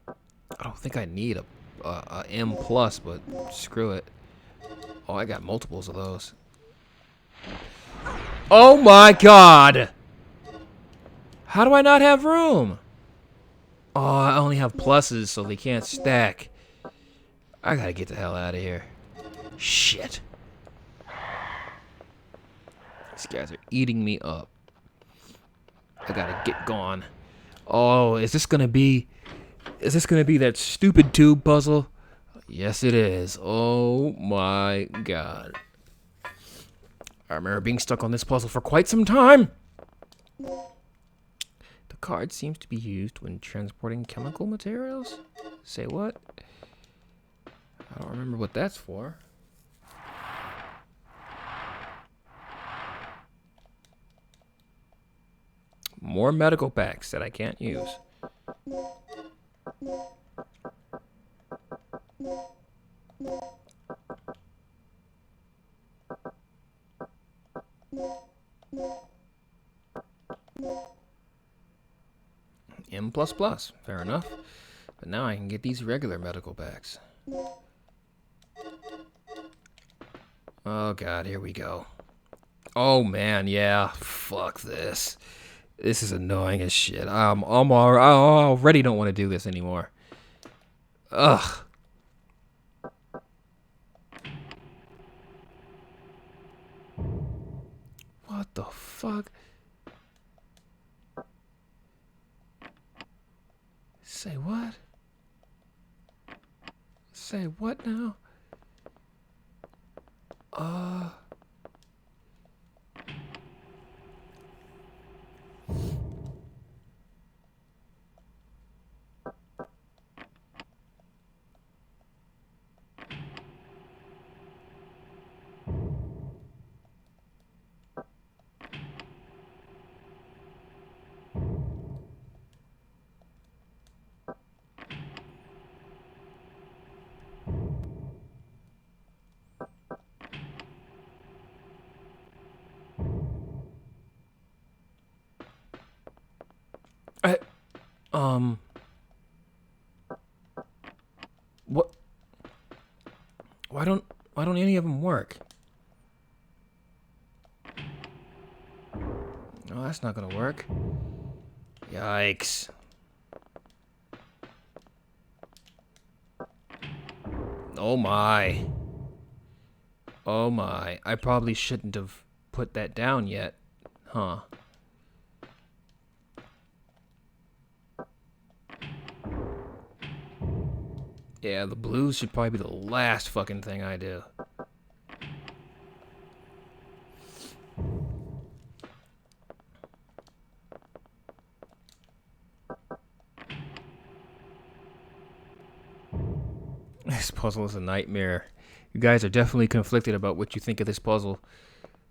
I don't think I need a M plus, but screw it. Oh, I got multiples of those. Oh my god! How do I not have room? Oh, I only have pluses, so they can't stack. I gotta get the hell out of here. Shit. These guys are eating me up. I gotta get gone. Oh, is this gonna be that stupid tube puzzle? Yes, it is. Oh my god. I remember being stuck on this puzzle for quite some time. The card seems to be used when transporting chemical materials. Say what? I don't remember what that's for. More medical packs that I can't use. M++, fair enough. But now I can get these regular medical packs. Oh god, here we go. Oh man, yeah, fuck this. This is annoying as shit. I already don't want to do this anymore. Ugh. What the fuck? Say what? Say what now? What? Why don't any of them work? Oh, that's not gonna work. Yikes. Oh my. Oh my. I probably shouldn't have put that down yet. Huh. Yeah, the blues should probably be the last fucking thing I do. This puzzle is a nightmare. You guys are definitely conflicted about what you think of this puzzle.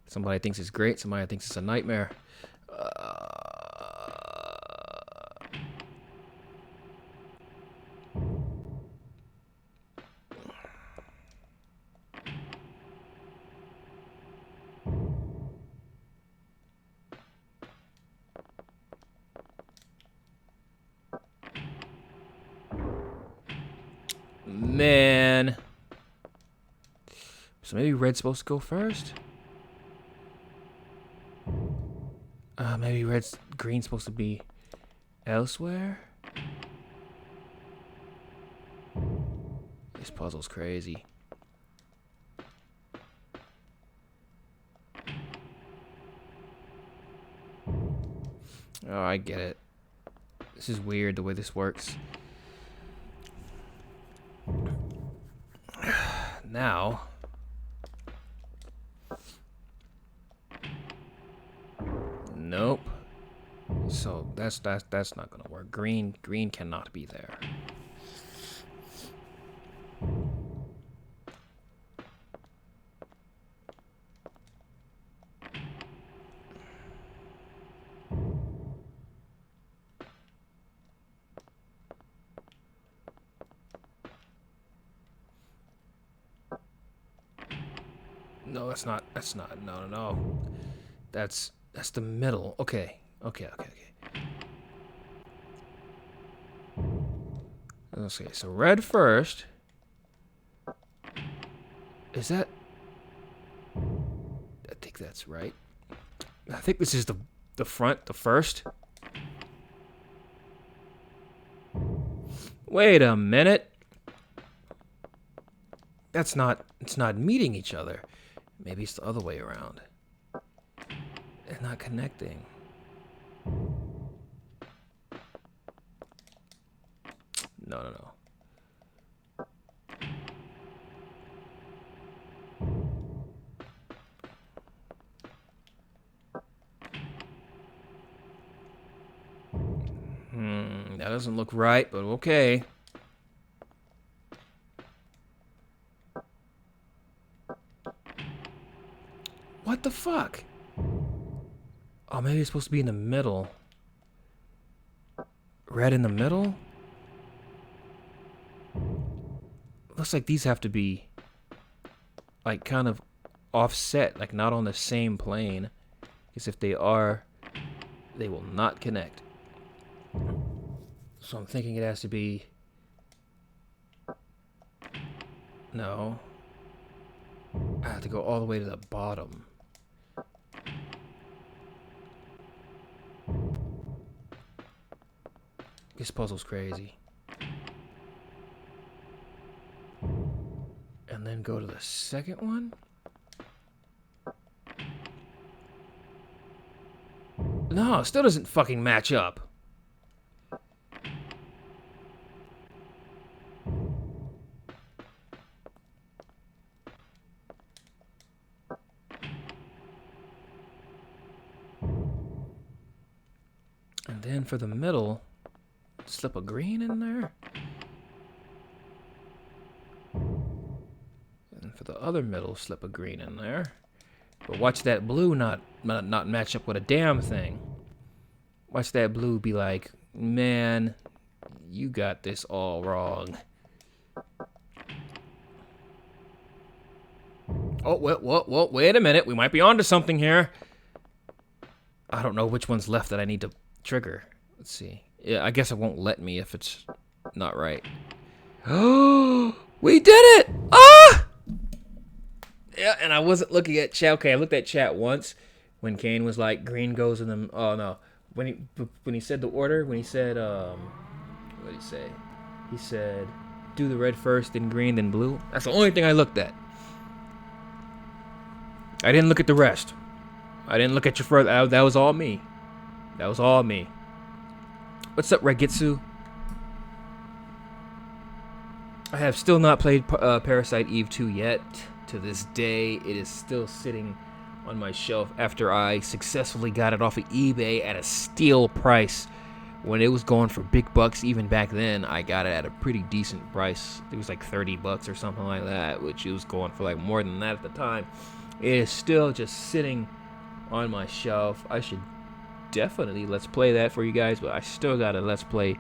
Somebody thinks it's great, somebody thinks it's a nightmare. Man. So maybe red's supposed to go first? Maybe green's supposed to be elsewhere? This puzzle's crazy. Oh, I get it. This is weird the way this works. Now, nope. So that's not gonna work. Green cannot be there. No, that's not. No. That's the middle. Okay. Okay, so red first. Is that... I think that's right. I think this is the front, the first. Wait a minute. That's not... It's not meeting each other. Maybe it's the other way around. It's not connecting. No, no, no. That doesn't look right, but okay. What the fuck? Oh, maybe it's supposed to be in the middle. Red in the middle? Looks like these have to be like kind of offset, like not on the same plane. Because if they are, they will not connect. So I'm thinking it has to be... No. I have to go all the way to the bottom. This puzzle's crazy. And then go to the second one? No, it still doesn't fucking match up. And then for the middle, slip a green in there. And for the other middle, slip a green in there. But watch that blue not match up with a damn thing. Watch that blue be like, man, you got this all wrong. Oh, wait a minute. We might be onto something here. I don't know which one's left that I need to trigger. Let's see. Yeah, I guess it won't let me if it's not right. Oh, we did it! Ah! Yeah, and I wasn't looking at chat. Okay, I looked at chat once when Kane was like, green goes in the... Oh, no. When he said the order, when he said... What did he say? He said, do the red first, then green, then blue. That's the only thing I looked at. I didn't look at the rest. I didn't look at your further... That was all me. That was all me. What's up, Regitsu? I have still not played Parasite Eve 2 yet. To this day, it is still sitting on my shelf after I successfully got it off of eBay at a steal price. When it was going for big bucks, even back then, I got it at a pretty decent price. It was like 30 bucks or something like that, which it was going for like more than that at the time. It is still just sitting on my shelf. I should definitely let's play that for you guys, but I still gotta let's play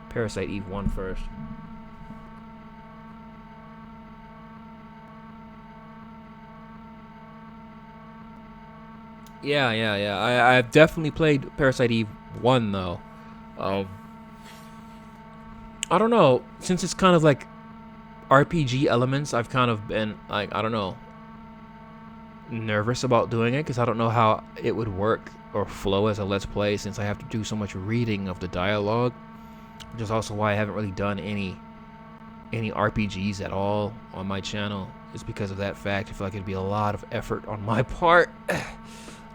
Parasite Eve 1 first. Yeah. I've definitely played Parasite Eve 1 though. I don't know, since it's kind of like RPG elements, I've kind of been like, I don't know, nervous about doing it because I don't know how it would work or flow as a let's play since I have to do so much reading of the dialogue, which is also why I haven't really done any RPGs at all on my channel. It's because of that fact. I feel like it'd be a lot of effort on my part. A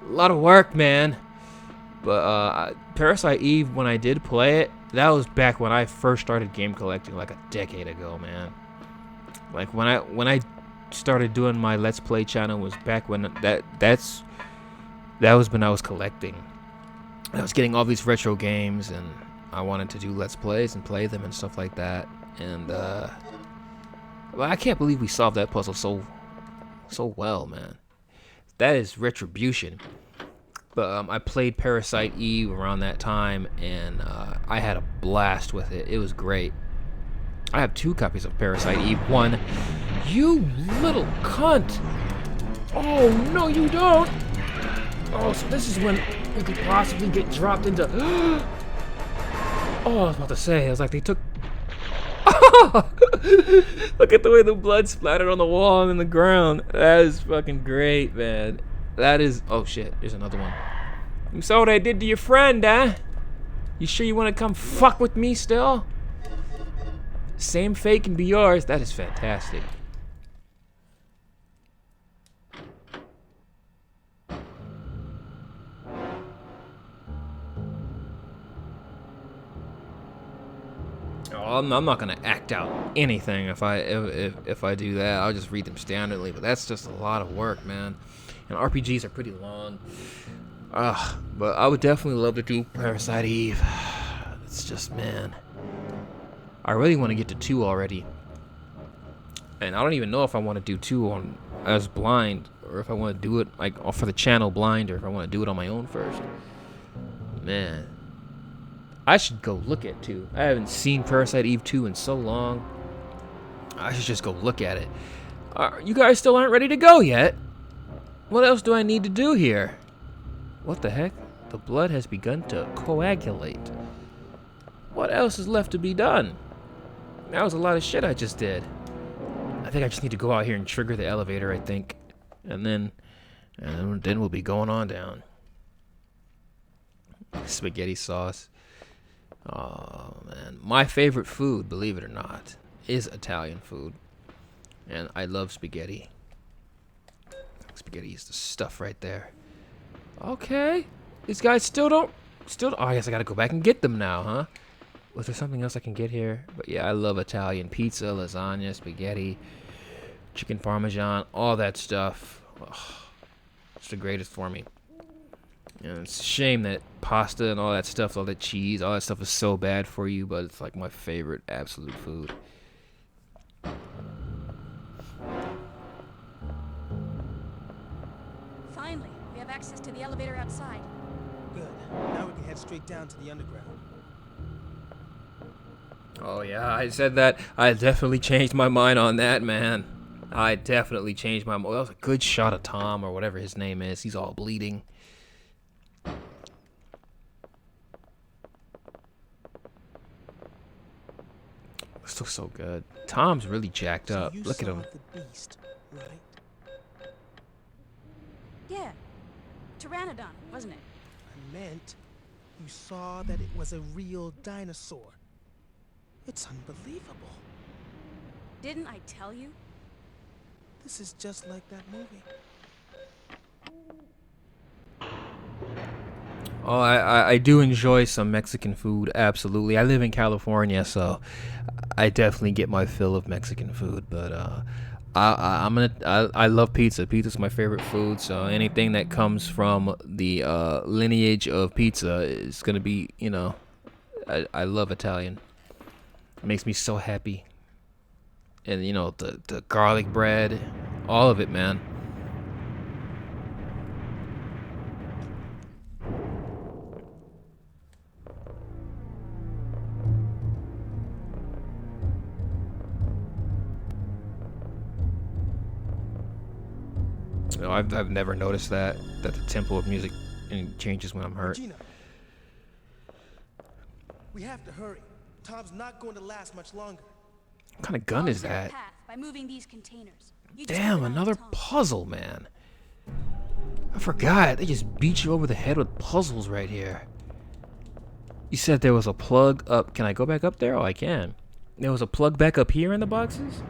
lot of work, man. But Parasite Eve, when I did play it, that was back when I first started game collecting, like a decade ago, man. Like when I started doing my Let's Play channel was back when that was when I was collecting. I was getting all these retro games, and I wanted to do Let's Plays and play them and stuff like that. And well, I can't believe we solved that puzzle so well, man. That is Retribution. But I played Parasite Eve around that time, and I had a blast with it. It was great. I have 2 copies of Parasite Eve 1. You little cunt! Oh, no you don't! Oh, so this is when we could possibly get dropped into... Oh, I was about to say, I was like, they took... Look at the way the blood splattered on the wall and in the ground. That is fucking great, man. That is... Oh, shit. There's another one. You saw what I did to your friend, huh? You sure you want to come fuck with me still? Same fate can be yours. That is fantastic. Oh, I'm not gonna act out anything if I do that. I'll just read them standardly. But that's just a lot of work, man. And RPGs are pretty long. But I would definitely love to do Parasite Eve. It's just, man, I really want to get to 2 already. And I don't even know if I want to do 2 on as blind, or if I want to do it like for the channel blind, or if I want to do it on my own first. Man, I should go look at 2. I haven't seen Parasite Eve 2 in so long. I should just go look at it. You guys still aren't ready to go yet. What else do I need to do here? What the heck? The blood has begun to coagulate. What else is left to be done? That was a lot of shit I just did. I think I just need to go out here and trigger the elevator, I think. And then we'll be going on down. Spaghetti sauce. Oh, man. My favorite food, believe it or not, is Italian food. And I love spaghetti. Spaghetti is the stuff right there. Okay. These guys still don't... Oh, I guess I gotta go back and get them now, huh? Was there something else I can get here? But yeah, I love Italian pizza, lasagna, spaghetti, chicken parmesan, all that stuff. Oh, it's the greatest for me. And it's a shame that pasta and all that stuff, all that cheese, all that stuff is so bad for you, but it's like my favorite absolute food. Finally, we have access to the elevator outside. Good. Now we can head straight down to the underground. Oh yeah, I said that. I definitely changed my mind on that, man. I definitely changed my mind. That was a good shot of Tom, or whatever his name is. He's all bleeding. This looks so good. Tom's really jacked up. So Look at him. The beast, right? Yeah. Pteranodon, wasn't it? I meant you saw that it was a real dinosaur. It's unbelievable. Didn't I tell you? This is just like that movie. Oh, I do enjoy some Mexican food, absolutely. I live in California, so I definitely get my fill of Mexican food. But I love pizza. Pizza's my favorite food, so anything that comes from the lineage of pizza is gonna be, you know, I love Italian. It makes me so happy. And you know, the garlic bread, all of it, man. You know, I've never noticed that the tempo of music changes when I'm hurt. Gina, we have to hurry. Tom's not going to last much longer. What kind of gun is that? Path by moving these containers. You just Damn, keep an eye on another Tom. puzzle, man. I forgot. They just beat you over the head with puzzles right here. You said there was a plug up. Can I go back up there? Oh, I can. There was a plug back up here in the boxes?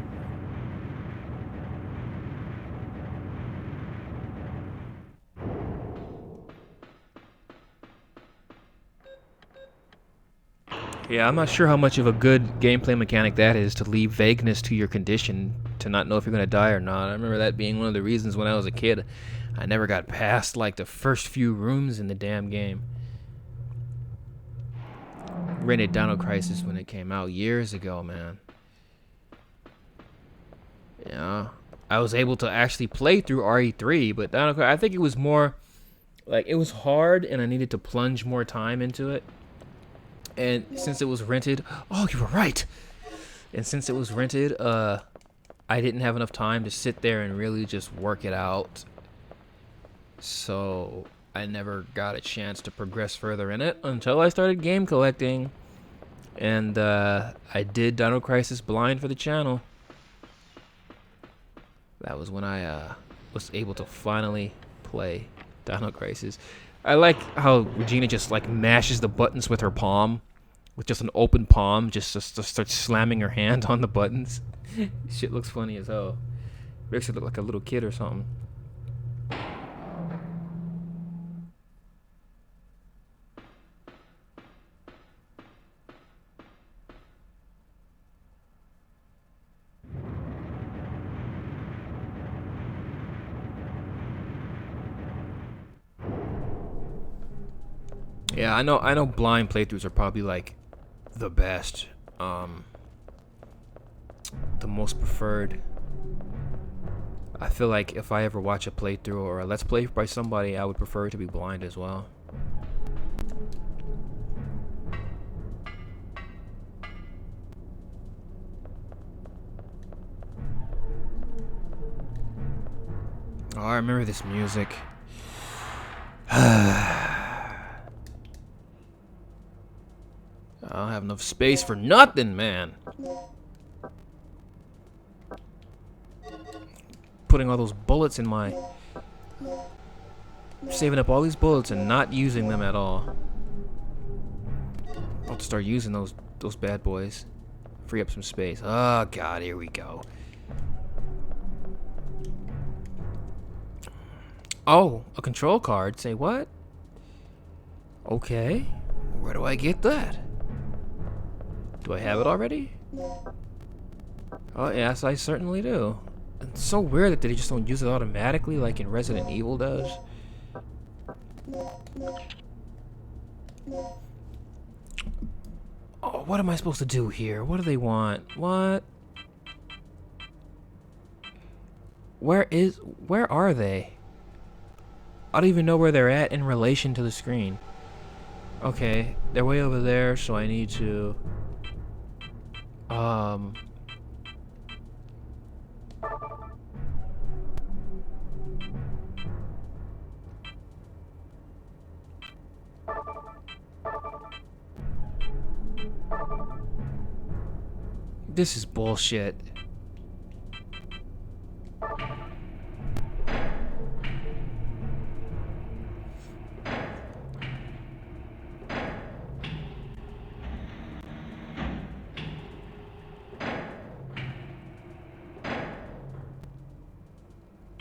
Yeah, I'm not sure how much of a good gameplay mechanic that is, to leave vagueness to your condition, to not know if you're going to die or not. I remember that being one of the reasons when I was a kid, I never got past, like, the first few rooms in the damn game. Rented Dino Crisis when it came out years ago, man. Yeah, I was able to actually play through RE3, but Dino Crisis, I think it was more, like, it was hard, and I needed to plunge more time into it. And since it was rented, oh, you were right. And since it was rented, I didn't have enough time to sit there and really just work it out. So I never got a chance to progress further in it until I started game collecting. And I did Dino Crisis blind for the channel. That was when I was able to finally play Dino Crisis. I like how Regina just like mashes the buttons with her palm, with just an open palm, just starts slamming her hand on the buttons. Shit looks funny as hell. Makes her look like a little kid or something. Yeah, I know blind playthroughs are probably like the best. The most preferred. I feel like if I ever watch a playthrough or a let's play by somebody, I would prefer it to be blind as well. Oh, I remember this music. I don't have enough space for nothing, man. Putting all those bullets in my... Saving up all these bullets and not using them at all. I'll have to start using those bad boys. Free up some space. Oh, God, here we go. Oh, a control card. Say what? Okay. Where do I get that? Do I have it already? Oh, yes, I certainly do. It's so weird that they just don't use it automatically like in Resident Evil does. Oh, what am I supposed to do here? What do they want? What? Where are they? I don't even know where they're at in relation to the screen. Okay, they're way over there, so I need to... This is bullshit.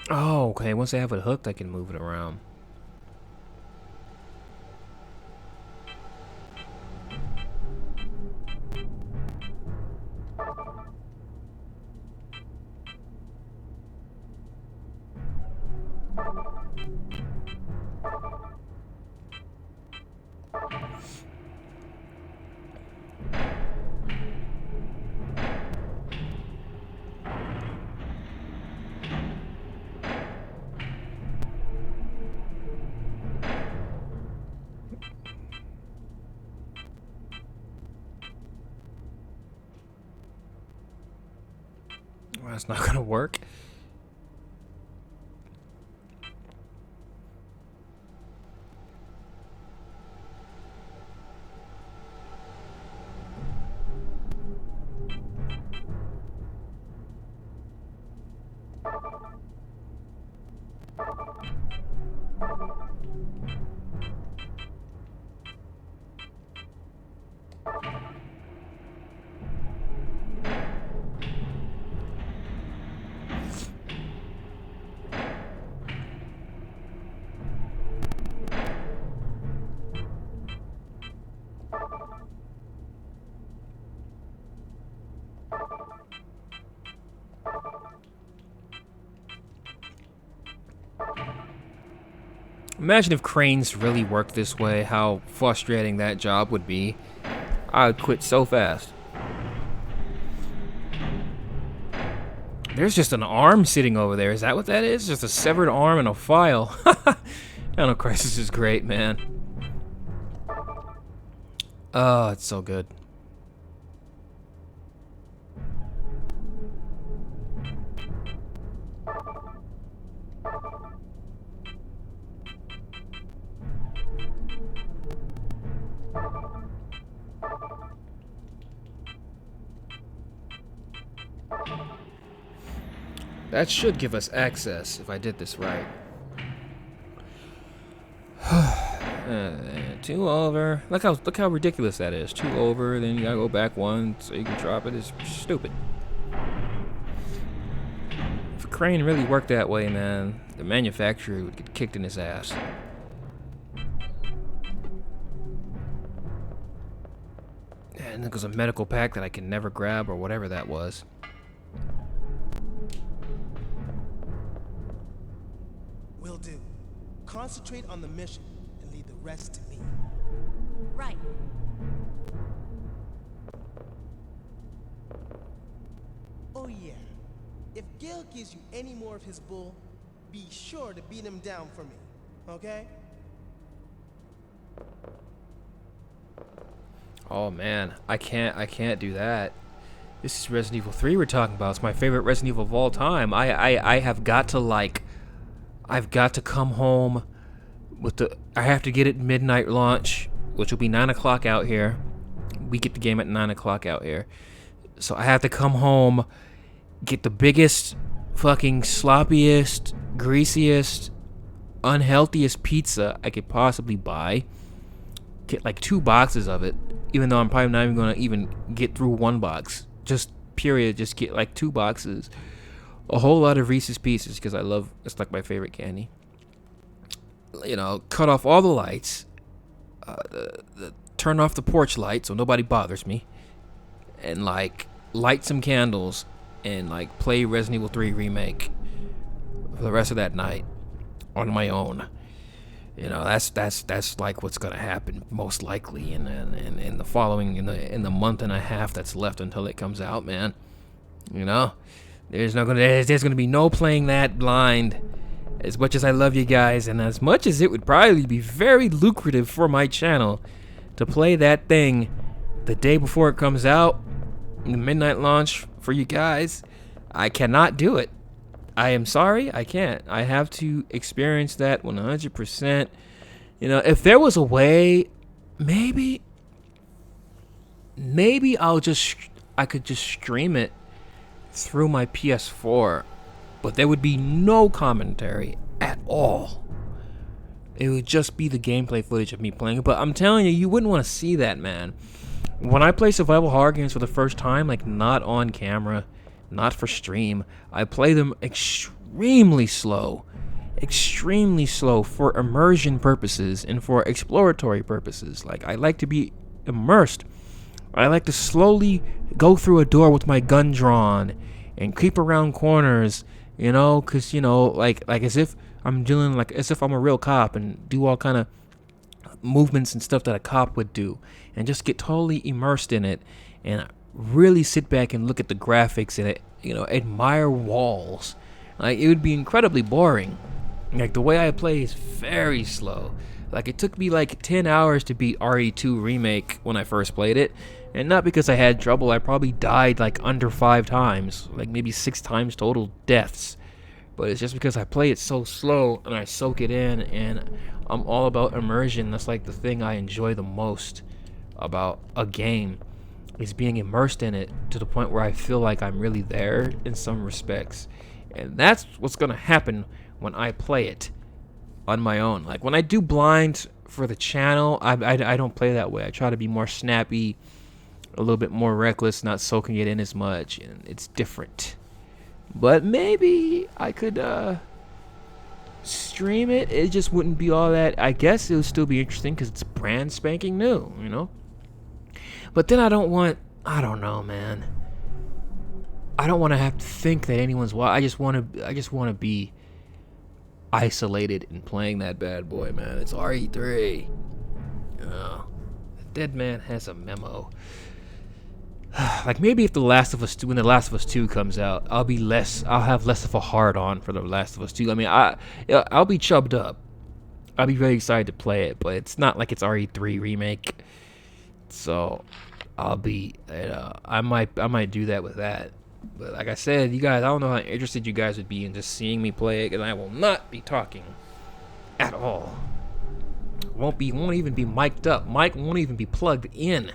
Oh, okay. Once I have it hooked, I can move it around. Well, that's not gonna work. Imagine if cranes really worked this way, how frustrating that job would be. I would quit so fast. There's just an arm sitting over there. Is that what that is? Just a severed arm and a file. Dino Crisis is great, man. Oh, it's so good. That should give us access if I did this right. 2 over. Look how ridiculous that is. 2 over, then you gotta go back 1 so you can drop it. It's stupid. If a crane really worked that way, man, the manufacturer would get kicked in his ass. And there goes a medical pack that I can never grab or whatever that was. Will do. Concentrate on the mission and leave the rest to me. Right. Oh yeah. If Gil gives you any more of his bull, be sure to beat him down for me. Okay? Oh man, I can't do that. This is Resident Evil 3 we're talking about. It's my favorite Resident Evil of all time. I have got to I've got to come home with I have to get it midnight launch, which will be 9 o'clock out here. We get the game at 9 o'clock out here. So I have to come home, get the biggest, fucking sloppiest, greasiest, unhealthiest pizza I could possibly buy. Get like 2 boxes of it, even though I'm probably not even gonna even get through 1 box. Just period, just get like 2 boxes. A whole lot of Reese's Pieces because it's like my favorite candy. You know, cut off all the lights, turn off the porch light so nobody bothers me, and like light some candles and like play Resident Evil 3 Remake for the rest of that night on my own. You know, that's like what's gonna happen most likely in the following in the month and a half that's left until it comes out, man. You know, there's gonna be no playing that blind. As much as I love you guys, and as much as it would probably be very lucrative for my channel to play that thing the day before it comes out, the midnight launch for you guys, I cannot do it. I am sorry, I can't. I have to experience that 100%. You know, if there was a way, maybe I could just stream it through my PS4, but there would be no commentary at all. It would just be the gameplay footage of me playing it. But I'm telling you, you wouldn't want to see that, man. When I play survival horror games for the first time, like not on camera, not for stream, I play them extremely slow for immersion purposes and for exploratory purposes. Like, I like to be immersed. I like to slowly go through a door with my gun drawn and creep around corners, you know, because, you know, like as if I'm dealing, like as if I'm a real cop, and do all kind of movements and stuff that a cop would do, and just get totally immersed in it and really sit back and look at the graphics and, you know, admire walls. Like, it would be incredibly boring. Like, the way I play is very slow. Like, it took me like 10 hours to beat RE2 Remake when I first played it, and not because I had trouble. I probably died like under 5 times, like maybe 6 times total deaths. But it's just because I play it so slow and I soak it in, and I'm all about immersion. That's like the thing I enjoy the most about a game, is being immersed in it to the point where I feel like I'm really there in some respects. And that's what's going to happen when I play it on my own. Like, when I do blind for the channel, I don't play that way. I try to be more snappy, a little bit more reckless, not soaking it in as much, and it's different. But maybe I could stream it. It just wouldn't be all that. I guess it would still be interesting because it's brand spanking new, you know? But then I don't know, man. I don't want to have to think that anyone's watching. I just want to be isolated in playing that bad boy, man. It's RE3. Oh, the dead man has a memo. Like, maybe if when The Last of Us 2 comes out, I'll have less of a hard on for The Last of Us 2. I mean, I'll be chubbed up. I'll be very excited to play it, but it's not like it's RE3 Remake. So I'll be, I might do that with that. But like I said, you guys, I don't know how interested you guys would be in just seeing me play it, and I will not be talking at all. Won't even be mic'd up. Mic won't even be plugged in.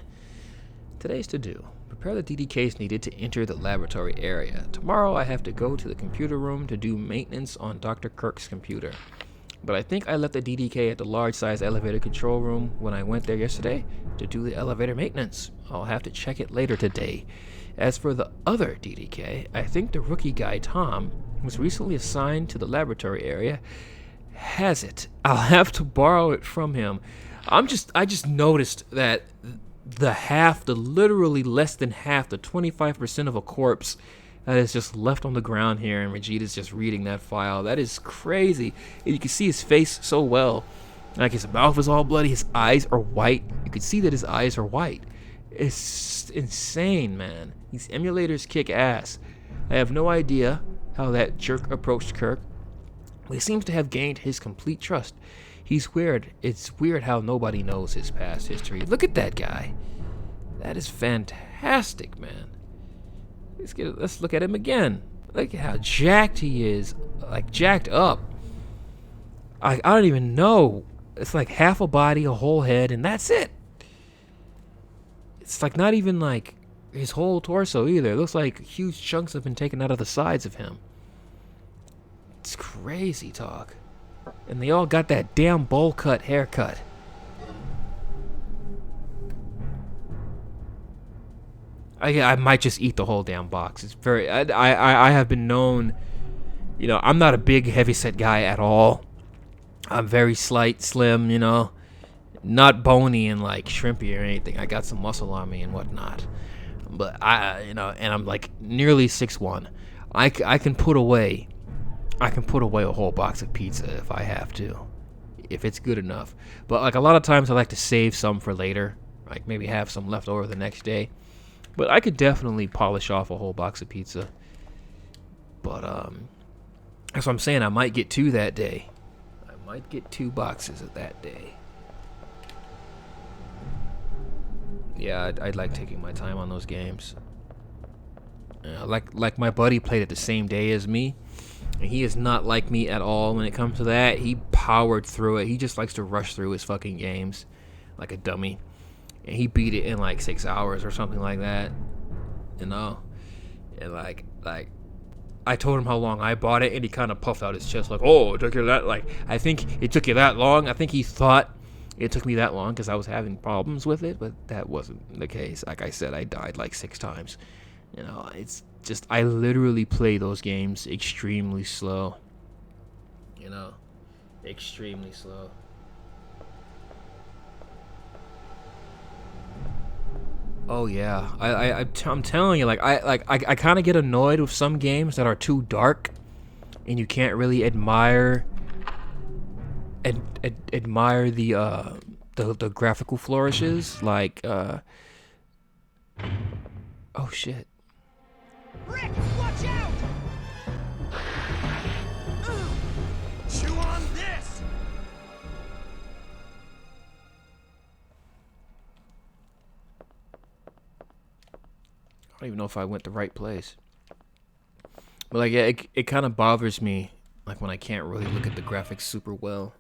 Today's to do. Prepare the DDKs needed to enter the laboratory area. Tomorrow I have to go to the computer room to do maintenance on Dr. Kirk's computer. But I think I left the DDK at the large size elevator control room when I went there yesterday to do the elevator maintenance. I'll have to check it later today. As for the other DDK, I think the rookie guy Tom, who was recently assigned to the laboratory area, has it. I'll have to borrow it from him. I just noticed that the literally less than half, the 25% of a corpse that is just left on the ground here, and Vegeta's just reading that file. That is crazy. And you can see his face so well. Like, his mouth is all bloody, his eyes are white. You can see that his eyes are white. It's insane, man. These emulators kick ass. I have no idea how that jerk approached Kirk, but he seems to have gained his complete trust. He's weird. It's weird how nobody knows his past history. Look at that guy. That is fantastic, man. Let's look at him again. Look at how jacked he is. Like, jacked up. I don't even know. It's like half a body, a whole head, and that's it. It's like not even like his whole torso either. It looks like huge chunks have been taken out of the sides of him. It's crazy talk. And they all got that damn bowl cut haircut. I might just eat the whole damn box. It's very. I have been known. You know, I'm not a big heavyset guy at all. I'm very slight, slim. You know, not bony and like shrimpy or anything. I got some muscle on me and whatnot. But and I'm like nearly 6'1". I can put away. I can put away a whole box of pizza if I have to, if it's good enough. But like a lot of times I like to save some for later, like maybe have some left over the next day. But I could definitely polish off a whole box of pizza. But that's what I'm saying. I might get 2 that day. I might get 2 boxes of that day. Yeah, I'd like taking my time on those games. Like my buddy played it the same day as me. And he is not like me at all when it comes to that. He powered through it. He just likes to rush through his fucking games like a dummy. And he beat it in like 6 hours or something like that. You know? And like I told him how long I bought it, and he kind of puffed out his chest like, oh, it took you that, like, I think it took you that long. I think he thought it took me that long because I was having problems with it, but that wasn't the case. Like I said, I died like 6 times. You know, it's just, I literally play those games extremely slow. You know, extremely slow. Oh yeah, I'm telling you, like I kind of get annoyed with some games that are too dark, and you can't really admire the graphical flourishes. Like oh shit. Rick, watch out! Chew on this! I don't even know if I went the right place. But like, yeah, it kind of bothers me, like when I can't really look at the graphics super well.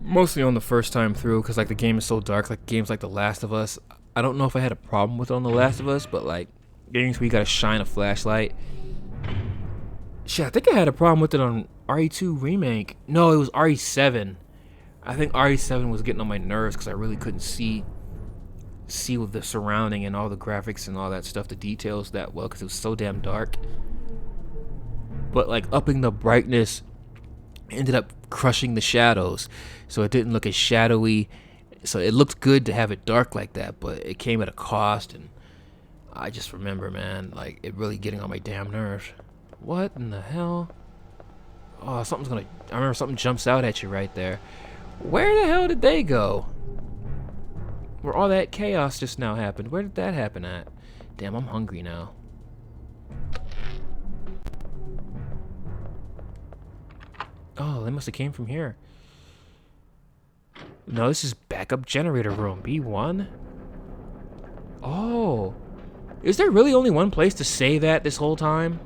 Mostly on the first time through, because like the game is so dark. Like games like The Last of Us, I don't know if I had a problem with it on The Last of Us, but like games where you gotta shine a flashlight. Shit, I think I had a problem with it on RE2 Remake. No, it was RE7. I think RE7 was getting on my nerves because I really couldn't see with the surrounding and all the graphics and all that stuff, the details that well, because it was so damn dark. But like upping the brightness ended up crushing the shadows, so it didn't look as shadowy. So it looked good to have it dark like that, but it came at a cost. And I just remember, man, like it really getting on my damn nerves. What in the hell? Oh, I remember something jumps out at you right there. Where the hell did they go? Where all that chaos just now happened. Where did that happen at? Damn, I'm hungry now. Oh, they must have came from here. No, this is backup generator room. B1? Oh. Is there really only one place to save at this whole time?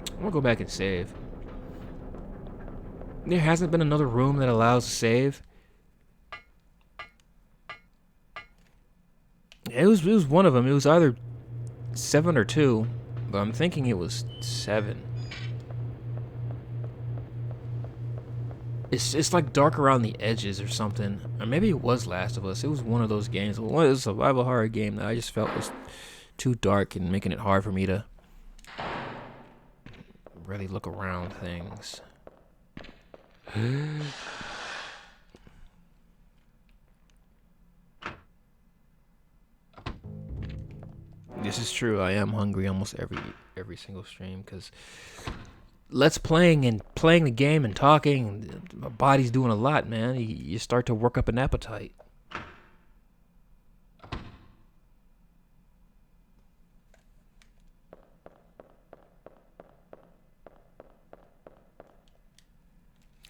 I'm gonna go back and save. There hasn't been another room that allows to save? It was one of them. It was either 7 or 2, but I'm thinking it was 7. It's like dark around the edges or something. Or maybe it was Last of Us. It was one of those games. It was a survival horror game that I just felt was too dark and making it hard for me to really look around things. This is true. I am hungry almost every single stream because playing the game and talking, my body's doing a lot, man. You start to work up an appetite.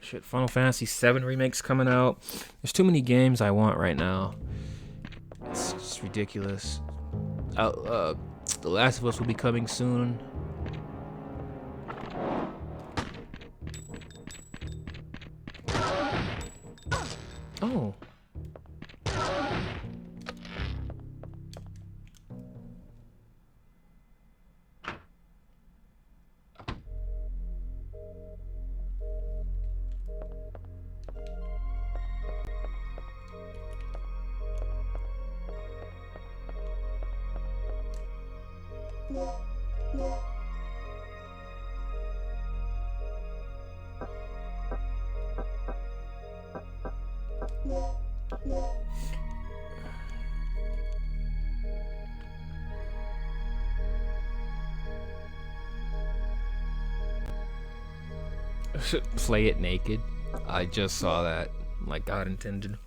Shit, Final Fantasy VII Remake's coming out. There's too many games I want right now. It's just ridiculous. The Last of Us will be coming soon. Oh. Play it naked. I just saw that, like God intended.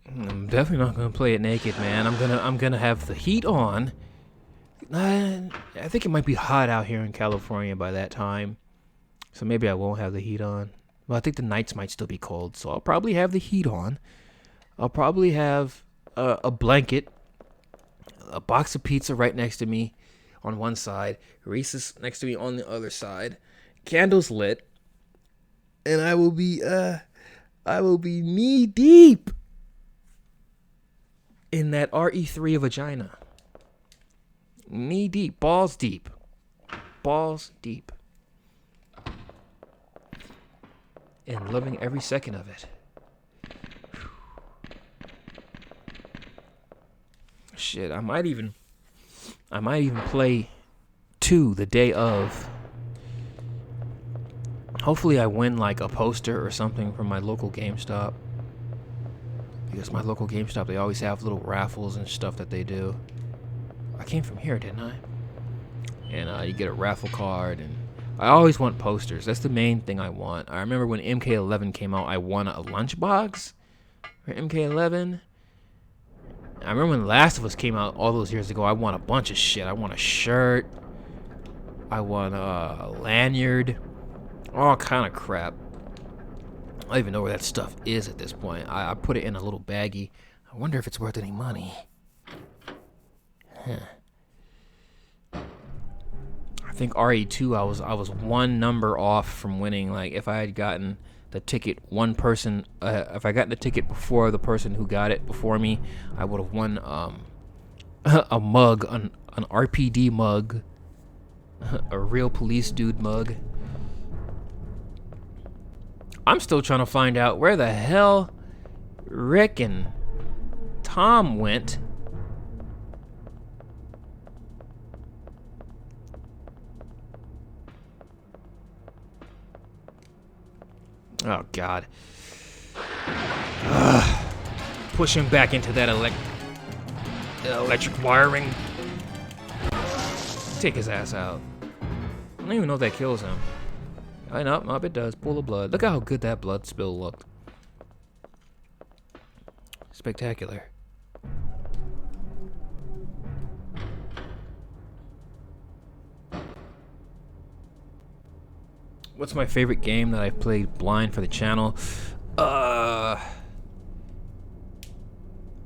I'm definitely not gonna play it naked, man. I'm gonna have the heat on. I think it might be hot out here in California by that time, so maybe I won't have the heat on. Well, I think the nights might still be cold, so I'll probably have the heat on. I'll probably have a blanket, a box of pizza right next to me on one side, Reese's next to me on the other side, candles lit, and I will be knee deep in that RE3 vagina. Knee deep, balls deep. Balls deep. And loving every second of it. Shit, I might even play 2 the day of. Hopefully I win like a poster or something from my local GameStop. Because my local GameStop, they always have little raffles and stuff that they do. I came from here, didn't I? And you get a raffle card, and I always want posters. That's the main thing I want. I remember when MK11 came out, I won a lunchbox for MK11. I remember when Last of Us came out all those years ago, I won a bunch of shit. I won a shirt. I won a lanyard. All kind of crap. I don't even know where that stuff is at this point. I put it in a little baggie. I wonder if it's worth any money. Huh. I think RE2, I was one number off from winning. Like, if I had gotten the ticket, if I got the ticket before the person who got it before me, I would have won a mug, an RPD mug, a real police dude mug. I'm still trying to find out where the hell Rick and Tom went. Oh, God. Push him back into that electric wiring. Take his ass out. I don't even know if that kills him. I know, nope, it does. Pool of blood. Look how good that blood spill looked. Spectacular. What's my favorite game that I've played blind for the channel? I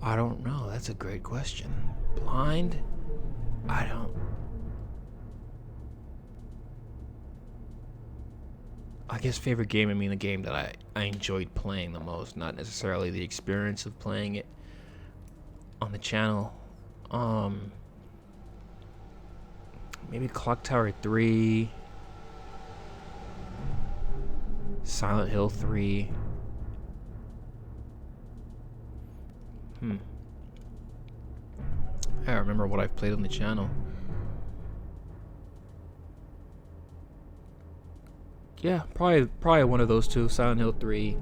don't know. That's a great question. Blind? I guess favorite game, I mean the game that I enjoyed playing the most, not necessarily the experience of playing it. on the channel. Maybe Clock Tower 3, Silent Hill 3. I don't remember what I've played on the channel. Yeah, probably one of those two. Silent Hill 3,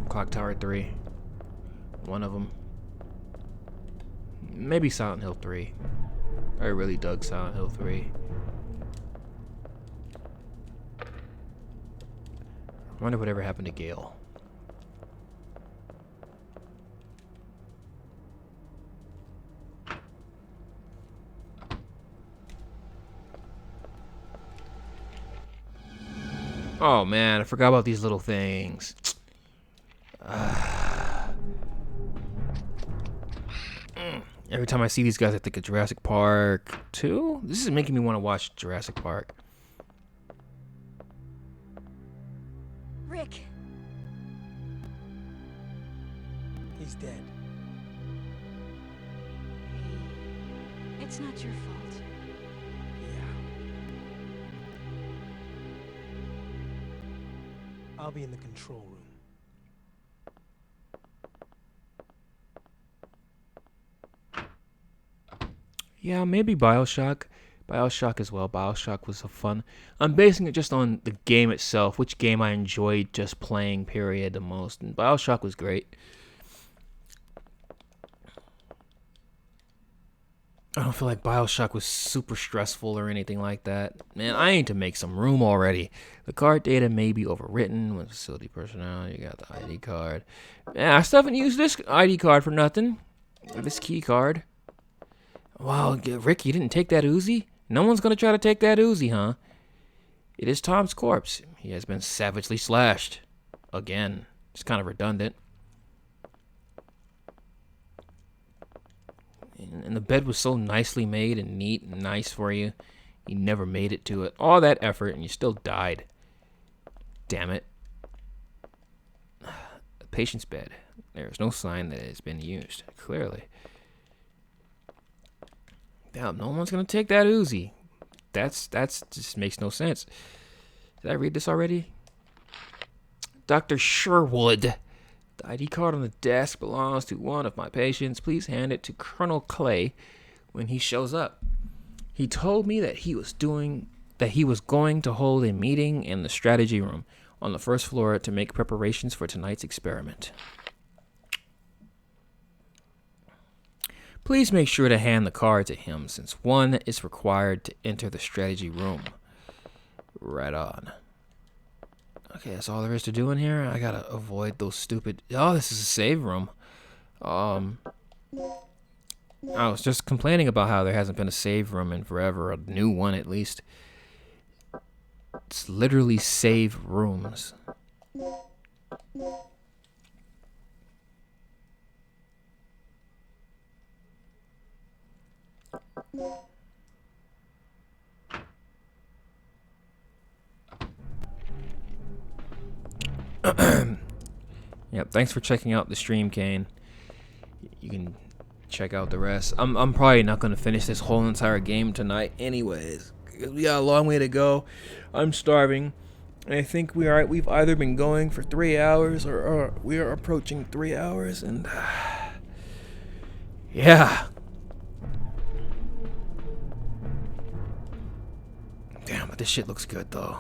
Clock Tower 3. One of them. Maybe Silent Hill 3. I really dug Silent Hill 3. I wonder whatever happened to Gale. Oh man, I forgot about these little things. Every time I see these guys, I think of Jurassic Park 2. This is making me want to watch Jurassic Park. Rick, He's dead. it's not your fault. Yeah. I'll be in the control room. Yeah, maybe Bioshock. Bioshock as well. Bioshock was so fun. I'm basing it just on the game itself, which game I enjoyed just playing, period, the most. And Bioshock was great. I don't feel like Bioshock was super stressful or anything like that. Man, I need to make some room already. The card data may be overwritten with facility personnel. You got the ID card. Man, I still haven't used this ID card for nothing. Or this key card. Wow, Rick, you didn't take that Uzi? No one's gonna try to take that Uzi, huh? It is Tom's corpse. He has been savagely slashed. Again. It's kind of redundant. And the bed was so nicely made and neat and nice for you. You never made it to it. All that effort and you still died. Damn it. The patient's bed. There is no sign that it has been used. Clearly. Damn, no one's gonna take that Uzi. That's just makes no sense. Did I read this already? Dr. Sherwood. The ID card on the desk belongs to one of my patients. Please hand it to Colonel Clay when he shows up. He told me that he was going to hold a meeting in the strategy room on the first floor to make preparations for tonight's experiment. Please make sure to hand the card to him since one is required to enter the strategy room. Right on. Okay, that's all there is to do in here. I gotta avoid those stupid... Oh, this is a save room. I was just complaining about how there hasn't been a save room in forever. A new one, at least. It's literally save rooms. Yep, thanks for checking out the stream, Kane. You can check out the rest. I'm probably not going to finish this whole entire game tonight anyways. We got a long way to go. I'm starving. And I think we've either been going for 3 hours or we are approaching 3 hours and yeah. Damn, but this shit looks good though.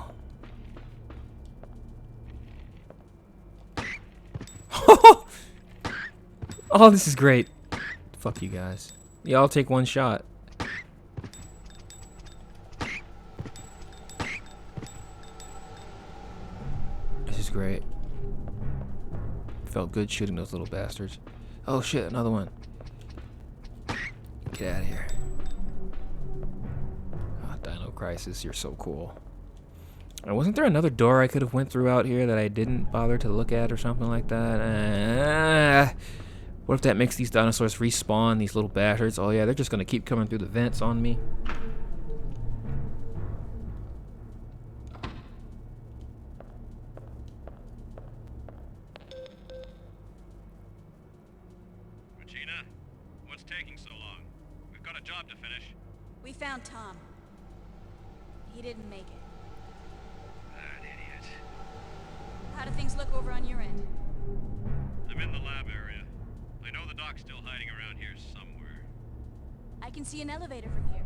Oh, this is great. Fuck you guys. Yeah, I'll take one shot. This is great. Felt good shooting those little bastards. Oh shit, another one. Get out of here. Oh, Dino Crisis, you're so cool. Wasn't there another door I could have went through out here that I didn't bother to look at or something like that? What if that makes these dinosaurs respawn, these little bastards? Oh yeah, they're just gonna keep coming through the vents on me. Regina, what's taking taking so long? We've got a job to finish. We found Tom. He didn't make it. That idiot. How do things look over on your end? I'm in the lab area. I know the doc's still hiding around here somewhere. I can see an elevator from here.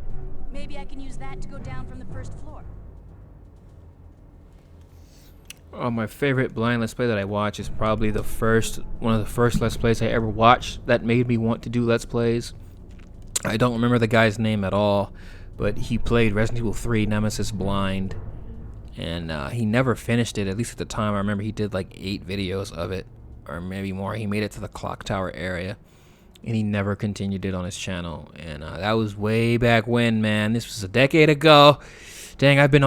Maybe I can use that to go down from the first floor. Oh, my favorite blind Let's Play that I watch is probably one of the first Let's Plays I ever watched that made me want to do Let's Plays. I don't remember the guy's name at all, but he played Resident Evil 3 Nemesis blind, and he never finished it, at least at the time. I remember he did like 8 videos of it, or maybe more. He made it to the clock tower area, and he never continued it on his channel, and that was way back when, man. This was a decade ago. Dang, I've been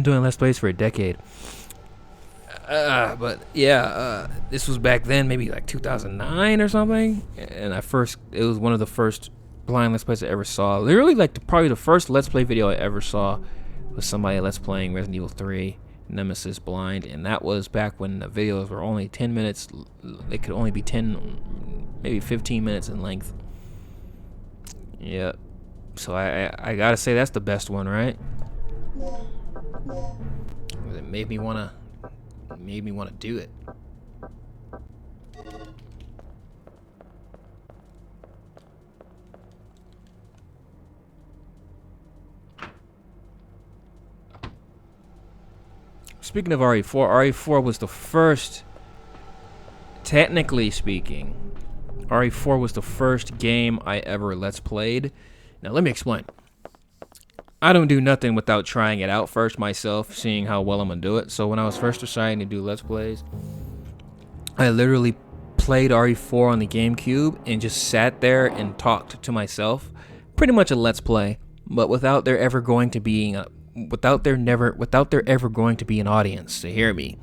doing Let's Plays for a decade. But yeah, this was back then, maybe like 2009 or something, and it was one of the first blind Let's Plays I ever saw. Literally, like probably the first Let's Play video I ever saw was somebody Let's Playing Resident Evil 3 Nemesis blind, and that was back when the videos were only 10 minutes. They could only be 10, maybe 15 minutes in length. Yeah, so I gotta say that's the best one, right? It made me wanna do it. Speaking of RE4 was the first, technically speaking, RE4 was the first game I ever Let's Played. Now let me explain. I don't do nothing without trying it out first myself, seeing how well I'm gonna do it. So when I was first deciding to do Let's Plays, I literally played RE4 on the GameCube and just sat there and talked to myself. Pretty much a Let's Play, but without there ever going to be an audience to hear me.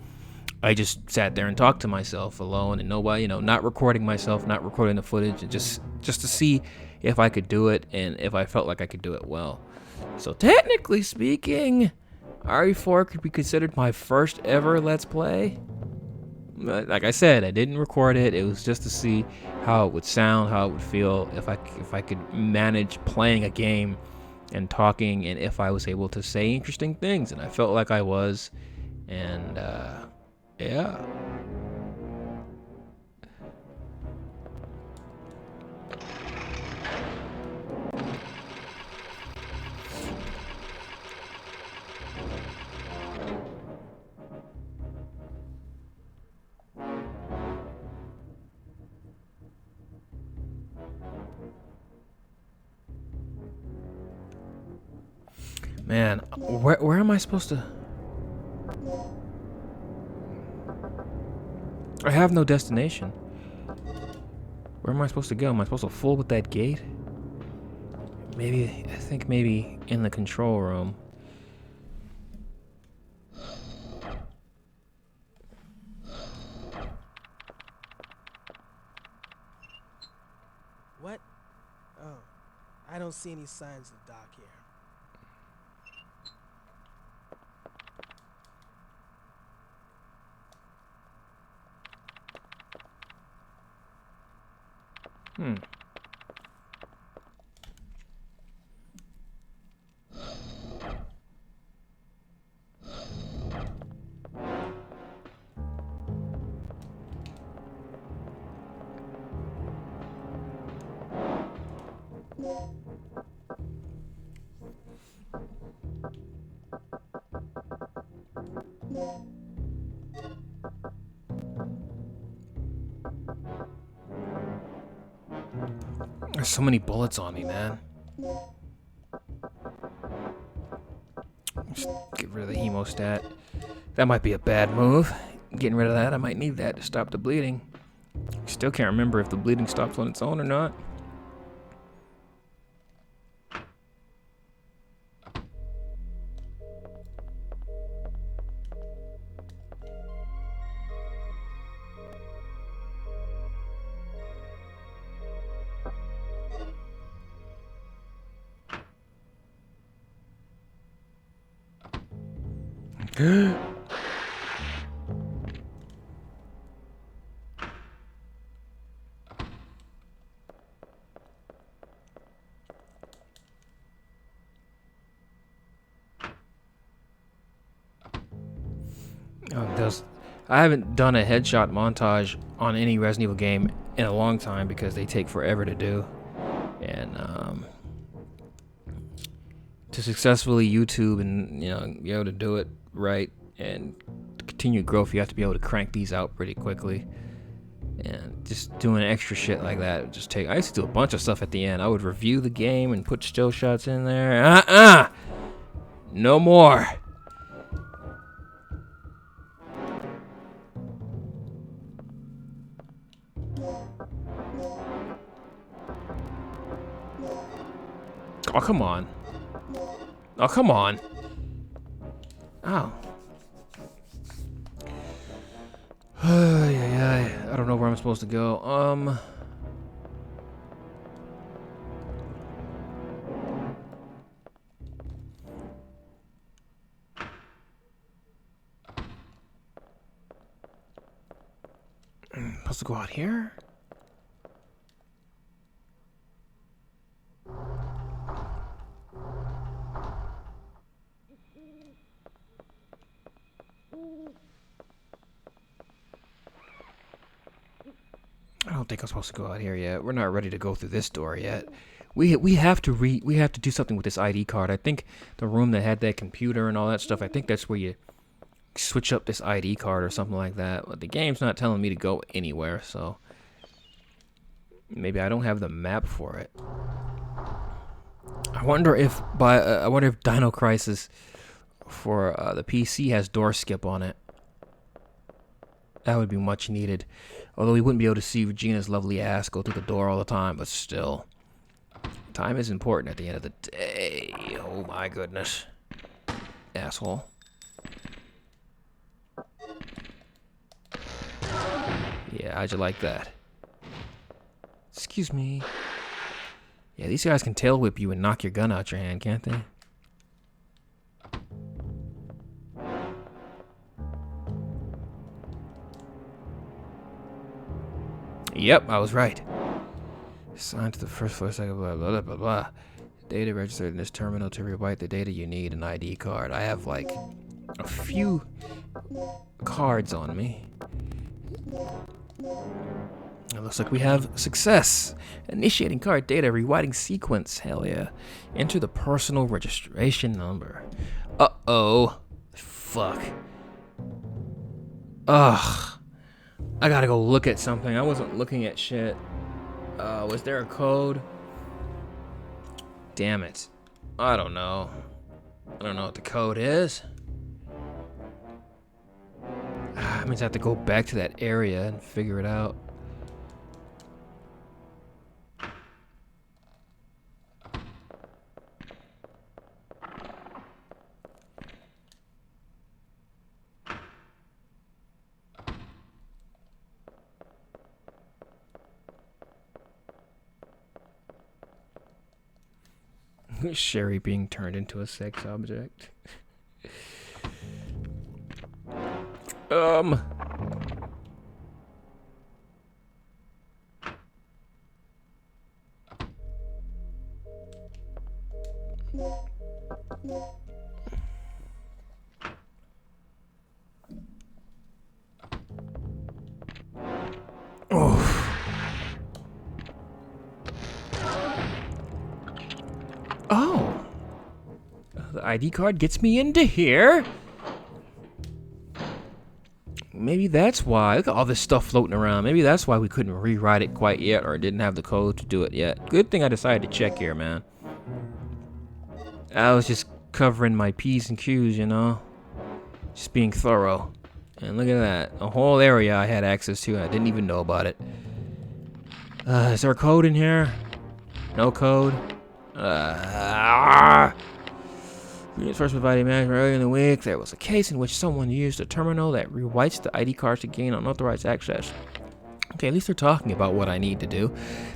I just sat there and talked to myself alone, and nobody, not recording myself, not recording the footage, and just to see if I could do it and if I felt like I could do it well. So technically speaking, RE4 could be considered my first ever Let's Play. Like I said, I didn't record it. It was just to see how it would sound, how it would feel, if I could manage playing a game and talking, and if I was able to say interesting things, and I felt like I was, and yeah. Man, where am I supposed to? I have no destination. Where am I supposed to go? Am I supposed to fool with that gate? I think maybe in the control room. What? Oh, I don't see any signs of Doc here. There's so many bullets on me, man. Just get rid of the hemostat. That might be a bad move. Getting rid of that, I might need that to stop the bleeding. Still can't remember if the bleeding stops on its own or not. I haven't done a headshot montage on any Resident Evil game in a long time because they take forever to do. And to successfully YouTube and be able to do it right and continue growth, you have to be able to crank these out pretty quickly. And just doing extra shit like that would just take. I used to do a bunch of stuff at the end. I would review the game and put still shots in there. No more. Oh, come on. Oh, come on. Oh. I don't know where I'm supposed to go. Supposed to go out here? I don't think I'm supposed to go out here yet. We're not ready to go through this door yet. We have to do something with this ID card. I think the room that had that computer and all that stuff, I think that's where you switch up this ID card or something like that. But the game's not telling me to go anywhere, so maybe I don't have the map for it. I wonder if Dino Crisis for the PC has door skip on it. That would be much needed. Although we wouldn't be able to see Regina's lovely ass go through the door all the time, but still. Time is important at the end of the day. Oh my goodness. Asshole. Yeah, how'd you like that? Excuse me. Yeah, these guys can tail whip you and knock your gun out your hand, can't they? Yep, I was right. Assigned to the first floor, second, blah, blah, blah, blah, blah. Data registered in this terminal. To rewrite the data, you need an ID card. I have, like, a few cards on me. It looks like we have success. Initiating card data, rewriting sequence. Hell yeah. Enter the personal registration number. Uh-oh. Fuck. Ugh. I gotta go look at something. I wasn't looking at shit. Was there a code? Damn it. I don't know. I don't know what the code is. That means I have to go back to that area and figure it out. Sherry being turned into a sex object. Oh. Oh. The ID card gets me into here. Maybe that's why. Look at all this stuff floating around. Maybe that's why we couldn't rewrite it quite yet, or didn't have the code to do it yet. Good thing I decided to check here, man. I was just covering my P's and Q's, you know? Just being thorough. And look at that. A whole area I had access to, and I didn't even know about it. Is there a code in here? No code? Units first provided management earlier in the week. There was a case in which someone used a terminal that rewrites the ID cards to gain unauthorized access. Okay, at least they're talking about what I need to do.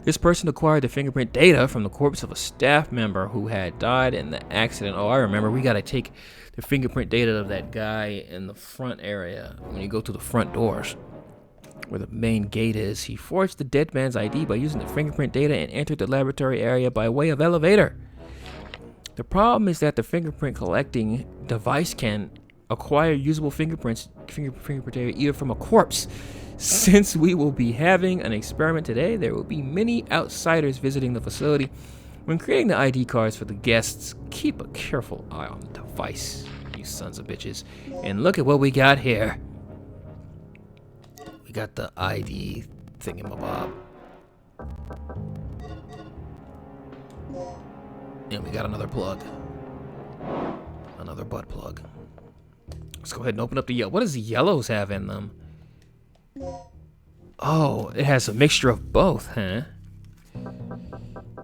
This person acquired the fingerprint data from the corpse of a staff member who had died in the accident. Oh, I remember. We gotta take the fingerprint data of that guy in the front area when you go to the front doors, where the main gate is. He forged the dead man's ID by using the fingerprint data and entered the laboratory area by way of elevator. The problem is that the fingerprint collecting device can acquire usable fingerprint data either from a corpse. Since we will be having an experiment today, there will be many outsiders visiting the facility. When creating the ID cards for the guests, keep a careful eye on the device, you sons of bitches. And look at what we got here. We got the ID thingamabob. And we got another plug. Another butt plug. Let's go ahead and open up the yellow. What does the yellows have in them? Oh, it has a mixture of both, huh?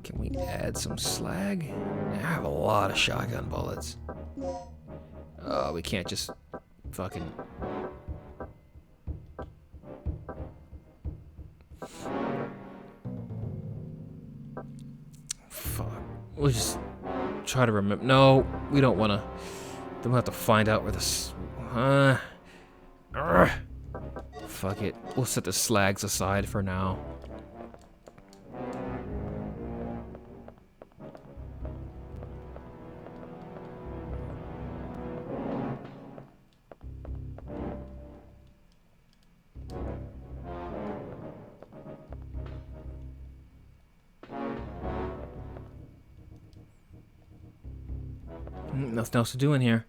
Can we add some slag? I have a lot of shotgun bullets. Oh, we can't just fucking... Fuck. We'll just try to remember. No, we don't want to. Then we'll have to find out where this... Fuck it. We'll set the slags aside for now. Nothing else to do in here.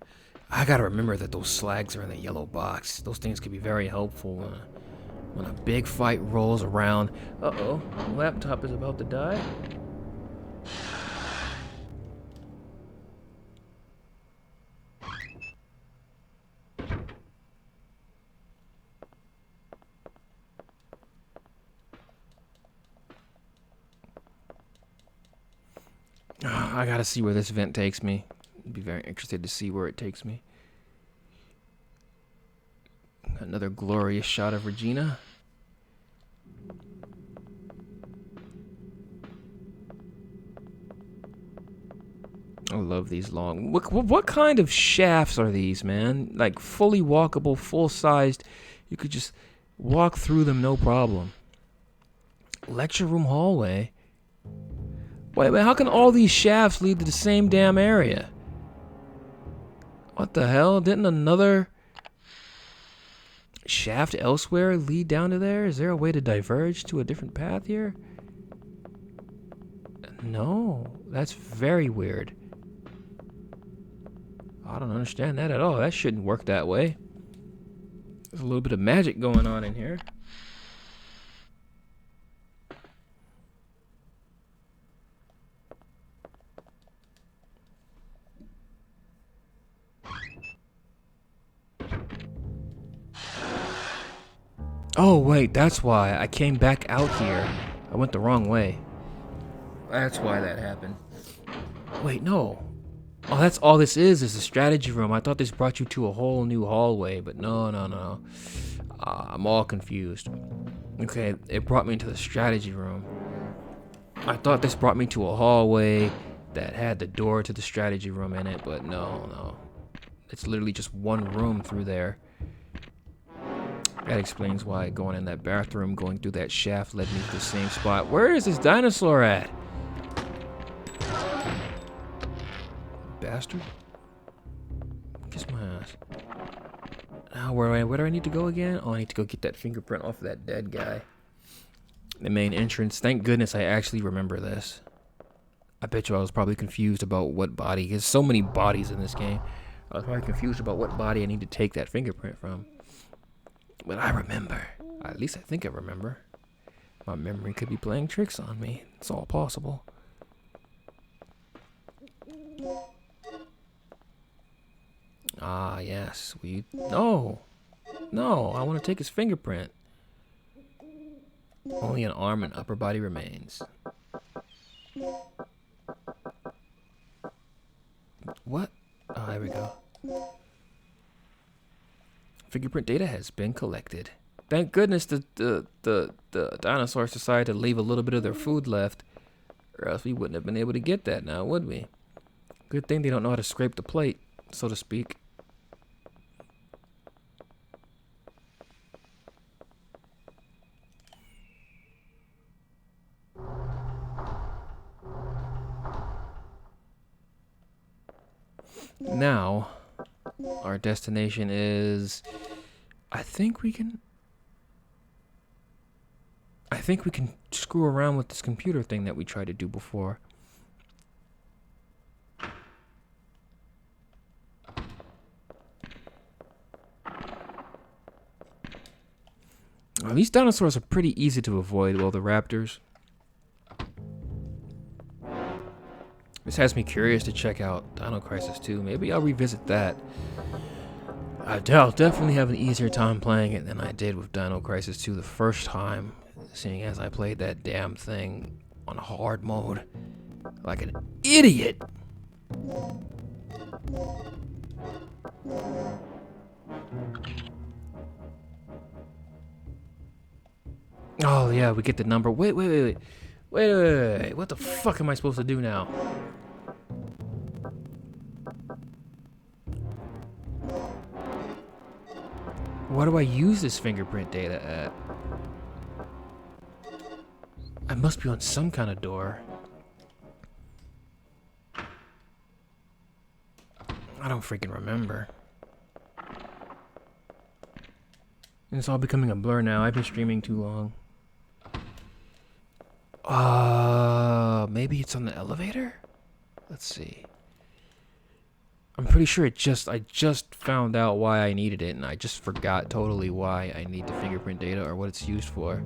I gotta remember that those slags are in the yellow box. Those things could be very helpful when a big fight rolls around. Uh-oh, laptop is about to die. I gotta see where this vent takes me. I'd be very interested to see where it takes me. Another glorious shot of Regina. I love these long... What kind of shafts are these, man? Like fully walkable, full-sized. You could just walk through them, no problem. Lecture room hallway. Wait, how can all these shafts lead to the same damn area? What the hell? Didn't another shaft elsewhere lead down to there? Is there a way to diverge to a different path here? No, that's very weird. I don't understand that at all. That shouldn't work that way. There's a little bit of magic going on in here. Oh, wait, that's why I came back out here. I went the wrong way. That's why that happened. Wait, no. Oh, that's all this is a strategy room. I thought this brought you to a whole new hallway, but no. I'm all confused. Okay, it brought me into the strategy room. I thought this brought me to a hallway that had the door to the strategy room in it, but no. It's literally just one room through there. That explains why going in that bathroom, going through that shaft led me to the same spot. Where is this dinosaur at? Bastard. Kiss my ass. Now, where do I need to go again? Oh, I need to go get that fingerprint off of that dead guy. The main entrance. Thank goodness I actually remember this. I bet you I was probably confused about what body. There's so many bodies in this game. I was probably confused about what body I need to take that fingerprint from. But I remember. At least I think I remember. My memory could be playing tricks on me. It's all possible. Ah, yes. No, I want to take his fingerprint. Only an arm and upper body remains. What? Oh, there we go. Fingerprint data has been collected. Thank goodness the dinosaurs decided to leave a little bit of their food left, or else we wouldn't have been able to get that now, would we? Good thing they don't know how to scrape the plate, so to speak. Now, Our destination is... I think we can screw around with this computer thing that we tried to do before. Well, these dinosaurs are pretty easy to avoid, well, the raptors. This has me curious to check out Dino Crisis 2. Maybe I'll revisit that. I'll definitely have an easier time playing it than I did with Dino Crisis 2 the first time, seeing as I played that damn thing on hard mode like an idiot. Oh yeah, we get the number. Wait. What the fuck am I supposed to do now? What do I use this fingerprint data at? I must be on some kind of door. I don't freaking remember. And it's all becoming a blur now. I've been streaming too long. Maybe it's on the elevator? Let's see. I'm pretty sure I just found out why I needed it, and I just forgot totally why I need the fingerprint data or what it's used for.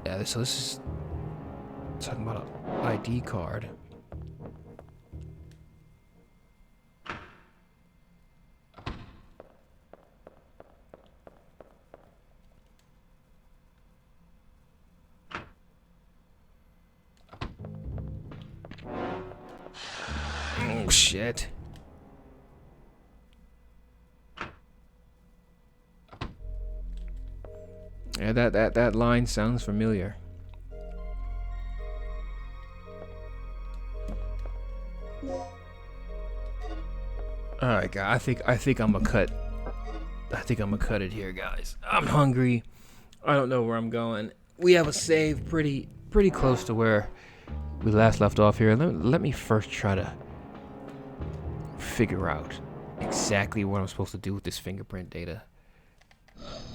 Yeah, so this is talking about an ID card. Oh shit. Yeah, that line sounds familiar. All right, guys. I think I'm gonna cut. I think I'm gonna cut it here, guys. I'm hungry. I don't know where I'm going. We have a save pretty close to where we last left off here. Let me first try to figure out exactly what I'm supposed to do with this fingerprint data.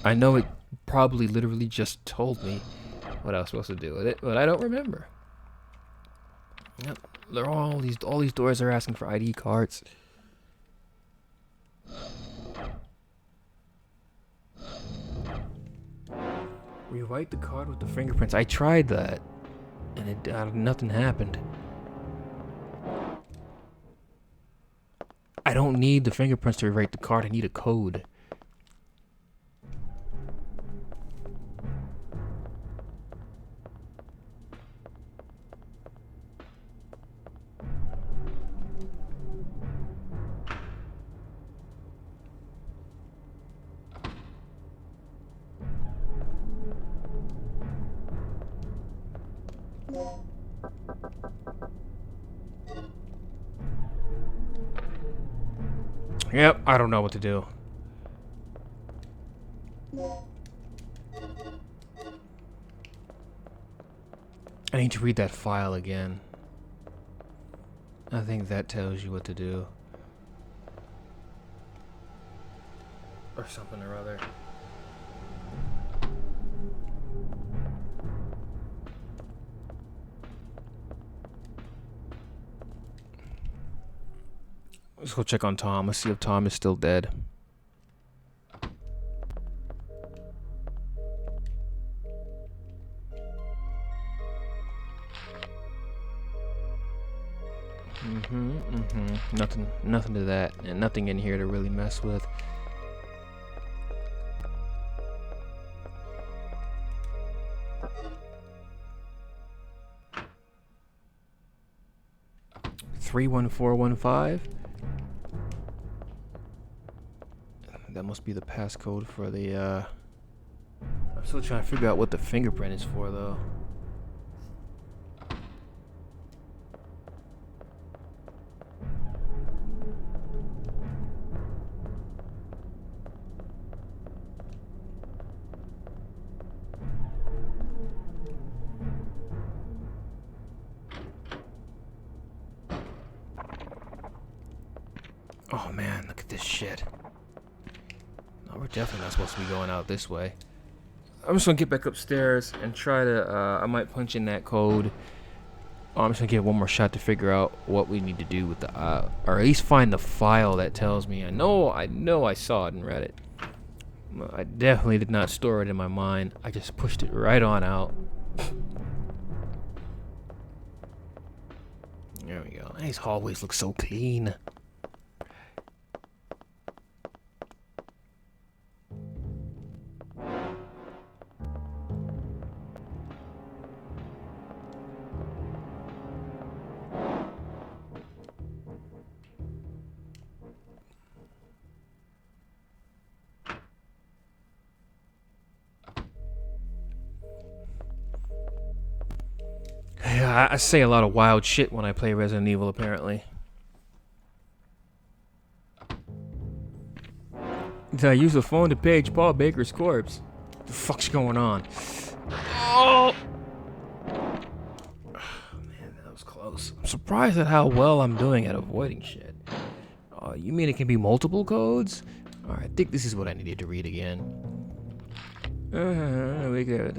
I know it probably literally just told me what I was supposed to do with it, but I don't remember. Yep, they're all these doors are asking for ID cards. Rewrite the card with the fingerprints. I tried that, and nothing happened. I don't need the fingerprints to rewrite the card. I need a code. Yep, I don't know what to do. I need to read that file again. I think that tells you what to do. Or something or other. Let's go check on Tom. Let's see if Tom is still dead. Nothing to that, and nothing in here to really mess with. $31415. That must be the passcode for the, I'm still trying to figure out what the fingerprint is for, though. Oh man, look at this shit. No, we're definitely not supposed to be going out this way. I'm just gonna get back upstairs and try to, I might punch in that code. I'm just gonna get one more shot to figure out what we need to do with the, or at least find the file that tells me. I know I saw it and read it. I definitely did not store it in my mind. I just pushed it right on out. There we go. These hallways look so clean. Yeah, I say a lot of wild shit when I play Resident Evil, apparently. Did I use the phone to page Paul Baker's corpse? What the fuck's going on? Oh! Man, that was close. I'm surprised at how well I'm doing at avoiding shit. You mean it can be multiple codes? Alright, I think this is what I needed to read again. We got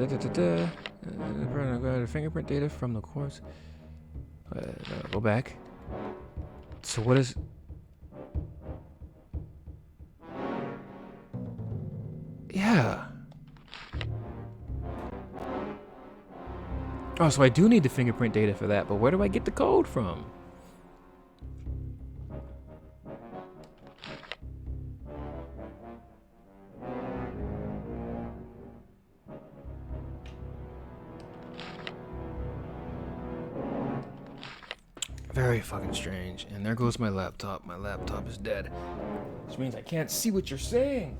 fingerprint data from the corpse. Go back. So what is... Yeah. Oh, so I do need the fingerprint data for that, but where do I get the code from? Very fucking strange. And there goes my laptop. My laptop is dead. Which means I can't see what you're saying.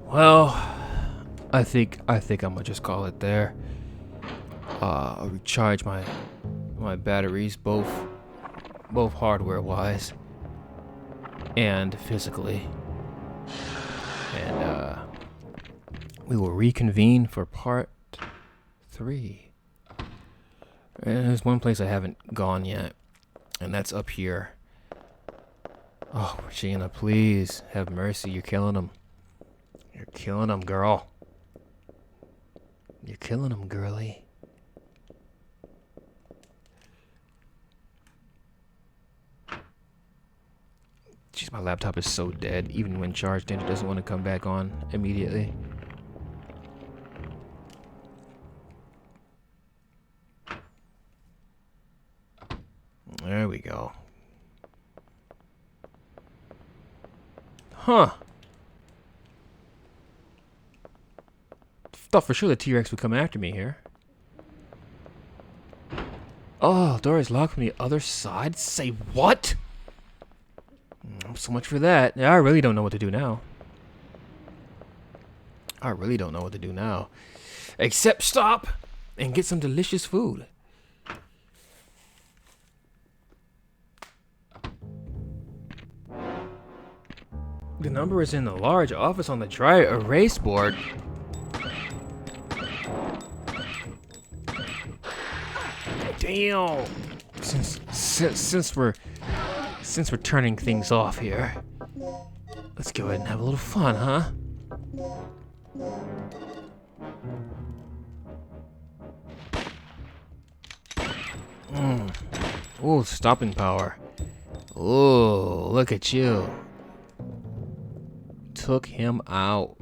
Well, I think I'm gonna just call it there. I'll recharge my batteries, both hardware wise and physically, and we will reconvene for part 3. And there's one place I haven't gone yet, and that's up here. Oh, Regina, please have mercy. You're killing them. You're killing them, girl. You're killing them, girly. Jeez, my laptop is so dead. Even when charged in, it doesn't want to come back on immediately. There we go. Huh. Thought for sure the T-Rex would come after me here. Oh, door is locked from the other side? Say what? So much for that. Yeah, I really don't know what to do now. Except stop and get some delicious food. The number is in the large office on the dry erase board. Damn. Since we're turning things off here, let's go ahead and have a little fun, huh? Ooh, stopping power. Ooh, look at you. Took him out.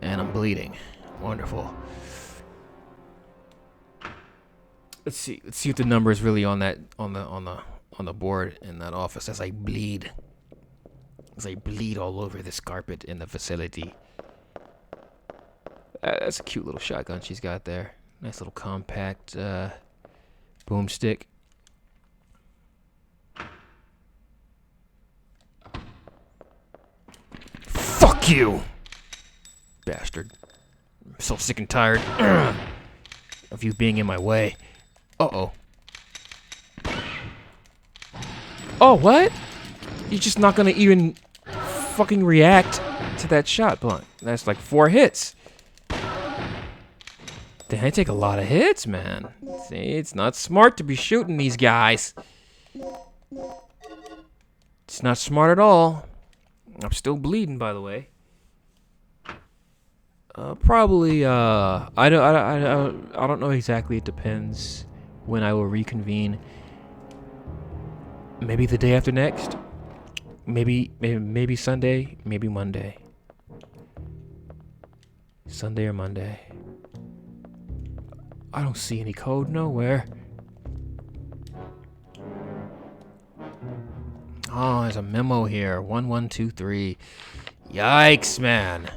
And I'm bleeding. Wonderful. Let's see if the number is really on that on the board in that office as I bleed all over this carpet in the facility. That's a cute little shotgun she's got there. Nice little compact boomstick. Fuck you, bastard! I'm so sick and tired. of you being in my way. Uh-oh. Oh, what? You're just not gonna even fucking react to that shot, Blunt. That's like 4 hits. Damn, I take a lot of hits, man. See, it's not smart to be shooting these guys. It's not smart at all. I'm still bleeding, by the way. Probably. I don't know exactly. It depends when I will reconvene. Maybe the day after next. Maybe Sunday. Maybe Monday. Sunday or Monday. I don't see any code nowhere. Oh, there's a memo here. 1123. Yikes, man.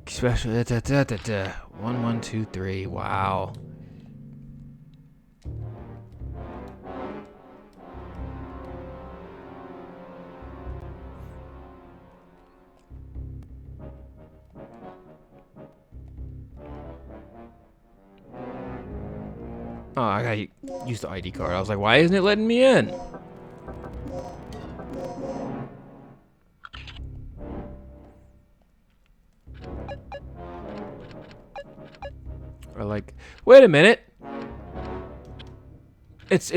Special 1123. Wow. Oh, I gotta use the ID card. I was like, why isn't it letting me in? Or like, wait a minute. It's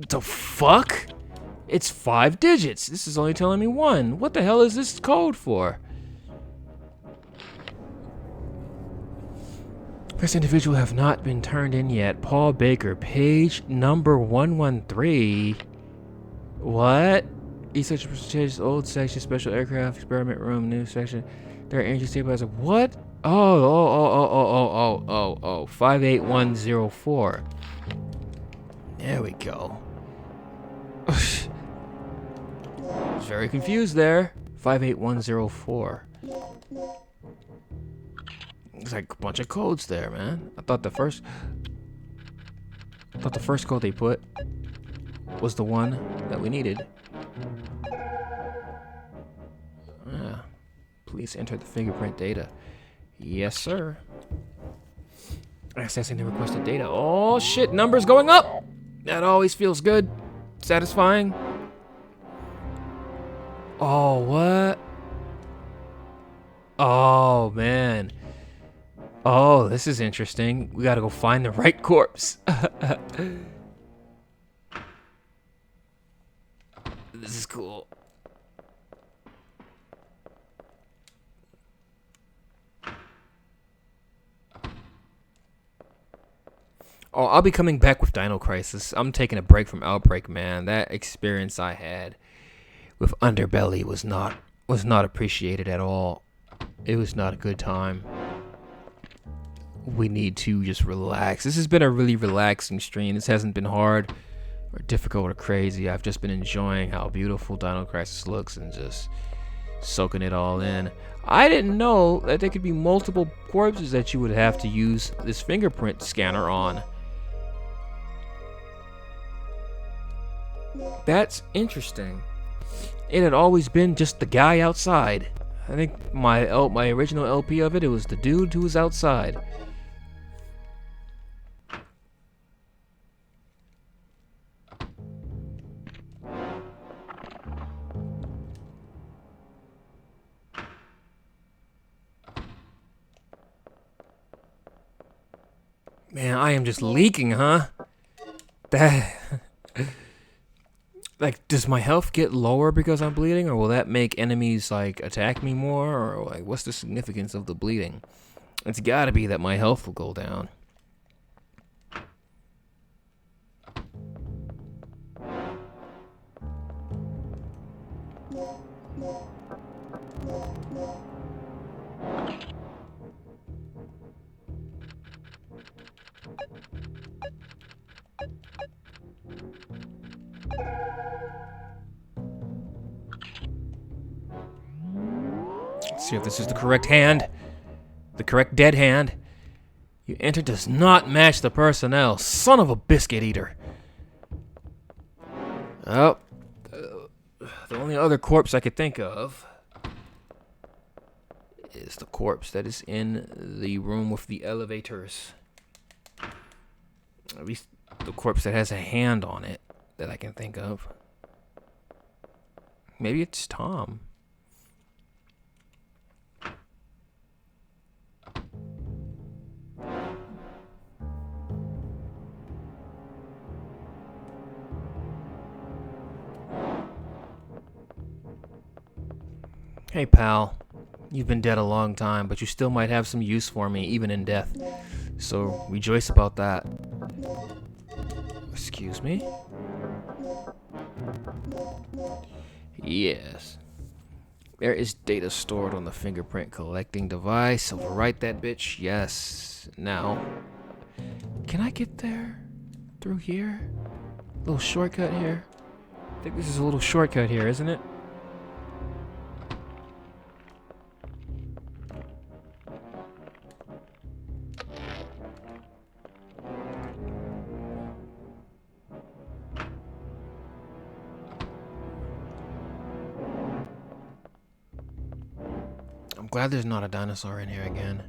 the fuck? It's 5 digits. This is only telling me 1. What the hell is this code for? This individual have not been turned in yet. Paul Baker, page number 113. What? Research changes old section, special aircraft, experiment room, new section. There are energy stabilizer. What? Oh, 58104. There we go. I was very confused there. 58104. It's like a bunch of codes there, man. I thought the first code they put was the one that we needed. Please enter the fingerprint data. Yes, sir. Accessing the requested data. Oh shit, numbers going up. That always feels good. Satisfying. Oh, what? Oh, man. Oh, this is interesting. We gotta go find the right corpse. This is cool. Oh, I'll be coming back with Dino Crisis. I'm taking a break from Outbreak, man. That experience I had with Underbelly was not appreciated at all. It was not a good time. We need to just relax. This has been a really relaxing stream. This hasn't been hard or difficult or crazy. I've just been enjoying how beautiful Dino Crisis looks and just soaking it all in. I didn't know that there could be multiple corpses that you would have to use this fingerprint scanner on. That's interesting. It had always been just the guy outside. I think my original LP of it was the dude who was outside. Man, I am just leaking, huh? That... Like, does my health get lower because I'm bleeding, or will that make enemies, like, attack me more, or, like, what's the significance of the bleeding? It's gotta be that my health will go down. Let's see if this is the correct hand. The correct dead hand. You entered does not match the personnel. Son of a biscuit eater. Oh. The only other corpse I could think of is the corpse that is in the room with the elevators. At least the corpse that has a hand on it that I can think of. Maybe it's Tom. Hey pal, you've been dead a long time, but you still might have some use for me, even in death. So rejoice about that. Excuse me? Yes. There is data stored on the fingerprint collecting device. Overwrite that bitch. Yes. Now, can I get there? Through here? Little shortcut here? I think this is a little shortcut here, isn't it? I'm glad there's not a dinosaur in here again.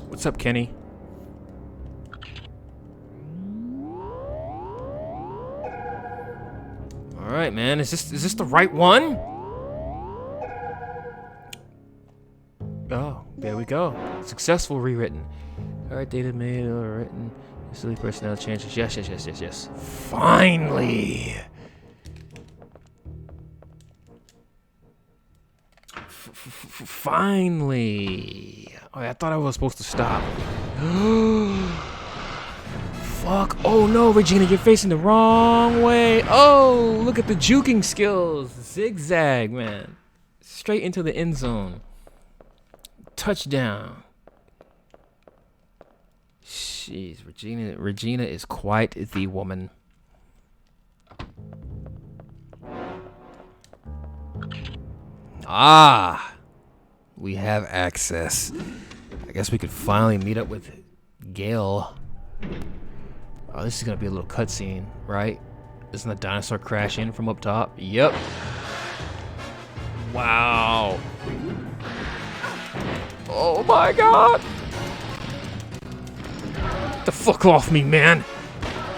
What's up, Kenny? All right, man. Is this the right one? Oh, there we go. Successful rewritten. All right, data made or written. Silly personnel changes. Yes. Finally. Finally. Oh, I thought I was supposed to stop. Fuck. Oh no, Regina, you're facing the wrong way. Oh, look at the juking skills. Zigzag, man. Straight into the end zone. Touchdown. Jeez, Regina is quite the woman. Ah, we have access. I guess we could finally meet up with Gale. Oh, this is gonna be a little cutscene, right? Doesn't the dinosaur crash in from up top? Yep. Wow. Oh my god. Get the fuck off me, man.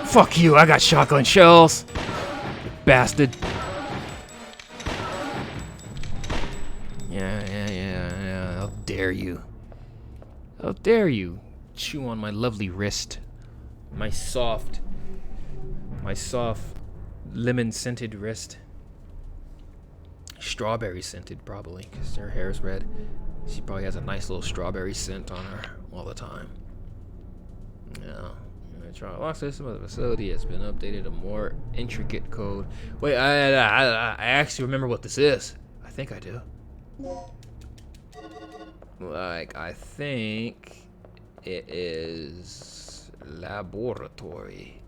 Fuck you, I got shotgun shells. Bastard. Yeah. How dare you? How dare you chew on my lovely wrist? My soft lemon-scented wrist. Strawberry-scented, probably, because her hair is red. She probably has a nice little strawberry scent on her all the time. Yeah. The lock system of the facility has been updated to more intricate code. Wait, I actually remember what this is. I think I do. Like, I think it is laboratory.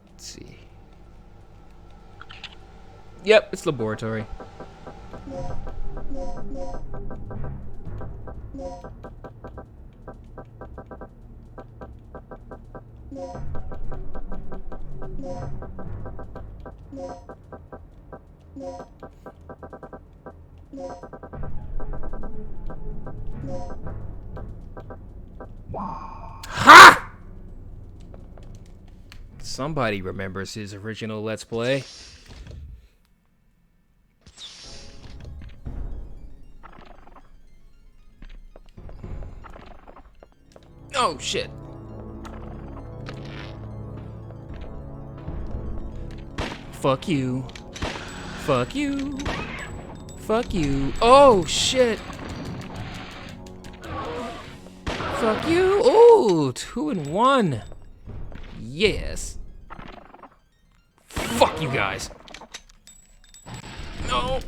Let's see. Yep, it's laboratory. Ha! Somebody remembers his original Let's Play. Oh, shit. Fuck you. Fuck you. Fuck you. Oh, shit. Fuck you. Ooh, 2 and 1. Yes. Fuck you guys. No.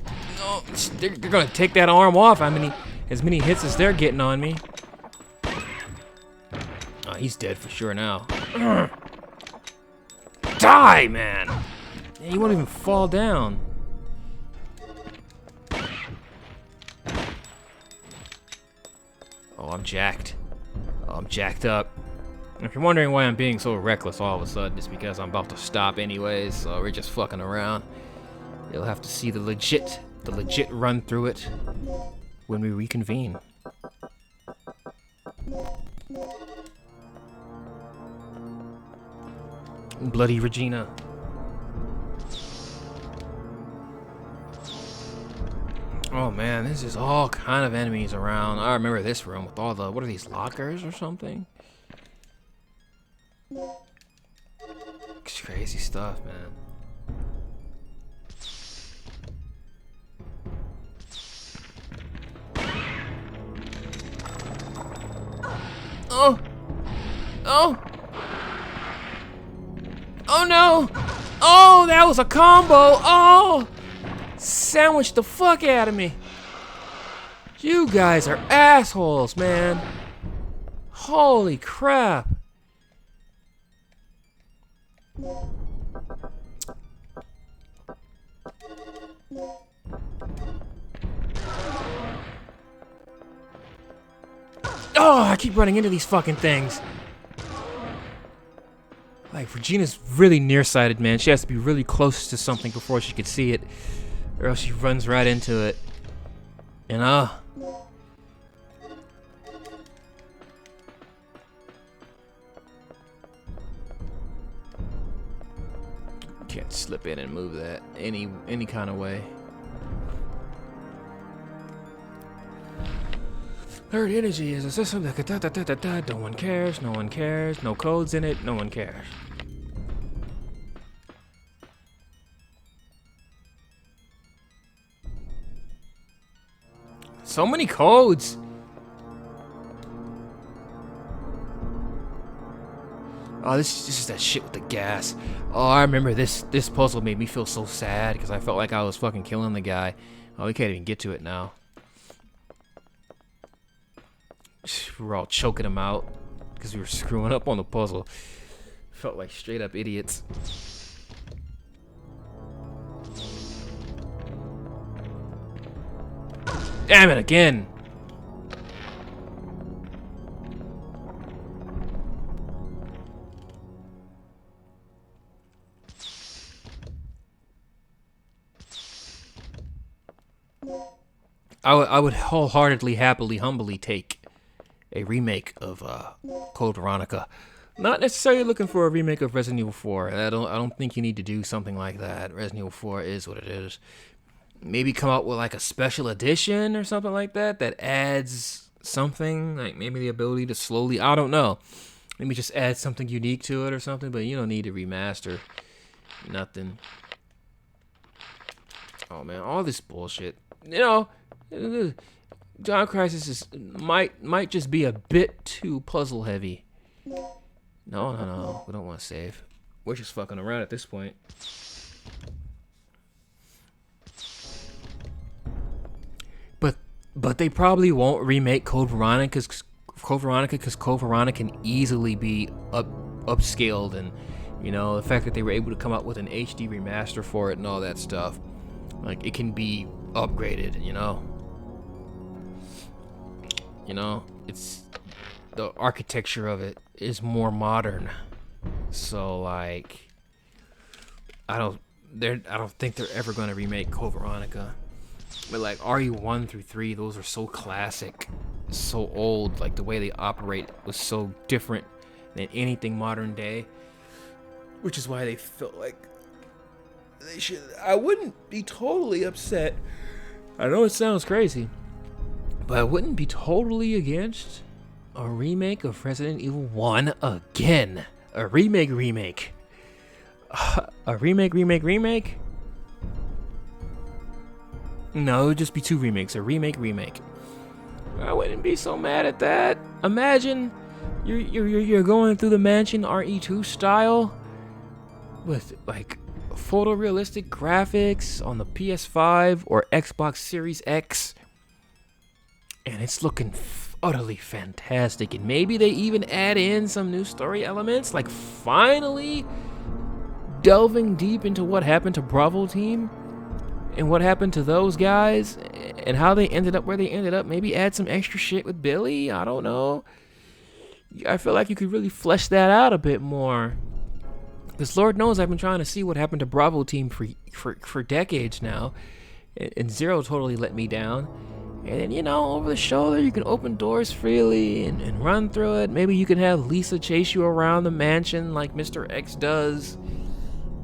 They're gonna take that arm off. As many hits as they're getting on me. Oh, he's dead for sure now. Die, man. He won't even fall down. Oh, I'm jacked. Oh, I'm jacked up. If you're wondering why I'm being so reckless all of a sudden, it's because I'm about to stop anyways, so we're just fucking around. You'll have to see the legit run through it when we reconvene. Bloody Regina. Oh man, there's just all kind of enemies around. I remember this room with all the, what are these, lockers or something? It's crazy stuff, man. Oh! Oh! Oh no! Oh, that was a combo! Oh! Sandwiched the fuck out of me. You guys are assholes, man. Holy crap. Oh, I keep running into these fucking things. Like, Regina's really nearsighted, man. She has to be really close to something before she can see it, or else she runs right into it. You know? Can't slip in and move that any kind of way. Third energy is a system that could no one cares, no one cares, no codes in it, no one cares. So many codes. Oh, this is that shit with the gas. Oh, I remember this puzzle made me feel so sad because I felt like I was fucking killing the guy. Oh, we can't even get to it now. We're all choking him out because we were screwing up on the puzzle. Felt like straight up idiots. Damn it again! I would wholeheartedly, happily, humbly take a remake of Code Veronica. Not necessarily looking for a remake of Resident Evil 4. I don't think you need to do something like that. Resident Evil 4 is what it is. Maybe come out with like a special edition or something like that that adds something, like maybe the ability to slowly, I don't know. Maybe just add something unique to it or something, but you don't need to remaster nothing. Oh man, all this bullshit. You know, Dino Crisis might just be a bit too puzzle heavy. No, we don't want to save. We're just fucking around at this point. But they probably won't remake Code Veronica because Code Veronica can easily be upscaled, and you know the fact that they were able to come out with an HD remaster for it and all that stuff, like it can be upgraded. You know, it's the architecture of it is more modern, so like I don't think they're ever going to remake Code Veronica. But like RE1 through 3, those are so classic, so old. Like the way they operate was so different than anything modern day, which is why they felt like they should. I wouldn't be totally upset. I know it sounds crazy, but I wouldn't be totally against a remake of Resident Evil 1 again. A remake. A remake. No, it would just be 2 remakes. A remake. I wouldn't be so mad at that. Imagine you're going through the mansion RE2 style with like photorealistic graphics on the PS5 or Xbox Series X, and it's looking utterly fantastic. And maybe they even add in some new story elements, like finally delving deep into what happened to Bravo Team. and what happened to those guys and how they ended up where they ended up. Maybe add some extra shit with Billy. I don't know. I feel like you could really flesh that out a bit more. Because Lord knows I've been trying to see what happened to Bravo Team for decades now. And Zero totally let me down. And then, you know, over the shoulder, you can open doors freely and run through it. Maybe you can have Lisa chase you around the mansion like Mr. X does.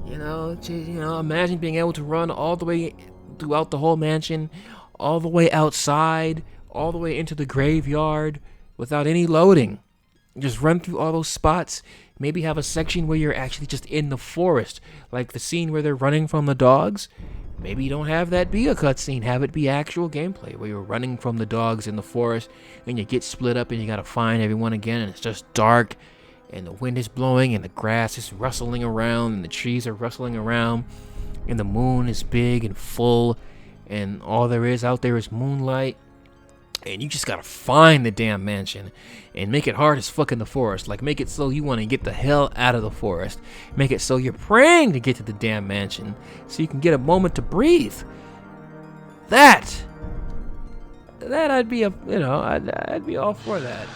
You know, imagine being able to run all the way throughout the whole mansion, all the way outside, all the way into the graveyard without any loading. Just run through all those spots. Maybe have a section where you're actually just in the forest, like the scene where they're running from the dogs. Maybe you don't have that be a cutscene. Have it be actual gameplay where you're running from the dogs in the forest and you get split up and you gotta find everyone again, and it's just dark and the wind is blowing and the grass is rustling around and the trees are rustling around and the moon is big and full and all there is out there is moonlight. And you just gotta find the damn mansion and make it hard as fuck in the forest. Like, make it so you want to get the hell out of the forest. Make it so you're praying to get to the damn mansion so you can get a moment to breathe. That I'd be I'd be all for that.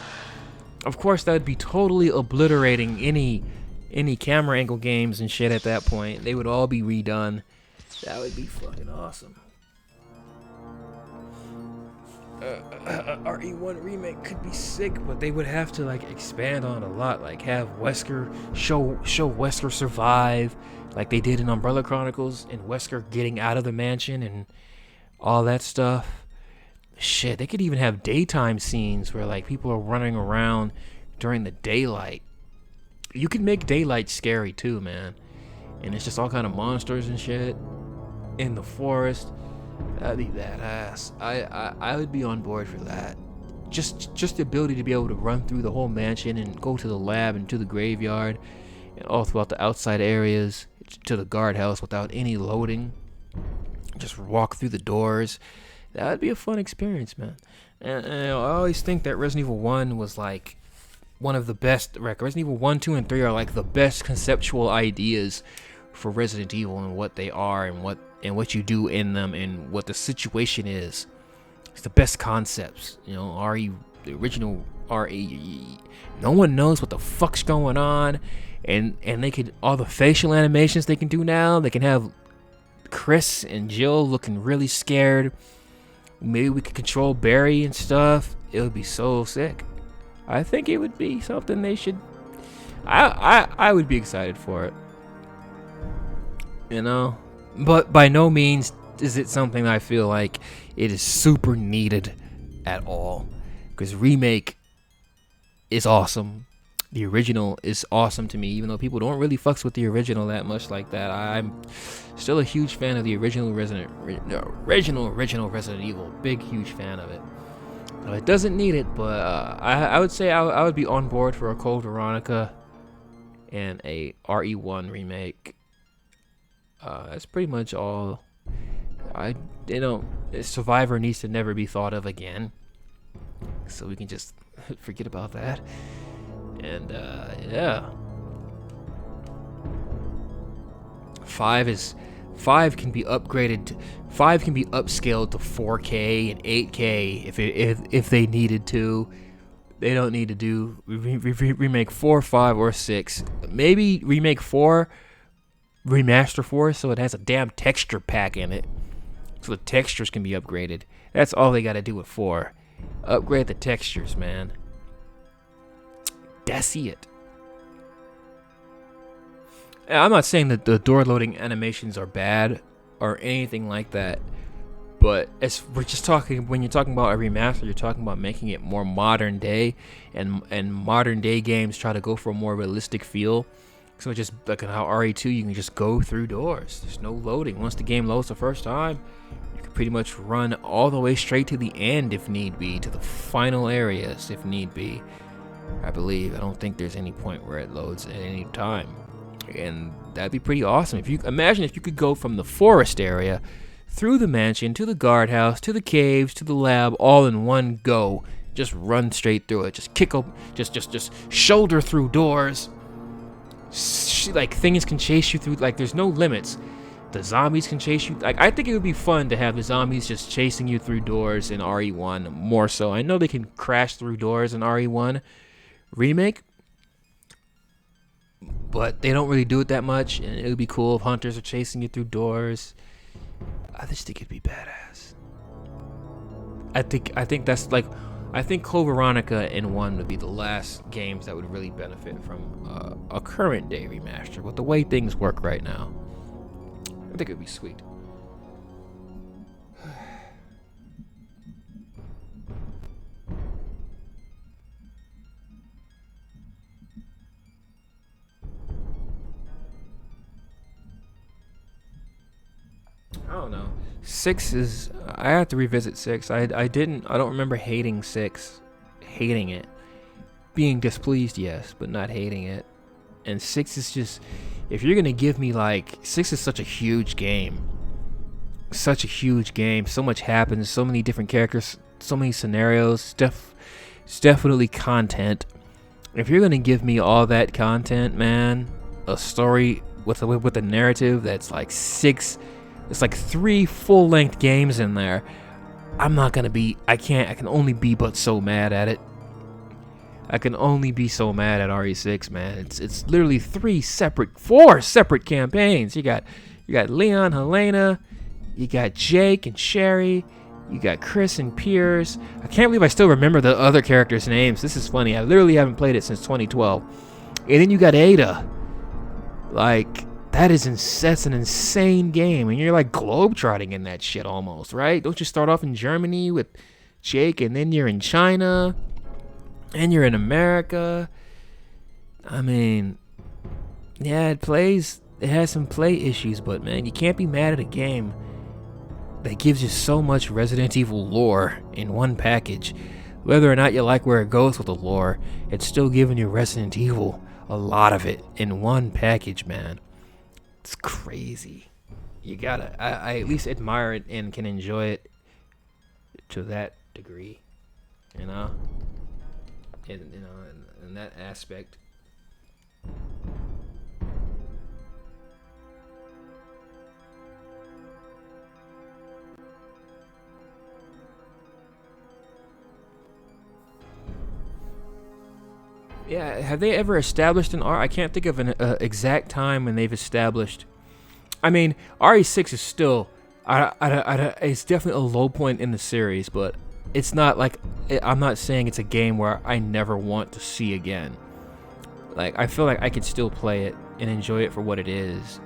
Of course, that would be totally obliterating any camera angle games and shit at that point. They would all be redone. That would be fucking awesome. RE1 remake could be sick, but they would have to like expand on it a lot, like have Wesker show Wesker survive like they did in Umbrella Chronicles, and Wesker getting out of the mansion and all that stuff. Shit, they could even have daytime scenes where like people are running around during the daylight. You can make daylight scary too, man, and it's just all kind of monsters and shit in the forest. That'd be badass. I would be on board for that. Just the ability to be able to run through the whole mansion and go to the lab and to the graveyard and all throughout the outside areas to the guardhouse without any loading. Just walk through the doors. That would be a fun experience, man. And I always think that Resident Evil 1 was like one of the best. Resident Evil 1, 2, and 3 are like the best conceptual ideas for Resident Evil and what they are and what you do in them and what the situation is. It's the best concepts, you know. The original RE. No one knows what the fuck's going on, and they could, all the facial animations they can do now. They can have Chris and Jill looking really scared. Maybe we could control Barry and stuff. It would be so sick. I think it would be something they should. I would be excited for it. You know, but by no means is it something I feel like it is super needed at all. Because remake is awesome. The original is awesome to me, even though people don't really fucks with the original that much like that. I'm still a huge fan of the original Resident Evil. Big, huge fan of it. So it doesn't need it, but I would say I would be on board for a Code Veronica and a RE1 remake. That's pretty much all. Survivor needs to never be thought of again, so we can just forget about that. And yeah, 5 can be upgraded. 5 can be upscaled to 4K and 8K if they needed to. They don't need to do remake 4, 5, or 6. Maybe remake 4. Remaster 4 so it has a damn texture pack in it, so the textures can be upgraded. That's all they gotta do with 4. Upgrade the textures, man. That's it. I'm not saying that the door loading animations are bad or anything like that, but we're just talking, when you're talking about a remaster, you're talking about making it more modern day, and modern day games try to go for a more realistic feel. So just like how RE2, you can just go through doors. There's no loading. Once the game loads the first time, you can pretty much run all the way straight to the end if need be, to the final areas if need be. I believe. I don't think there's any point where it loads at any time. And that'd be pretty awesome. If you imagine if you could go from the forest area through the mansion to the guardhouse to the caves to the lab all in one go. Just run straight through it. Just kick up, just shoulder through doors. Like things can chase you through, like there's no limits. The zombies can chase you. Like, I think it would be fun to have the zombies just chasing you through doors in RE1 more so. I know they can crash through doors in RE1 Remake, but they don't really do it that much, and it would be cool if hunters are chasing you through doors. I just think it'd be badass. I think that's like, I think Code Veronica and 1 would be the last games that would really benefit from a current day remaster. With the way things work right now, I think it'd be sweet. I don't know. 6 is, I have to revisit 6. I don't remember hating 6. Hating it. Being displeased, yes, but not hating it. And 6 is just, if you're gonna give me like, 6 is such a huge game. Such a huge game. So much happens, so many different characters, so many scenarios, it's definitely content. If you're gonna give me all that content, man, a story with a narrative that's like 6, it's like 3 full-length games in there. I'm not gonna be. I can only be but so mad at it. I can only be so mad at RE6, man. It's literally 4 separate campaigns. You got Leon, Helena, you got Jake and Sherry, you got Chris and Piers. I can't believe I still remember the other characters' names. This is funny. I literally haven't played it since 2012. And then you got Ada. Like, that's an insane game, and you're like globetrotting in that shit almost, right? Don't you start off in Germany with Jake, and then you're in China, and you're in America? I mean, yeah, it has some play issues, but man, you can't be mad at a game that gives you so much Resident Evil lore in one package. Whether or not you like where it goes with the lore, it's still giving you Resident Evil, a lot of it, in one package, man. It's crazy. You gotta. I at least admire it and can enjoy it to that degree, you know. And in that aspect. Yeah, have they ever established an R? I can't think of an exact time when they've established. I mean, RE6 is still, it's definitely a low point in the series, but it's not like, I'm not saying it's a game where I never want to see again. Like, I feel like I can still play it and enjoy it for what it is,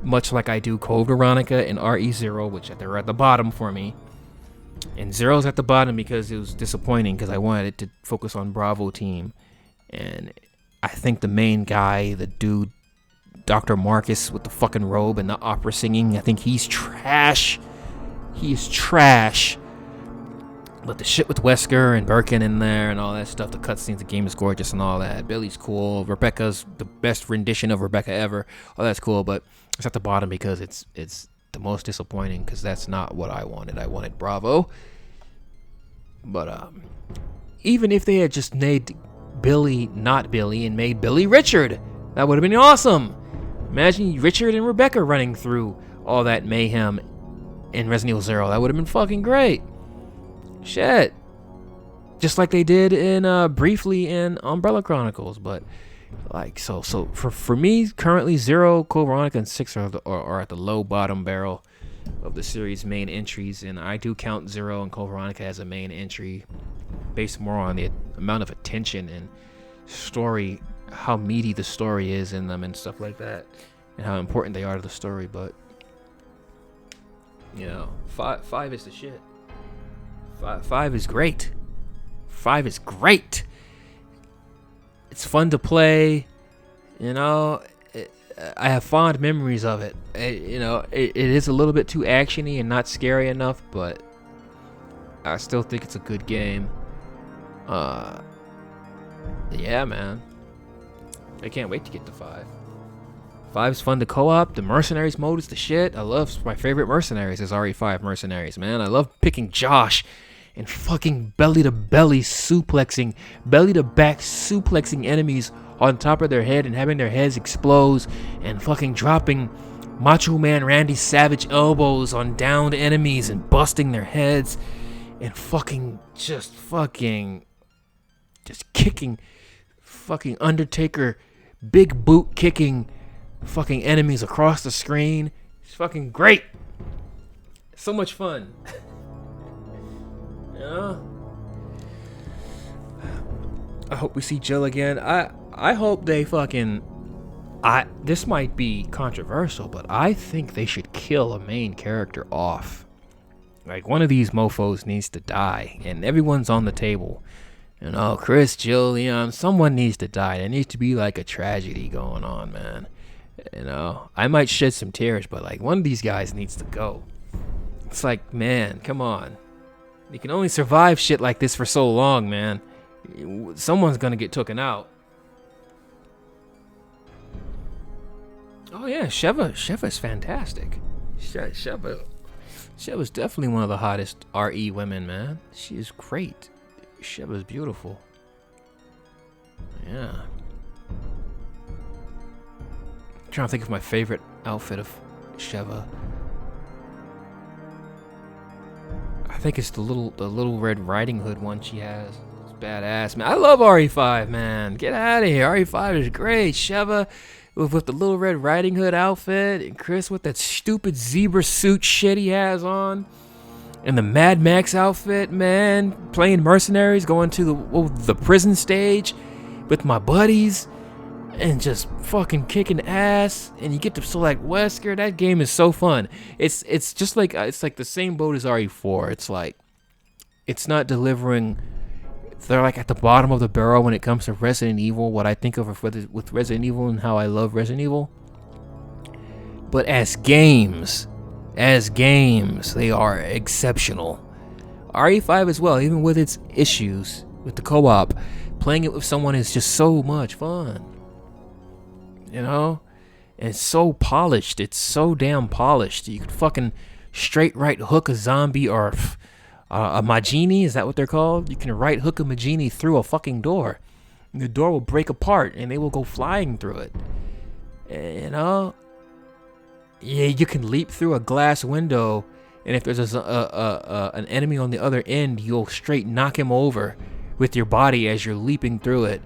much like I do Code Veronica and RE0, which they're at the bottom for me. And Zero's at the bottom because it was disappointing because I wanted it to focus on Bravo Team. And I think the main guy, the dude, Dr. Marcus with the fucking robe and the opera singing, I think he's trash. He is trash. But the shit with Wesker and Birkin in there and all that stuff, the cutscenes, the game is gorgeous and all that. Billy's cool. Rebecca's the best rendition of Rebecca ever. Oh, that's cool, but it's at the bottom because it's the most disappointing because that's not what I wanted. I wanted Bravo. But even if they had just made Billy not Billy and made Billy Richard, that would have been awesome. Imagine Richard and Rebecca running through all that mayhem in Resident Evil 0. That would have been fucking great. Shit. Just like they did in briefly in Umbrella Chronicles. But like, so for me currently, 0, Code Veronica, and 6 are at the low bottom barrel of the series' main entries, and I do count 0 and Code Veronica as a main entry based more on the amount of attention and story, how meaty the story is in them and stuff like that, and how important they are to the story. But you know, 5 is the shit. 5 is great. 5 is great. It's fun to play, you know. I have fond memories of it. It is a little bit too actiony and not scary enough, but I still think it's a good game. Yeah, man. I can't wait to get to 5. 5's fun to co-op. The Mercenaries mode is the shit. I love, my favorite Mercenaries is RE5 Mercenaries, man. I love picking Josh and fucking belly-to-belly suplexing, belly-to-back suplexing enemies on top of their head and having their heads explode and fucking dropping Macho Man Randy Savage elbows on downed enemies and busting their heads and just kicking fucking Undertaker big boot kicking fucking enemies across the screen. It's fucking great. So much fun. You know? I hope we see Jill again. I hope they fucking... this might be controversial, but I think they should kill a main character off. Like, one of these mofos needs to die, and everyone's on the table. You know, Chris, Jill, Leon, someone needs to die. There needs to be, like, a tragedy going on, man. You know, I might shed some tears, but, like, one of these guys needs to go. It's like, man, come on. You can only survive shit like this for so long, man. Someone's gonna get taken out. Oh yeah, Sheva's fantastic. Sheva's definitely one of the hottest RE women, man. She is great. Sheva's beautiful. Yeah. I'm trying to think of my favorite outfit of Sheva. I think it's the little Red Riding Hood one she has. It's badass, man. I love RE5, man. Get out of here. RE5 is great. Sheva with the little Red Riding Hood outfit, and Chris with that stupid zebra suit shit he has on, and the Mad Max outfit, man. Playing mercenaries, going to the prison stage with my buddies, and just fucking kicking ass, and you get to select Wesker. That game is so fun. It's just like it's like the same boat as RE4. It's like it's not delivering. They're like at the bottom of the barrel when it comes to Resident Evil. What I think of with Resident Evil and how I love Resident Evil. But as games, they are exceptional. RE5 as well, even with its issues with the co-op, playing it with someone is just so much fun. You know? And it's so polished. It's so damn polished. You could fucking straight right hook a zombie or a Majini, is that what they're called? You can right hook a Majini through a fucking door. And the door will break apart and they will go flying through it. You know? Yeah, you can leap through a glass window, and if there's an enemy on the other end, you'll straight knock him over with your body as you're leaping through it.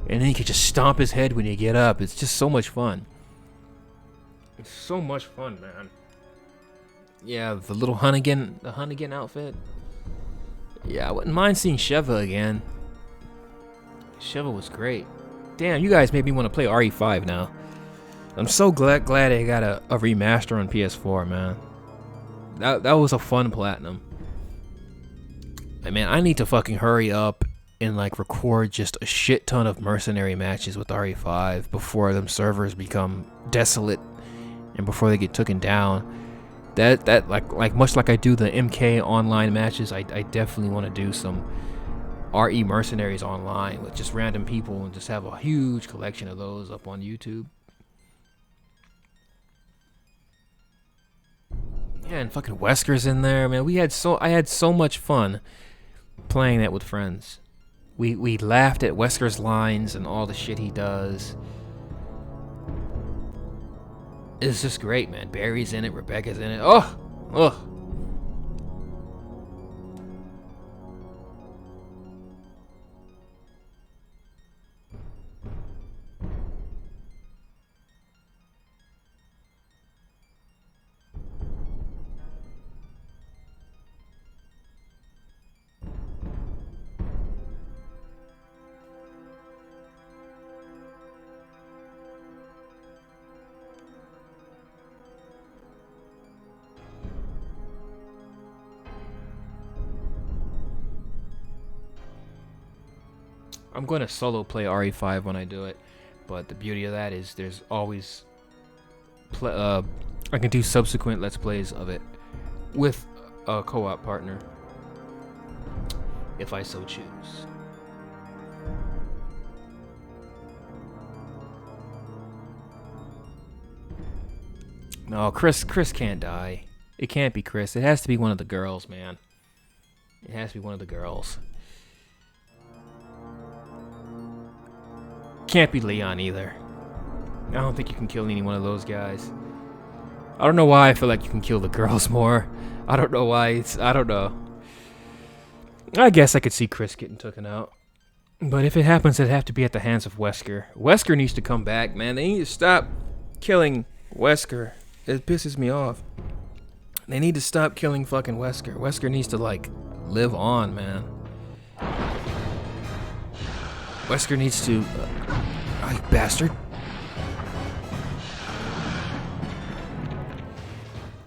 And then you can just stomp his head when you get up. It's just so much fun. It's so much fun, man. Yeah, the little Hunnigan outfit. Yeah, I wouldn't mind seeing Sheva again. Sheva was great. Damn, you guys made me want to play RE5 now. I'm so glad they got a remaster on PS4, man. That was a fun platinum. Man, I need to fucking hurry up and like record just a shit ton of mercenary matches with RE5 before them servers become desolate and before they get taken down. That like much like I do the MK online matches, I definitely want to do some RE mercenaries online with just random people and just have a huge collection of those up on YouTube. Yeah, and fucking Wesker's in there, man. I had so much fun playing that with friends. We laughed at Wesker's lines and all the shit he does. It's just great, man. Barry's in it, Rebecca's in it. Oh. I'm going to solo play RE5 when I do it, but the beauty of that is there's always I can do subsequent Let's Plays of it with a co-op partner if I so choose. No, Chris can't die. It can't be Chris. It has to be one of the girls, man. It has to be one of the girls. Can't be Leon either. I don't think you can kill any one of those guys. I don't know why I feel like you can kill the girls more. I don't know why. I don't know. I guess I could see Chris getting taken out. But if it happens, it'd have to be at the hands of Wesker. Wesker needs to come back, man. They need to stop killing Wesker. It pisses me off. They need to stop killing fucking Wesker. Wesker needs to, like, live on, man. Wesker needs to... oh, you bastard.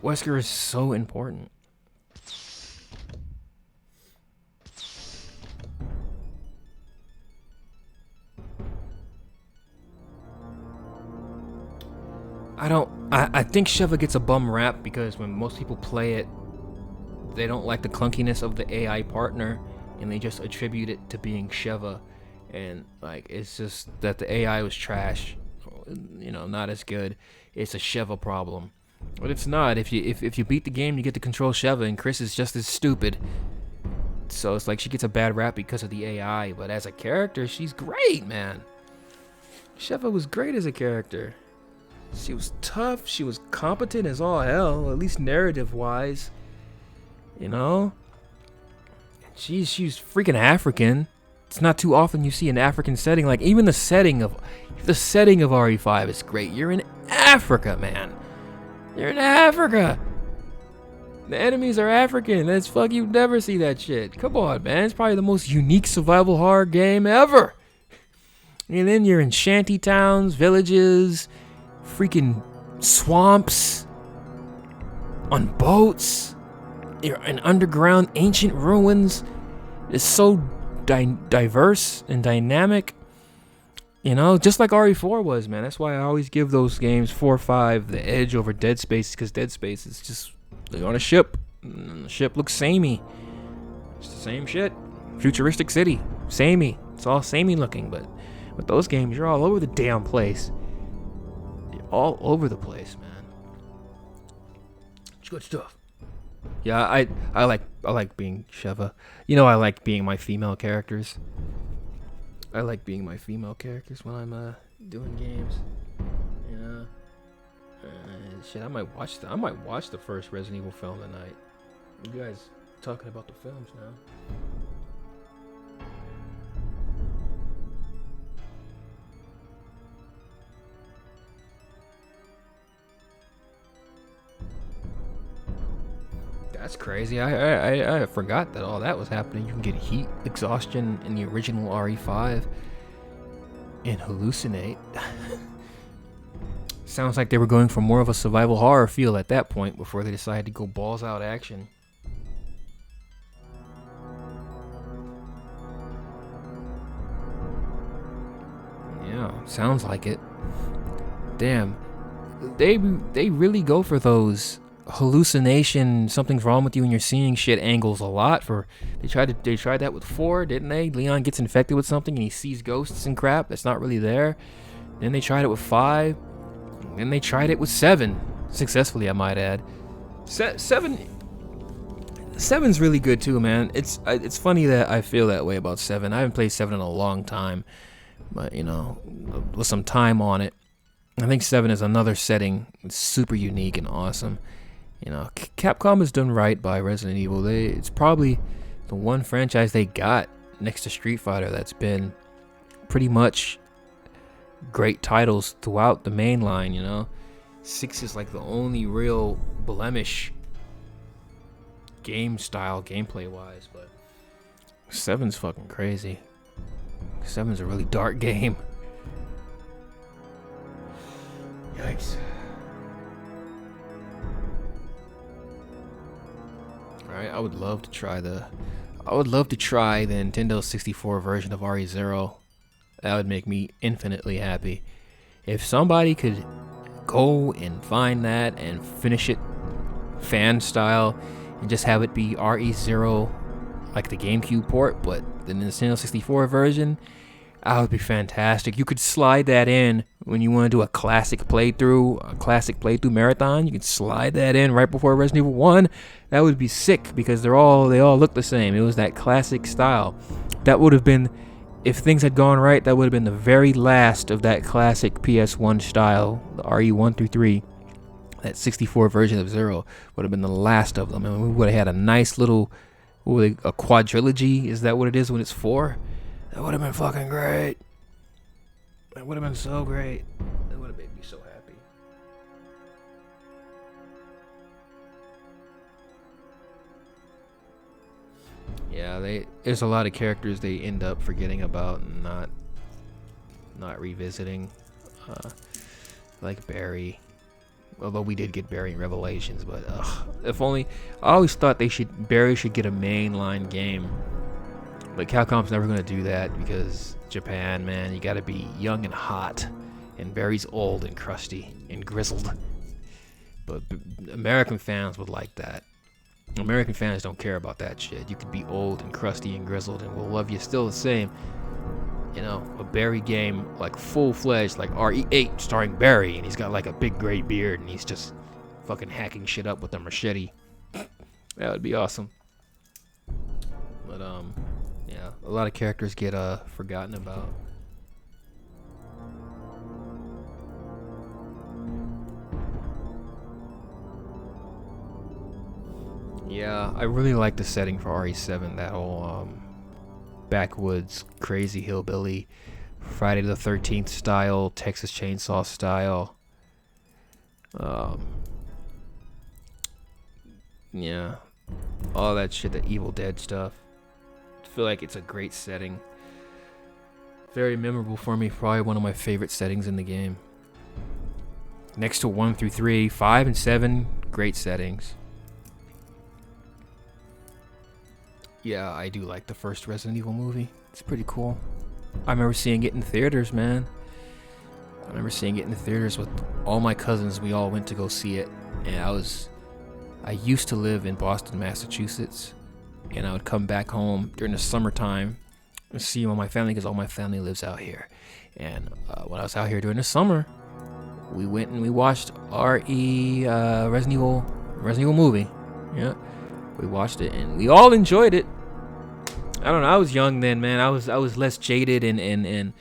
Wesker is so important. I think Sheva gets a bum rap because when most people play it, they don't like the clunkiness of the AI partner, and they just attribute it to being Sheva, and like it's just that the AI was trash, you know, not as good. It's a Sheva problem, but it's not. If you beat the game, you get to control Sheva, and Chris is just as stupid. So it's like she gets a bad rap because of the AI, but as a character, she's great, man. Sheva was great as a character. She was tough. She was competent as all hell, at least narrative-wise. You know? She's freaking African. It's not too often you see an African setting. Like, even the setting of RE5 is great. You're in Africa, man. You're in Africa. The enemies are African. That's fuck. You never see that shit. Come on, man. It's probably the most unique survival horror game ever. And then you're in shanty towns, villages, freaking swamps, on boats. You're in underground ancient ruins. It's so diverse and dynamic, you know, just like RE4 was, man. That's why I always give those games 4 or 5 the edge over Dead Space, because Dead Space is just, they're on a ship, and the ship looks samey. It's the same shit. Futuristic city, samey. It's all samey looking, but with those games, you're all over the damn place. All over the place, man. It's good stuff. Yeah, I like being Sheva. You know, I like being my female characters. I like being my female characters when I'm doing games. You know, shit. I might watch the first Resident Evil film tonight. You guys talking about the films now? That's crazy. I forgot that all that was happening. You can get heat exhaustion in the original RE5 and hallucinate. Sounds like they were going for more of a survival horror feel at that point before they decided to go balls out action. Yeah, sounds like it. Damn. They really go for those hallucination, something's wrong with you and you're seeing shit angles a lot. They tried that with 4, didn't they? Leon gets infected with something and he sees ghosts and crap that's not really there. Then they tried it with 5. Then they tried it with 7, successfully, I might add. 7's really good too, man. It's funny that I feel that way about 7. I haven't played 7 in a long time, but you know, with some time on it, I think 7 is another setting. It's super unique and awesome. You know, Capcom is done right by Resident Evil. It's probably the one franchise they got next to Street Fighter that's been pretty much great titles throughout the main line, you know. 6 is like the only real blemish gameplay wise, but 7's fucking crazy. 7's a really dark game. Yikes. Alright, I would love to try the Nintendo 64 version of RE0. That would make me infinitely happy. If somebody could go and find that and finish it fan style and just have it be RE0 like the GameCube port, but the Nintendo 64 version, that would be fantastic. You could slide that in when you want to do a classic playthrough marathon. You could slide that in right before Resident Evil 1. That would be sick because they all look the same. It was that classic style. That would have been, if things had gone right, that would have been the very last of that classic PS1 style, the RE1 through 3. That 64 version of Zero would have been the last of them, and we would have had a nice little, a quadrilogy. Is that what it is when it's 4? That would have been fucking great. That would have been so great. That would have made me so happy. Yeah, there's a lot of characters they end up forgetting about and not revisiting, like Barry. Although we did get Barry in Revelations, but if only, I always thought Barry should get a mainline game. But Capcom's never gonna do that because Japan, man, you gotta be young and hot, and Barry's old and crusty and grizzled. But American fans would like that. American fans don't care about that shit. You could be old and crusty and grizzled, and we'll love you still the same. You know, a Barry game, like full-fledged, like RE8 starring Barry, and he's got like a big gray beard, and he's just fucking hacking shit up with a machete. That would be awesome. But yeah, a lot of characters get forgotten about. Yeah, I really like the setting for RE7. That whole backwoods, crazy hillbilly, Friday the 13th style, Texas Chainsaw style. Yeah, all that shit, the Evil Dead stuff. I feel like it's a great setting. Very memorable for me. Probably one of my favorite settings in the game. Next to 1 through 3, 5 and 7, great settings. Yeah, I do like the first Resident Evil movie. It's pretty cool. I remember seeing it in theaters, man. I remember seeing it in the theaters with all my cousins. We all went to go see it. And I used to live in Boston, Massachusetts. And I would come back home during the summertime and see all my family because all my family lives out here. And when I was out here during the summer, we went and we watched Resident Evil movie. Yeah. We watched it and we all enjoyed it. I don't know, I was young then, man. I was less jaded and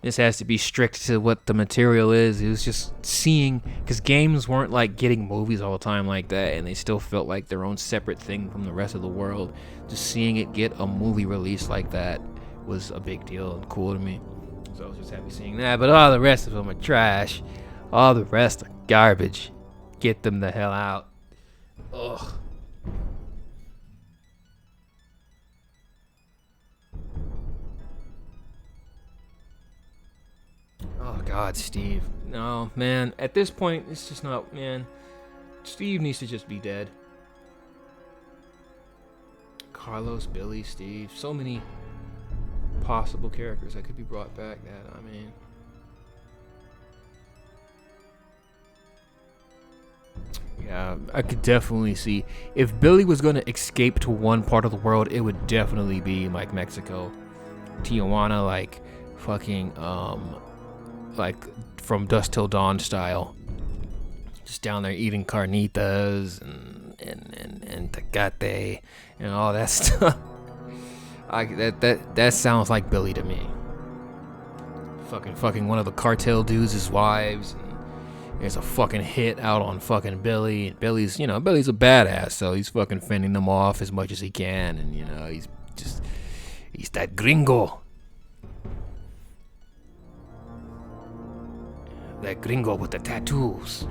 this has to be strict to what the material is. It was just seeing, because games weren't like getting movies all the time like that, and they still felt like their own separate thing from the rest of the world. Just seeing it get a movie release like that was a big deal and cool to me. So I was just happy seeing that. But all the rest of them are trash. All the rest are garbage. Get them the hell out. Ugh. Oh God, Steve. No, man. At this point, it's just not, man. Steve needs to just be dead. Carlos, Billy, Steve. So many possible characters that could be brought back. Yeah, I could definitely see. If Billy was going to escape to one part of the world, it would definitely be like Mexico. Tijuana, like fucking, like From Dusk Till Dawn style, just down there eating carnitas and tecate and all that stuff. That sounds like Billy to me. Fucking one of the cartel dudes' wives, and there's a fucking hit out on fucking Billy. And Billy's a badass, so he's fucking fending them off as much as he can, and he's that gringo. That gringo with the tattoos.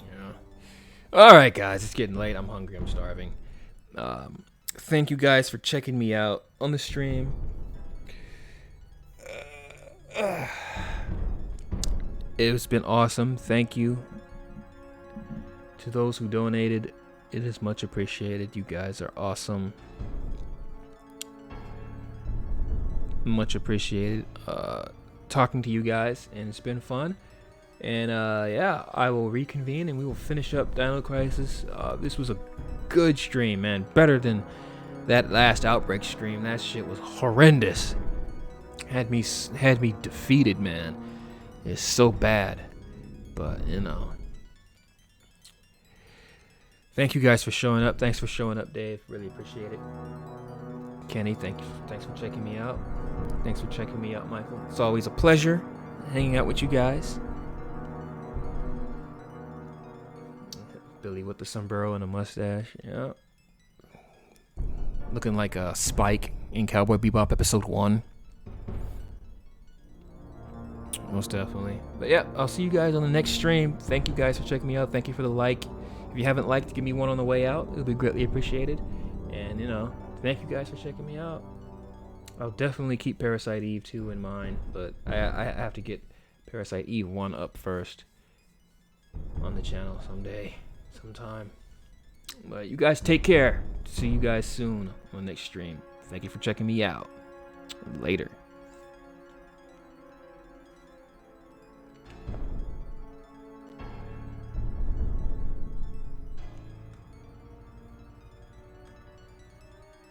Yeah. Alright, guys. It's getting late. I'm hungry. I'm starving. Thank you guys for checking me out on the stream. It's been awesome. Thank you to those who donated. It is much appreciated. You guys are awesome. Much appreciated talking to you guys, and it's been fun. And yeah, I will reconvene and we will finish up Dino Crisis. This was a good stream, man. Better than that last Outbreak stream. That shit was horrendous. Had me defeated, man. It's so bad. But thank you guys for showing up. Thanks for showing up, Dave. Really appreciate it. Kenny, thanks for checking me out. Thanks for checking me out, Michael. It's always a pleasure hanging out with you guys. Billy with the sombrero and a mustache. Yeah. Looking like a Spike in Cowboy Bebop episode 1. Most definitely. But yeah, I'll see you guys on the next stream. Thank you guys for checking me out. Thank you for the like. If you haven't liked, give me one on the way out. It'll be greatly appreciated. And, thank you guys for checking me out. I'll definitely keep Parasite Eve 2 in mind, but I have to get Parasite Eve 1 up first on the channel sometime. But you guys take care. See you guys soon on the next stream. Thank you for checking me out. Later.